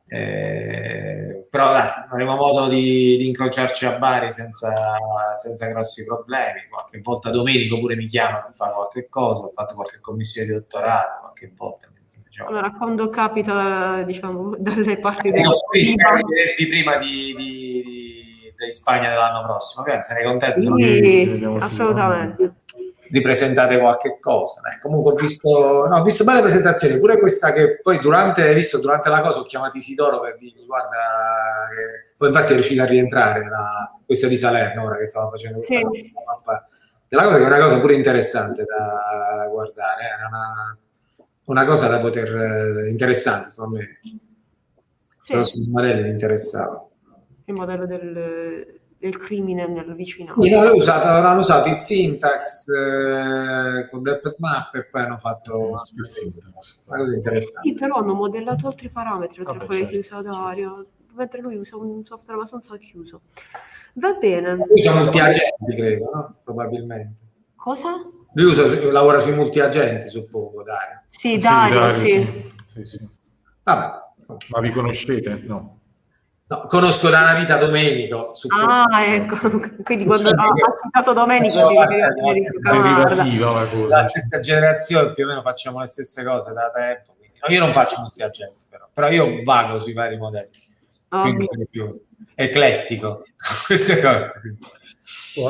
Però dai, avremo modo di incrociarci a Bari senza grossi problemi. Qualche volta Domenico pure mi chiama per fare qualche cosa, ho fatto qualche commissione di dottorato qualche volta. Allora, quando capita, diciamo, dalle parti prima di Spagna dell'anno prossimo, sarei contento. Sì, assolutamente. Ripresentate qualche cosa. Comunque ho visto belle presentazioni, pure questa che poi durante la cosa ho chiamato Isidoro per dirgli guarda, poi infatti è riuscita a rientrare questa di Salerno ora che stava facendo questa mappa della cosa, che è una cosa pure interessante da guardare, è una cosa da poter interessante, secondo me. Solo sul modello mi interessava. Il modello del crimine nel vicinato. Sì, hanno usato il syntax con Depth Map e poi hanno fatto una cosa interessante. Sì, però hanno modellato altri parametri oltre a quelli che usa Dario, mentre lui usa un software abbastanza chiuso. Va bene. Lui usa multi-agenti, credo, no? Probabilmente. Cosa? Lui lavora sui multi-agenti, suppongo, Dario. Sì, Dario, sì. Vabbè. Ma vi conoscete? No. No, conosco da una vita Domenico. Ecco, quindi quando ha citato Domenico la stessa generazione, più o meno facciamo le stesse cose da tempo. Quindi. No, io non faccio multi-agenti, però io vago sui vari modelli. quindi sono più eclettico. Queste cose.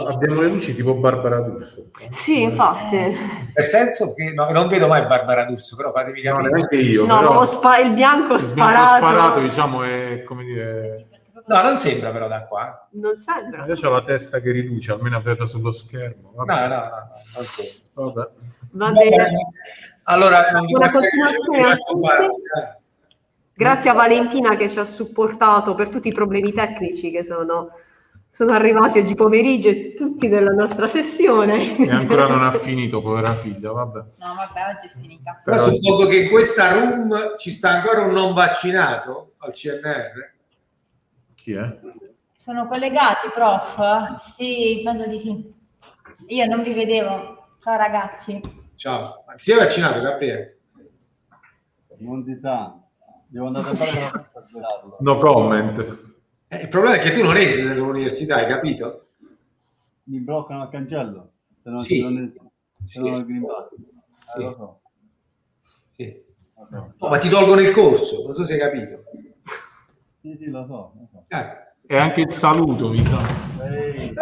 Abbiamo le luci tipo Barbara D'Urso. Sì, infatti. Nel senso che non vedo mai Barbara D'Urso, però fatemi capire. No, neanche io. No, però il bianco il sparato. bianco sparato, diciamo, è come dire... No, non sembra però da qua. Non sembra. Io ho la testa che riluce, almeno vedo sullo schermo. Vabbè. No, non sembra. Vabbè. Va bene. Allora, buona continuazione a tutti. Grazie a Valentina che ci ha supportato per tutti i problemi tecnici che sono arrivati oggi pomeriggio e tutti della nostra sessione. E ancora non ha finito, povera figlia, vabbè. No, vabbè, oggi è finita. Però suppongo che in questa room ci sta ancora un non vaccinato al CNR. Chi è? Sono collegati, prof? Sì, penso di sì. Io non vi vedevo. Ciao ragazzi. Ciao. Ma ti sei vaccinato, Gabriele? Non si sa. Devo andare a fare la testa a gelato. No comment. Il problema è che tu non entri nell'università, hai capito? Mi bloccano al cancello. Se non Sì. se non ho il Green Pass. Sì. Lo so. Sì. Lo so. Oh, ma ti tolgono il corso, non so se hai capito. Sì, lo so. E anche il saluto, mi sa.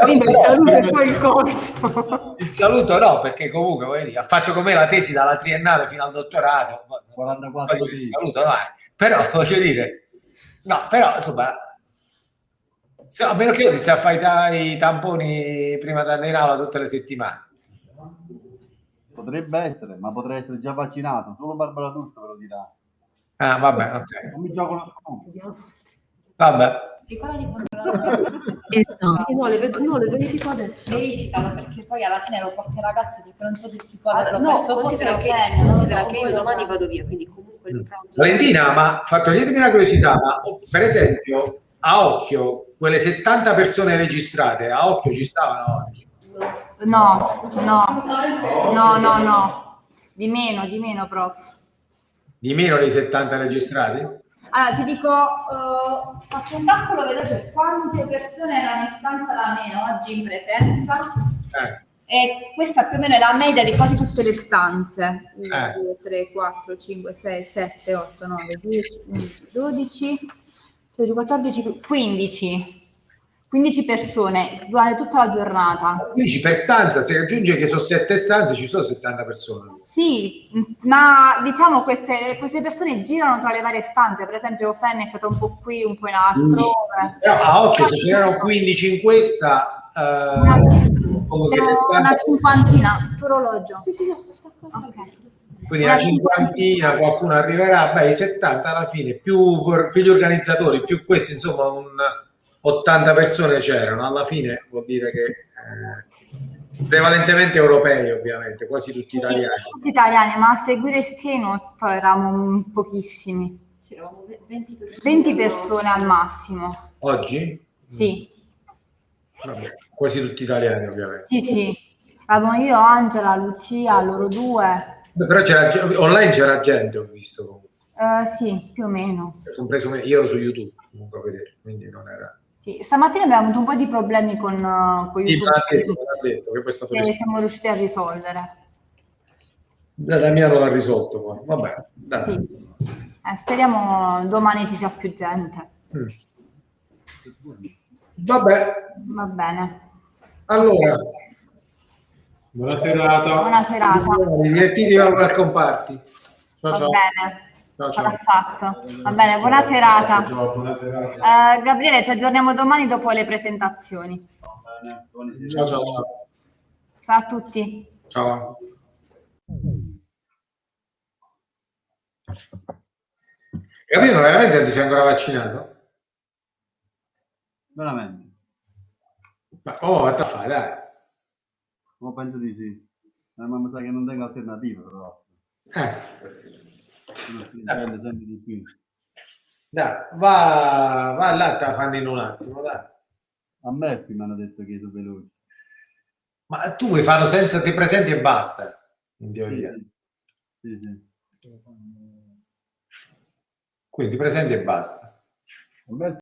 Il saluto e poi il corso. Il saluto no, perché comunque voglio dire, ha fatto con me la tesi dalla triennale fino al dottorato. 44 il saluto, dai. Però voglio dire, no, però insomma, a meno che io ti stai a fare i tamponi prima di andare in aula tutte le settimane. Potrebbe essere, ma potrei essere già vaccinato. Solo Barbara D'Urso ve lo dirà. Ah, vabbè, ok. Non mi gioco la scuola. Vabbè. Ricorda di controllare. Sì, no, le verifico adesso. Verificalo perché poi alla fine lo porti ai ragazzi perché non so se ti può averlo No, perso. considera che io domani vado via, quindi comunque il pranzo. Valentina, ma toglietemi una curiosità, ma per esempio, a occhio, quelle 70 persone registrate, a occhio ci stavano oggi? No. Di meno, prof. Di meno dei 70 registrati? Allora, ti dico, faccio un calcolo veloce, quante persone erano in stanza da me oggi in presenza? E questa più o meno è la media di quasi tutte le stanze. 1, 2, 3, 4, 5, 6, 7, 8, 9, 10, 11, 12, 13, 14, 15. 15 persone durante tutta la giornata. 15 per stanza, se aggiunge che sono 7 stanze ci sono 70 persone. Sì, ma diciamo queste persone girano tra le varie stanze, per esempio Fanny è stata un po' qui, un po' in altrove. Però a occhio se c'erano 15 in questa, una cinquantina, tutto orologio. Sì, sto staccando. Okay. Quindi una cinquantina, qualcuno arriverà, beh i 70 alla fine, più gli organizzatori, più questi, insomma 80 persone c'erano, alla fine vuol dire che prevalentemente europei ovviamente, quasi tutti italiani. Tutti italiani, ma a seguire il keynote eravamo pochissimi. Sì, eravamo 20 persone. 20 persone al massimo. Oggi? Sì. Vabbè, quasi tutti italiani ovviamente. Sì. Avevamo io, Angela, Lucia, loro due. Beh, però online c'era gente, ho visto comunque. Sì, più o meno. Compreso me, io ero su YouTube comunque a vedere, quindi non era... Sì, stamattina abbiamo avuto un po' di problemi con YouTube. Sì, me l'ha detto che poi è stato che siamo riusciti a risolvere. La mia non l'ha risolto poi, vabbè. Dai. Sì. Speriamo domani ci sia più gente. Vabbè. Va bene. Allora. Buona serata. Buona serata. Divertitevi al welcome party. Ciao, Va ciao. bene. Ciao. Sarà fatto. Va bene, buona serata. Ciao, buona serata. Gabriele, ci aggiorniamo domani dopo le presentazioni. Ciao. Ciao a tutti. Ciao. Gabriele, ma veramente non ti sei ancora vaccinato? Veramente. Ma what the fuck, dai. Ma penso di sì. Ma mi sa che non tengo alternative però. Dipende sempre di qui. Dai, va là, te la fanno in un attimo, dai. A me mi hanno detto che sono veloce. Ma tu vuoi farlo senza ti presenti e basta, in teoria. Sì. Quindi ti presenti e basta.